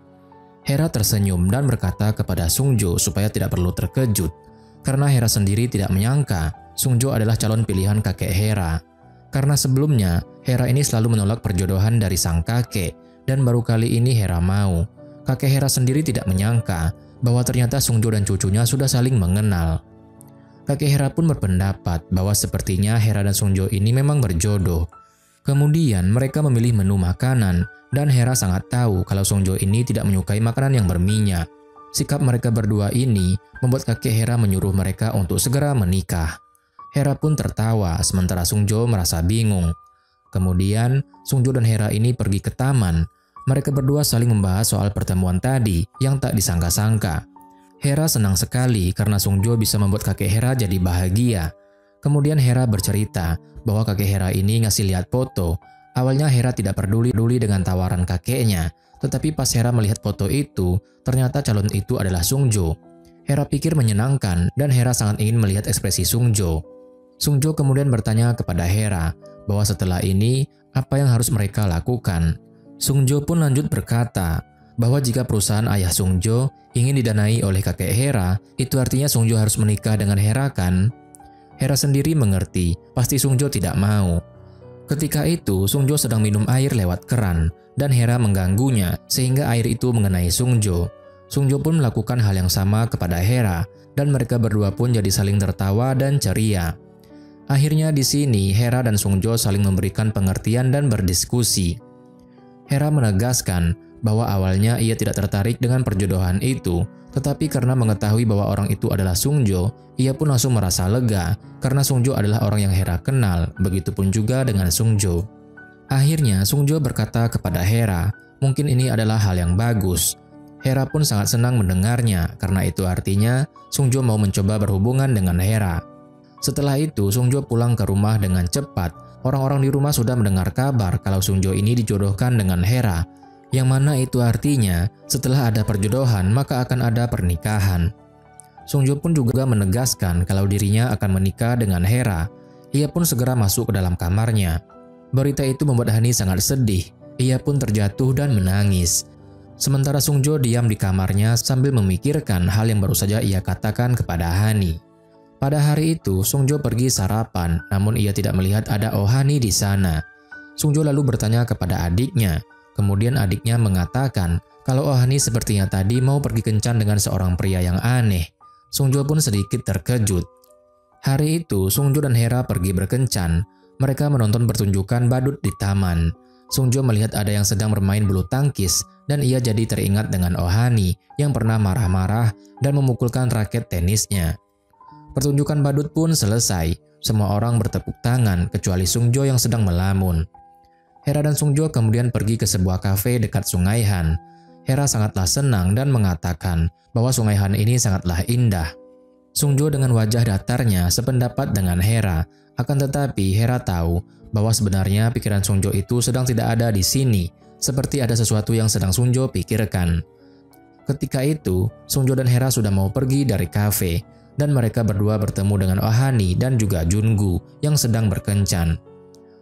Hera tersenyum dan berkata kepada Sungjo supaya tidak perlu terkejut, karena Hera sendiri tidak menyangka Sungjo adalah calon pilihan kakek Hera. Karena sebelumnya, Hera ini selalu menolak perjodohan dari sang kakek, dan baru kali ini Hera mau. Kakek Hera sendiri tidak menyangka bahwa ternyata Sungjo dan cucunya sudah saling mengenal. Kakek Hera pun berpendapat bahwa sepertinya Hera dan Sungjo ini memang berjodoh. Kemudian mereka memilih menu makanan dan Hera sangat tahu kalau Sungjo ini tidak menyukai makanan yang berminyak. Sikap mereka berdua ini membuat kakek Hera menyuruh mereka untuk segera menikah. Hera pun tertawa sementara Sungjo merasa bingung. Kemudian Sungjo dan Hera ini pergi ke taman. Mereka berdua saling membahas soal pertemuan tadi yang tak disangka-sangka. Hera senang sekali karena Sungjo bisa membuat kakek Hera jadi bahagia. Kemudian Hera bercerita bahwa kakek Hera ini ngasih lihat foto. Awalnya Hera tidak peduli dengan tawaran kakeknya, tetapi pas Hera melihat foto itu, ternyata calon itu adalah Sungjo. Hera pikir menyenangkan dan Hera sangat ingin melihat ekspresi Sungjo. Sungjo kemudian bertanya kepada Hera bahwa setelah ini apa yang harus mereka lakukan. Sungjo pun lanjut berkata bahwa jika perusahaan ayah Sungjo ingin didanai oleh kakek Hera, itu artinya Sungjo harus menikah dengan Hera kan? Hera sendiri mengerti, pasti Sungjo tidak mau. Ketika itu, Sungjo sedang minum air lewat keran, dan Hera mengganggunya sehingga air itu mengenai Sungjo. Sungjo pun melakukan hal yang sama kepada Hera, dan mereka berdua pun jadi saling tertawa dan ceria. Akhirnya di sini, Hera dan Sungjo saling memberikan pengertian dan berdiskusi. Hera menegaskan bahwa awalnya ia tidak tertarik dengan perjodohan itu, tetapi karena mengetahui bahwa orang itu adalah Sungjo, ia pun langsung merasa lega karena Sungjo adalah orang yang Hera kenal, begitupun juga dengan Sungjo. Akhirnya Sungjo berkata kepada Hera, mungkin ini adalah hal yang bagus. Hera pun sangat senang mendengarnya karena itu artinya Sungjo mau mencoba berhubungan dengan Hera. Setelah itu Sungjo pulang ke rumah dengan cepat. Orang-orang di rumah sudah mendengar kabar kalau Sungjo ini dijodohkan dengan Hera. Yang mana itu artinya setelah ada perjodohan maka akan ada pernikahan. Sungjo pun juga menegaskan kalau dirinya akan menikah dengan Hera. Ia pun segera masuk ke dalam kamarnya. Berita itu membuat Hani sangat sedih. Ia pun terjatuh dan menangis. Sementara Sungjo diam di kamarnya sambil memikirkan hal yang baru saja ia katakan kepada Hani. Pada hari itu, Sungjo pergi sarapan, namun ia tidak melihat ada Oh Hani di sana. Sungjo lalu bertanya kepada adiknya. Kemudian adiknya mengatakan kalau Oh Hani sepertinya tadi mau pergi kencan dengan seorang pria yang aneh. Sungjo pun sedikit terkejut. Hari itu, Sungjo dan Hera pergi berkencan. Mereka menonton pertunjukan badut di taman. Sungjo melihat ada yang sedang bermain bulu tangkis dan ia jadi teringat dengan Oh Hani yang pernah marah-marah dan memukulkan raket tenisnya. Pertunjukan badut pun selesai. Semua orang bertepuk tangan kecuali Sungjo yang sedang melamun. Hera dan Sungjo kemudian pergi ke sebuah kafe dekat Sungai Han. Hera sangatlah senang dan mengatakan bahwa Sungai Han ini sangatlah indah. Sungjo dengan wajah datarnya sependapat dengan Hera, akan tetapi Hera tahu bahwa sebenarnya pikiran Sungjo itu sedang tidak ada di sini, seperti ada sesuatu yang sedang Sungjo pikirkan. Ketika itu, Sungjo dan Hera sudah mau pergi dari kafe, dan mereka berdua bertemu dengan Oh Hani dan juga Jungu yang sedang berkencan.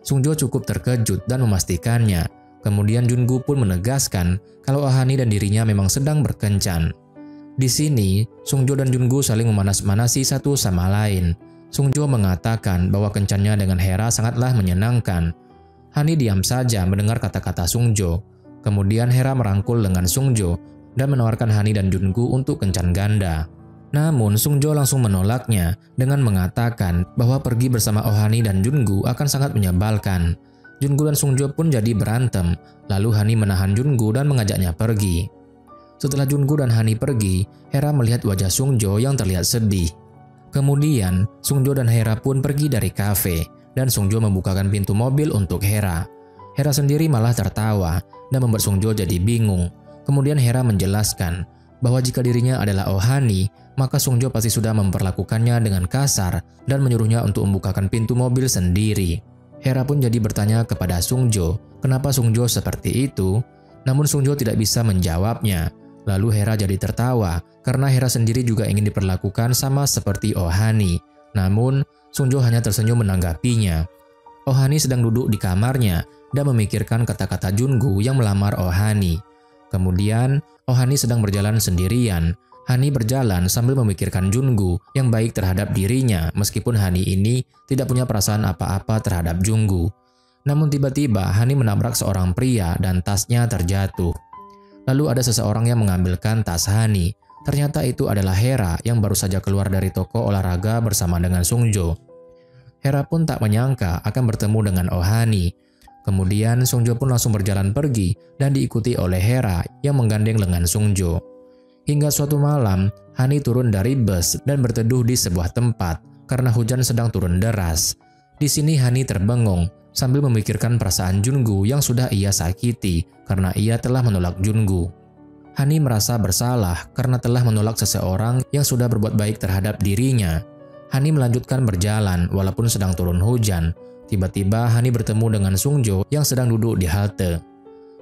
Sungjo cukup terkejut dan memastikannya. Kemudian Jungu pun menegaskan kalau Oh Hani dan dirinya memang sedang berkencan. Di sini, Sungjo dan Jungu saling memanas-manasi satu sama lain. Sungjo mengatakan bahwa kencannya dengan Hera sangatlah menyenangkan. Hani diam saja mendengar kata-kata Sungjo. Kemudian Hera merangkul lengan Sungjo dan menawarkan Hani dan Jungu untuk kencan ganda. Namun Sungjo langsung menolaknya dengan mengatakan bahwa pergi bersama Oh Hani dan Jungu akan sangat menyebalkan. Jungu dan Sungjo pun jadi berantem, lalu Hani menahan Jungu dan mengajaknya pergi. Setelah Jungu dan Hani pergi, Hera melihat wajah Sungjo yang terlihat sedih. Kemudian, Sungjo dan Hera pun pergi dari kafe, dan Sungjo membukakan pintu mobil untuk Hera. Hera sendiri malah tertawa, dan membuat Sungjo jadi bingung. Kemudian Hera menjelaskan bahwa jika dirinya adalah Oh Hani, maka Sungjo pasti sudah memperlakukannya dengan kasar dan menyuruhnya untuk membukakan pintu mobil sendiri. Hera pun jadi bertanya kepada Sungjo, kenapa Sungjo seperti itu? Namun Sungjo tidak bisa menjawabnya. Lalu Hera jadi tertawa karena Hera sendiri juga ingin diperlakukan sama seperti Oh Hani. Namun Sungjo hanya tersenyum menanggapinya. Oh Hani sedang duduk di kamarnya dan memikirkan kata-kata Jungu yang melamar Oh Hani. Kemudian Oh Hani sedang berjalan sendirian. Hani berjalan sambil memikirkan Jungu yang baik terhadap dirinya meskipun Hani ini tidak punya perasaan apa-apa terhadap Jungu. Namun tiba-tiba Hani menabrak seorang pria dan tasnya terjatuh. Lalu ada seseorang yang mengambilkan tas Hani. Ternyata itu adalah Hera yang baru saja keluar dari toko olahraga bersama dengan Sungjo. Hera pun tak menyangka akan bertemu dengan Oh Hani. Kemudian Sungjo pun langsung berjalan pergi dan diikuti oleh Hera yang menggandeng lengan Sungjo. Hingga suatu malam, Hani turun dari bus dan berteduh di sebuah tempat karena hujan sedang turun deras. Di sini Hani terbengung sambil memikirkan perasaan Jungu yang sudah ia sakiti karena ia telah menolak Jungu. Hani merasa bersalah karena telah menolak seseorang yang sudah berbuat baik terhadap dirinya. Hani melanjutkan berjalan walaupun sedang turun hujan. Tiba-tiba Hani bertemu dengan Sungjo yang sedang duduk di halte.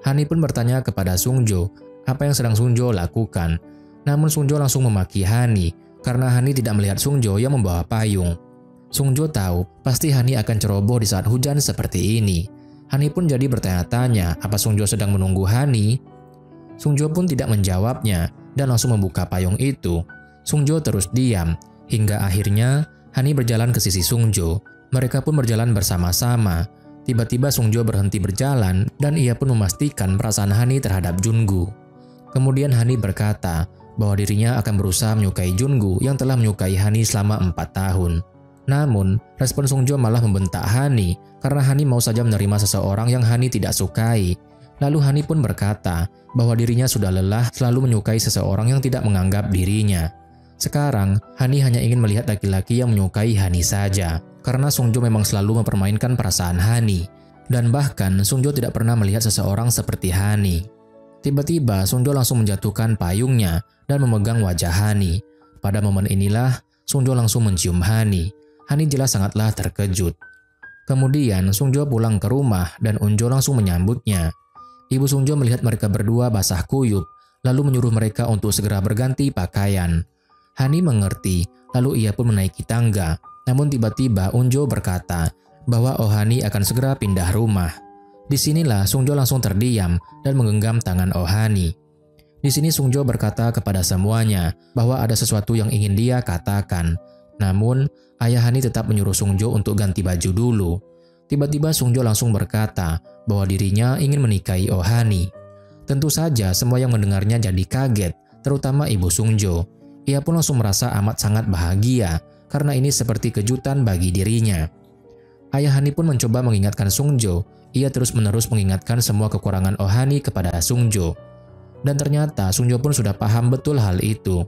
Hani pun bertanya kepada Sungjo apa yang sedang Sungjo lakukan. Namun Sungjo langsung memaki Hani karena Hani tidak melihat Sungjo yang membawa payung. Sungjo tahu pasti Hani akan ceroboh di saat hujan seperti ini. Hani pun jadi bertanya-tanya apa Sungjo sedang menunggu Hani. Sungjo pun tidak menjawabnya dan langsung membuka payung itu. Sungjo terus diam hingga akhirnya Hani berjalan ke sisi Sungjo. Mereka pun berjalan bersama-sama. Tiba-tiba Sungjo berhenti berjalan dan ia pun memastikan perasaan Hani terhadap Jungu. Kemudian Hani berkata bahwa dirinya akan berusaha menyukai Jungu yang telah menyukai Hani selama 4 tahun. Namun, respon Sungjo malah membentak Hani karena Hani mau saja menerima seseorang yang Hani tidak sukai. Lalu Hani pun berkata bahwa dirinya sudah lelah selalu menyukai seseorang yang tidak menganggap dirinya. Sekarang, Hani hanya ingin melihat laki-laki yang menyukai Hani saja, karena Sungjo memang selalu mempermainkan perasaan Hani. Dan bahkan, Sungjo tidak pernah melihat seseorang seperti Hani. Tiba-tiba, Sungjo langsung menjatuhkan payungnya dan memegang wajah Hani. Pada momen inilah, Sungjo langsung mencium Hani. Hani jelas sangatlah terkejut. Kemudian Sungjo pulang ke rumah dan Unjo langsung menyambutnya. Ibu Sungjo melihat mereka berdua basah kuyup, lalu menyuruh mereka untuk segera berganti pakaian. Hani mengerti, lalu ia pun menaiki tangga. Namun tiba-tiba Unjo berkata bahwa Ohani akan segera pindah rumah. Disinilah Sungjo langsung terdiam dan menggenggam tangan Ohani. Di sini Sungjo berkata kepada semuanya bahwa ada sesuatu yang ingin dia katakan. Namun, ayah Hani tetap menyuruh Sungjo untuk ganti baju dulu. Tiba-tiba Sungjo langsung berkata bahwa dirinya ingin menikahi Ohani. Tentu saja semua yang mendengarnya jadi kaget, terutama ibu Sungjo. Ia pun langsung merasa amat sangat bahagia karena ini seperti kejutan bagi dirinya. Ayah Hani pun mencoba mengingatkan Sungjo. Ia terus-menerus mengingatkan semua kekurangan Ohani kepada Sungjo. Dan ternyata Sungjo pun sudah paham betul hal itu.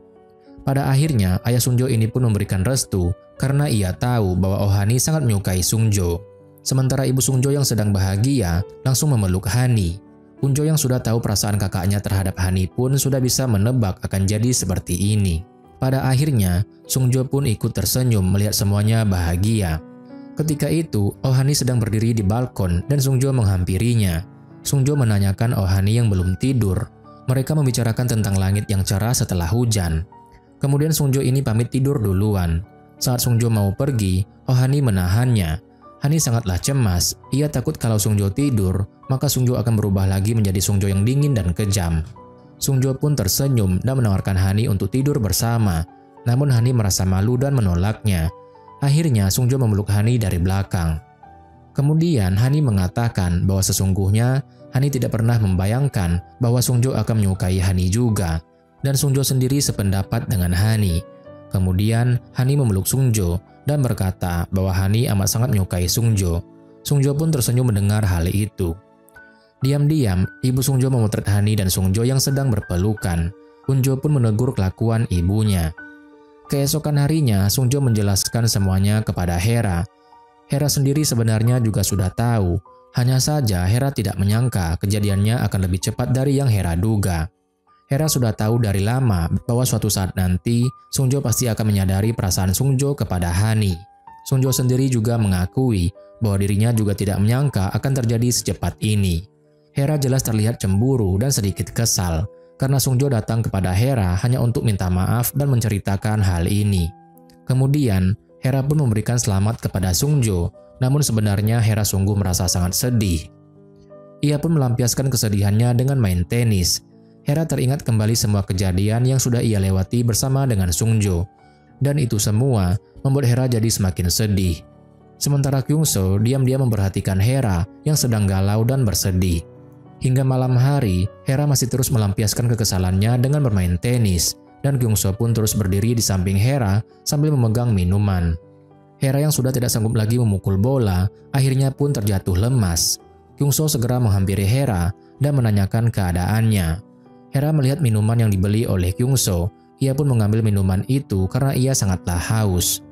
Pada akhirnya ayah Sungjo ini pun memberikan restu karena ia tahu bahwa Ohani sangat menyukai Sungjo. Sementara ibu Sungjo yang sedang bahagia langsung memeluk Hani. Unjo yang sudah tahu perasaan kakaknya terhadap Hani pun sudah bisa menebak akan jadi seperti ini. Pada akhirnya, Sungjo pun ikut tersenyum melihat semuanya bahagia. Ketika itu, Ohani sedang berdiri di balkon dan Sungjo menghampirinya. Sungjo menanyakan Ohani yang belum tidur. Mereka membicarakan tentang langit yang cerah setelah hujan. Kemudian Sungjo ini pamit tidur duluan. Saat Sungjo mau pergi, Ohani menahannya. Hani sangatlah cemas, ia takut kalau Sungjo tidur, maka Sungjo akan berubah lagi menjadi Sungjo yang dingin dan kejam. Sungjo pun tersenyum dan menawarkan Hani untuk tidur bersama, namun Hani merasa malu dan menolaknya. Akhirnya Sungjo memeluk Hani dari belakang. Kemudian Hani mengatakan bahwa sesungguhnya Hani tidak pernah membayangkan bahwa Sungjo akan menyukai Hani juga, dan Sungjo sendiri sependapat dengan Hani. Kemudian Hani memeluk Sungjo dan berkata bahwa Hani amat sangat menyukai Sungjo. Sungjo pun tersenyum mendengar hal itu. Diam-diam, ibu Sungjo memotret Hani dan Sungjo yang sedang berpelukan. Unjo pun menegur kelakuan ibunya. Keesokan harinya, Sungjo menjelaskan semuanya kepada Hera. Hera sendiri sebenarnya juga sudah tahu. Hanya saja Hera tidak menyangka kejadiannya akan lebih cepat dari yang Hera duga. Hera sudah tahu dari lama bahwa suatu saat nanti Sungjo pasti akan menyadari perasaan Sungjo kepada Hani. Sungjo sendiri juga mengakui bahwa dirinya juga tidak menyangka akan terjadi secepat ini. Hera jelas terlihat cemburu dan sedikit kesal karena Sungjo datang kepada Hera hanya untuk minta maaf dan menceritakan hal ini. Kemudian Hera pun memberikan selamat kepada Sungjo, namun sebenarnya Hera sungguh merasa sangat sedih. Ia pun melampiaskan kesedihannya dengan main tenis. Hera teringat kembali semua kejadian yang sudah ia lewati bersama dengan Sungjo. Dan itu semua membuat Hera jadi semakin sedih. Sementara Kyungso diam-diam memperhatikan Hera yang sedang galau dan bersedih. Hingga malam hari, Hera masih terus melampiaskan kekesalannya dengan bermain tenis. Dan Kyungso pun terus berdiri di samping Hera sambil memegang minuman. Hera yang sudah tidak sanggup lagi memukul bola, akhirnya pun terjatuh lemas. Kyungso segera menghampiri Hera dan menanyakan keadaannya. Hera melihat minuman yang dibeli oleh Kyungso. Ia pun mengambil minuman itu karena ia sangatlah haus.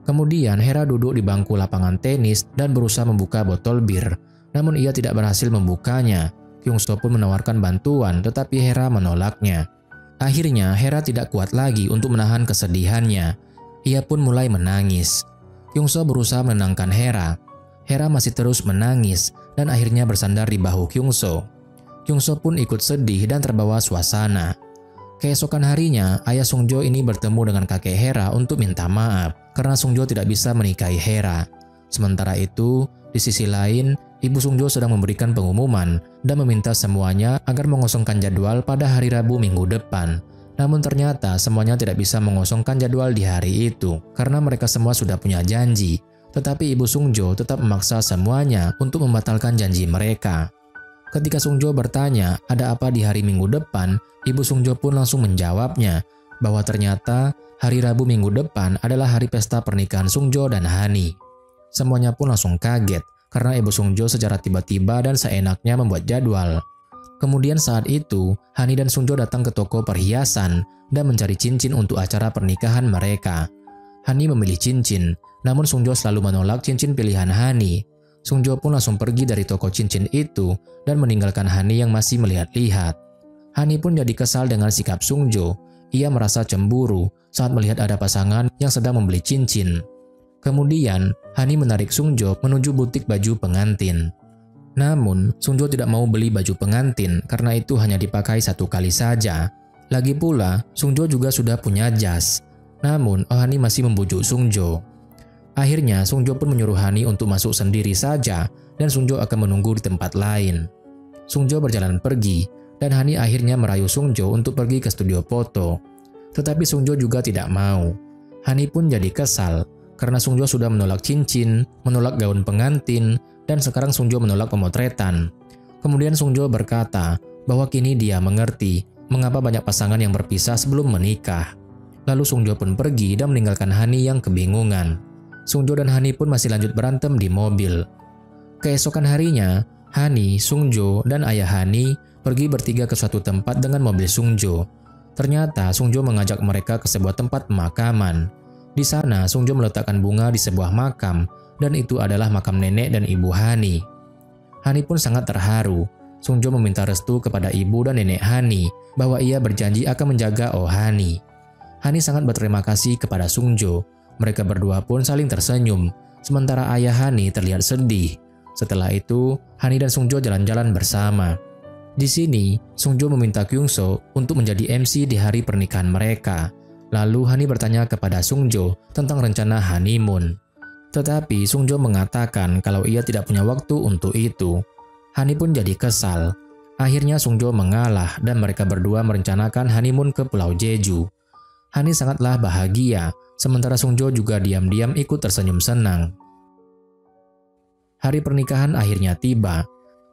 Kemudian Hera duduk di bangku lapangan tenis dan berusaha membuka botol bir. Namun ia tidak berhasil membukanya. Kyungso pun menawarkan bantuan tetapi Hera menolaknya. Akhirnya Hera tidak kuat lagi untuk menahan kesedihannya. Ia pun mulai menangis. Kyungso berusaha menenangkan Hera. Hera masih terus menangis dan akhirnya bersandar di bahu Kyungso. Kyungso pun ikut sedih dan terbawa suasana. Keesokan harinya, ayah Sungjo ini bertemu dengan kakek Hera untuk minta maaf karena Sungjo tidak bisa menikahi Hera. Sementara itu, di sisi lain, ibu Sungjo sedang memberikan pengumuman dan meminta semuanya agar mengosongkan jadwal pada hari Rabu minggu depan. Namun ternyata semuanya tidak bisa mengosongkan jadwal di hari itu karena mereka semua sudah punya janji. Tetapi ibu Sungjo tetap memaksa semuanya untuk membatalkan janji mereka. Ketika Sungjo bertanya ada apa di hari Minggu depan, ibu Sungjo pun langsung menjawabnya bahwa ternyata hari Rabu minggu depan adalah hari pesta pernikahan Sungjo dan Hani. Semuanya pun langsung kaget karena ibu Sungjo secara tiba-tiba dan seenaknya membuat jadwal. Kemudian saat itu, Hani dan Sungjo datang ke toko perhiasan dan mencari cincin untuk acara pernikahan mereka. Hani memilih cincin, namun Sungjo selalu menolak cincin pilihan Hani. Sungjo pun langsung pergi dari toko cincin itu dan meninggalkan Hani yang masih melihat-lihat. Hani pun jadi kesal dengan sikap Sungjo. Ia merasa cemburu saat melihat ada pasangan yang sedang membeli cincin. Kemudian, Hani menarik Sungjo menuju butik baju pengantin. Namun, Sungjo tidak mau beli baju pengantin karena itu hanya dipakai satu kali saja. Lagi pula, Sungjo juga sudah punya jas. Namun, Oh Hani masih membujuk Sungjo. Akhirnya, Sungjo pun menyuruh Hani untuk masuk sendiri saja dan Sungjo akan menunggu di tempat lain. Sungjo berjalan pergi dan Hani akhirnya merayu Sungjo untuk pergi ke studio foto. Tetapi Sungjo juga tidak mau. Hani pun jadi kesal karena Sungjo sudah menolak cincin, menolak gaun pengantin, dan sekarang Sungjo menolak pemotretan. Kemudian Sungjo berkata bahwa kini dia mengerti mengapa banyak pasangan yang berpisah sebelum menikah. Lalu Sungjo pun pergi dan meninggalkan Hani yang kebingungan. Sungjo dan Hani pun masih lanjut berantem di mobil. Keesokan harinya, Hani, Sungjo, dan ayah Hani pergi bertiga ke suatu tempat dengan mobil Sungjo. Ternyata Sungjo mengajak mereka ke sebuah tempat pemakaman. Di sana Sungjo meletakkan bunga di sebuah makam dan itu adalah makam nenek dan ibu Hani. Hani pun sangat terharu. Sungjo meminta restu kepada ibu dan nenek Hani bahwa ia berjanji akan menjaga Oh Hani. Hani sangat berterima kasih kepada Sungjo. Mereka berdua pun saling tersenyum, sementara ayah Hani terlihat sedih. Setelah itu, Hani dan Sungjo jalan-jalan bersama. Di sini, Sungjo meminta Kyungso untuk menjadi MC di hari pernikahan mereka. Lalu Hani bertanya kepada Sungjo tentang rencana honeymoon. Tetapi Sungjo mengatakan kalau ia tidak punya waktu untuk itu. Hani pun jadi kesal. Akhirnya Sungjo mengalah dan mereka berdua merencanakan honeymoon ke Pulau Jeju. Hani sangatlah bahagia, sementara Sungjo juga diam-diam ikut tersenyum senang. Hari pernikahan akhirnya tiba.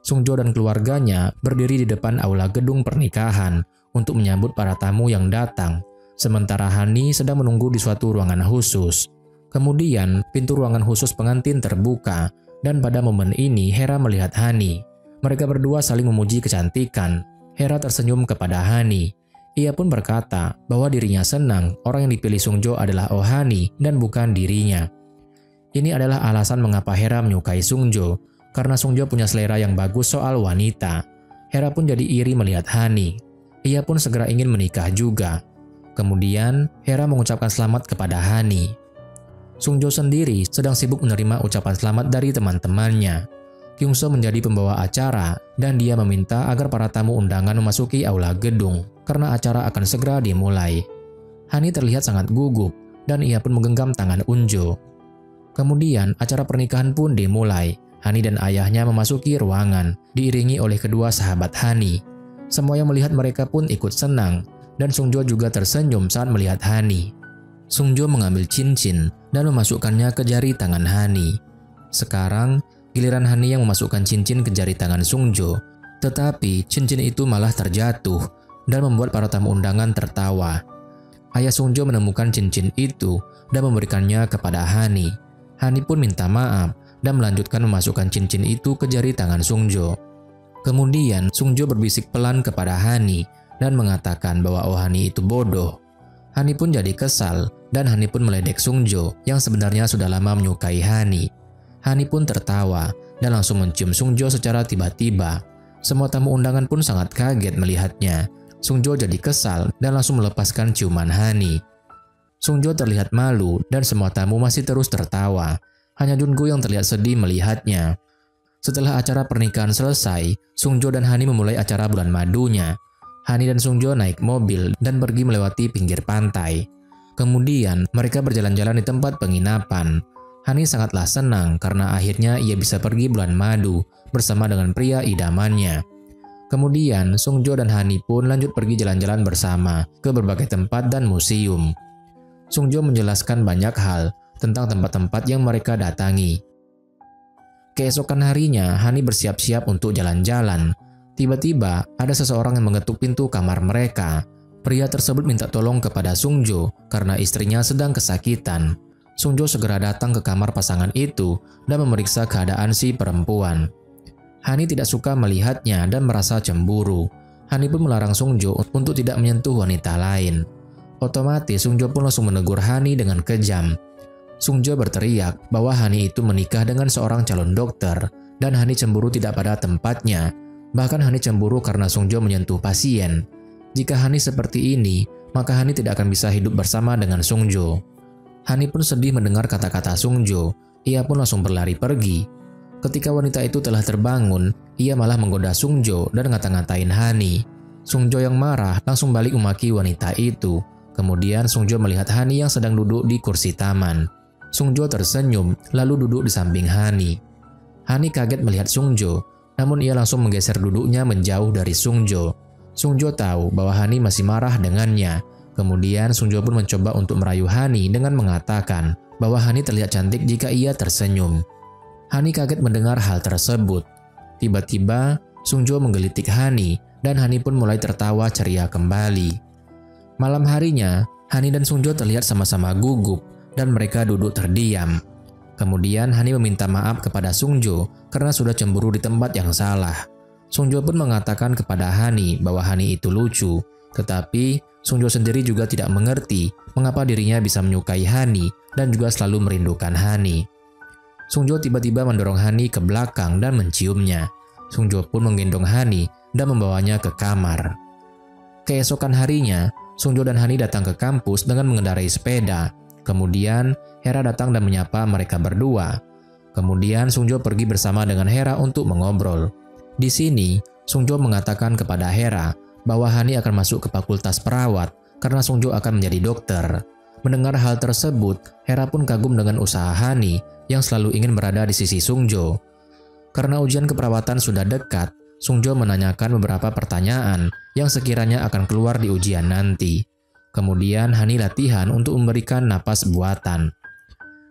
Sungjo dan keluarganya berdiri di depan aula gedung pernikahan untuk menyambut para tamu yang datang, sementara Hani sedang menunggu di suatu ruangan khusus. Kemudian, pintu ruangan khusus pengantin terbuka, dan pada momen ini Hera melihat Hani. Mereka berdua saling memuji kecantikan. Hera tersenyum kepada Hani. Ia pun berkata bahwa dirinya senang orang yang dipilih Sungjo adalah Oh Hani dan bukan dirinya. Ini adalah alasan mengapa Hera menyukai Sungjo, karena Sungjo punya selera yang bagus soal wanita. Hera pun jadi iri melihat Hani. Ia pun segera ingin menikah juga. Kemudian, Hera mengucapkan selamat kepada Hani. Sungjo sendiri sedang sibuk menerima ucapan selamat dari teman-temannya. Kyungso menjadi pembawa acara dan dia meminta agar para tamu undangan memasuki aula gedung karena acara akan segera dimulai. Hani terlihat sangat gugup dan ia pun menggenggam tangan Unjo. Kemudian, acara pernikahan pun dimulai. Hani dan ayahnya memasuki ruangan, diiringi oleh kedua sahabat Hani. Semua yang melihat mereka pun ikut senang, dan Sungjo juga tersenyum saat melihat Hani. Sungjo mengambil cincin dan memasukkannya ke jari tangan Hani. Sekarang, giliran Hani yang memasukkan cincin ke jari tangan Sungjo, tetapi cincin itu malah terjatuh dan membuat para tamu undangan tertawa. Ayah Sungjo menemukan cincin itu dan memberikannya kepada Hani. Hani pun minta maaf dan melanjutkan memasukkan cincin itu ke jari tangan Sungjo. Kemudian Sungjo berbisik pelan kepada Hani dan mengatakan bahwa Oh Hani itu bodoh. Hani pun jadi kesal dan Hani pun meledek Sungjo yang sebenarnya sudah lama menyukai Hani. Hani pun tertawa dan langsung mencium Sungjo secara tiba-tiba. Semua tamu undangan pun sangat kaget melihatnya. Sungjo jadi kesal dan langsung melepaskan ciuman Hani. Sungjo terlihat malu dan semua tamu masih terus tertawa. Hanya Jungu yang terlihat sedih melihatnya. Setelah acara pernikahan selesai, Sungjo dan Hani memulai acara bulan madunya. Hani dan Sungjo naik mobil dan pergi melewati pinggir pantai. Kemudian mereka berjalan-jalan di tempat penginapan. Hani sangatlah senang karena akhirnya ia bisa pergi bulan madu bersama dengan pria idamannya. Kemudian Sungjo dan Hani pun lanjut pergi jalan-jalan bersama ke berbagai tempat dan museum. Sungjo menjelaskan banyak hal tentang tempat-tempat yang mereka datangi. Keesokan harinya, Hani bersiap-siap untuk jalan-jalan. Tiba-tiba, ada seseorang yang mengetuk pintu kamar mereka. Pria tersebut minta tolong kepada Sungjo karena istrinya sedang kesakitan. Sungjo segera datang ke kamar pasangan itu dan memeriksa keadaan si perempuan. Hani tidak suka melihatnya dan merasa cemburu. Hani pun melarang Sungjo untuk tidak menyentuh wanita lain. Otomatis Sungjo pun langsung menegur Hani dengan kejam. Sungjo berteriak bahwa Hani itu menikah dengan seorang calon dokter dan Hani cemburu tidak pada tempatnya. Bahkan Hani cemburu karena Sungjo menyentuh pasien. Jika Hani seperti ini, maka Hani tidak akan bisa hidup bersama dengan Sungjo. Hani pun sedih mendengar kata-kata Sungjo. Ia pun langsung berlari pergi. Ketika wanita itu telah terbangun, ia malah menggoda Sungjo dan ngata-ngatain Hani. Sungjo yang marah langsung balik memaki wanita itu. Kemudian Sungjo melihat Hani yang sedang duduk di kursi taman. Sungjo tersenyum lalu duduk di samping Hani. Hani kaget melihat Sungjo, namun ia langsung menggeser duduknya menjauh dari Sungjo. Sungjo tahu bahwa Hani masih marah dengannya. Kemudian Sungjo pun mencoba untuk merayu Hani dengan mengatakan bahwa Hani terlihat cantik jika ia tersenyum. Hani kaget mendengar hal tersebut. Tiba-tiba Sungjo menggelitik Hani dan Hani pun mulai tertawa ceria kembali. Malam harinya, Hani dan Sungjo terlihat sama-sama gugup dan mereka duduk terdiam. Kemudian Hani meminta maaf kepada Sungjo karena sudah cemburu di tempat yang salah. Sungjo pun mengatakan kepada Hani bahwa Hani itu lucu, tetapi Sungjo sendiri juga tidak mengerti mengapa dirinya bisa menyukai Hani dan juga selalu merindukan Hani. Sungjo tiba-tiba mendorong Hani ke belakang dan menciumnya. Sungjo pun menggendong Hani dan membawanya ke kamar. Keesokan harinya, Sungjo dan Hani datang ke kampus dengan mengendarai sepeda. Kemudian Hera datang dan menyapa mereka berdua. Kemudian Sungjo pergi bersama dengan Hera untuk mengobrol. Di sini, Sungjo mengatakan kepada Hera bahwa Hani akan masuk ke fakultas perawat karena Sungjo akan menjadi dokter. Mendengar hal tersebut, Hera pun kagum dengan usaha Hani yang selalu ingin berada di sisi Sungjo. Karena ujian keperawatan sudah dekat, Sungjo menanyakan beberapa pertanyaan yang sekiranya akan keluar di ujian nanti. Kemudian Hani latihan untuk memberikan napas buatan.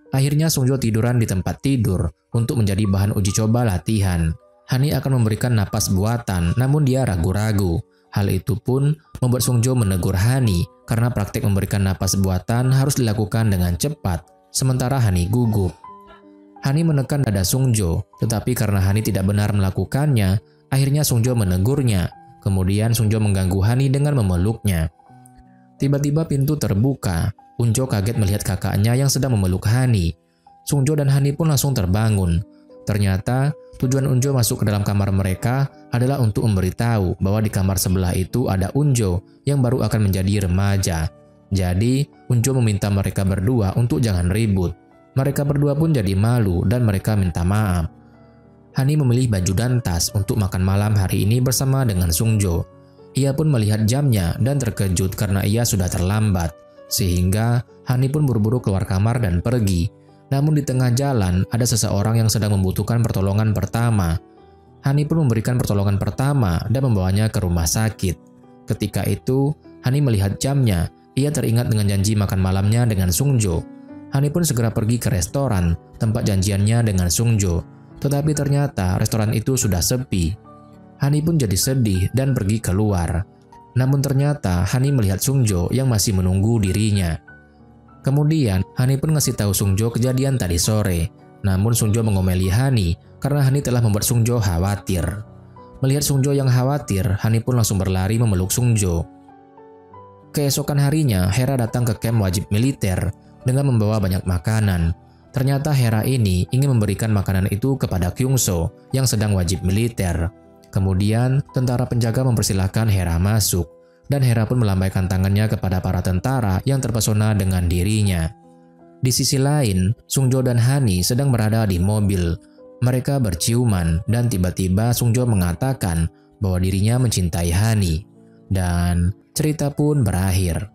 Akhirnya Sungjo tiduran di tempat tidur untuk menjadi bahan uji coba latihan. Hani akan memberikan napas buatan, namun dia ragu-ragu. Hal itu pun membuat Sungjo menegur Hani karena praktik memberikan napas buatan harus dilakukan dengan cepat, sementara Hani gugup. Hani menekan dada Sungjo, tetapi karena Hani tidak benar melakukannya, akhirnya Sungjo menegurnya. Kemudian Sungjo mengganggu Hani dengan memeluknya. Tiba-tiba pintu terbuka. Unjo kaget melihat kakaknya yang sedang memeluk Hani. Sungjo dan Hani pun langsung terbangun. Ternyata tujuan Unjo masuk ke dalam kamar mereka adalah untuk memberitahu bahwa di kamar sebelah itu ada Unjo yang baru akan menjadi remaja. Jadi Unjo meminta mereka berdua untuk jangan ribut. Mereka berdua pun jadi malu dan mereka minta maaf. Hani memilih baju dan tas untuk makan malam hari ini bersama dengan Sungjo. Ia pun melihat jamnya dan terkejut karena ia sudah terlambat. Sehingga Hani pun buru-buru keluar kamar dan pergi. Namun di tengah jalan ada seseorang yang sedang membutuhkan pertolongan pertama. Hani pun memberikan pertolongan pertama dan membawanya ke rumah sakit. Ketika itu, Hani melihat jamnya. Ia teringat dengan janji makan malamnya dengan Sungjo. Hani pun segera pergi ke restoran, tempat janjiannya dengan Sungjo. Tetapi ternyata restoran itu sudah sepi. Hani pun jadi sedih dan pergi keluar. Namun ternyata Hani melihat Sungjo yang masih menunggu dirinya. Kemudian Hani pun ngasih tahu Sungjo kejadian tadi sore. Namun Sungjo mengomeli Hani karena Hani telah membuat Sungjo khawatir. Melihat Sungjo yang khawatir, Hani pun langsung berlari memeluk Sungjo. Keesokan harinya, Hera datang ke kamp wajib militer dengan membawa banyak makanan. Ternyata Hera ini ingin memberikan makanan itu kepada Kyungso yang sedang wajib militer. Kemudian tentara penjaga mempersilahkan Hera masuk, dan Hera pun melambaikan tangannya kepada para tentara yang terpesona dengan dirinya. Di sisi lain, Sungjo dan Hani sedang berada di mobil. Mereka berciuman dan tiba-tiba Sungjo mengatakan bahwa dirinya mencintai Hani. Dan cerita pun berakhir.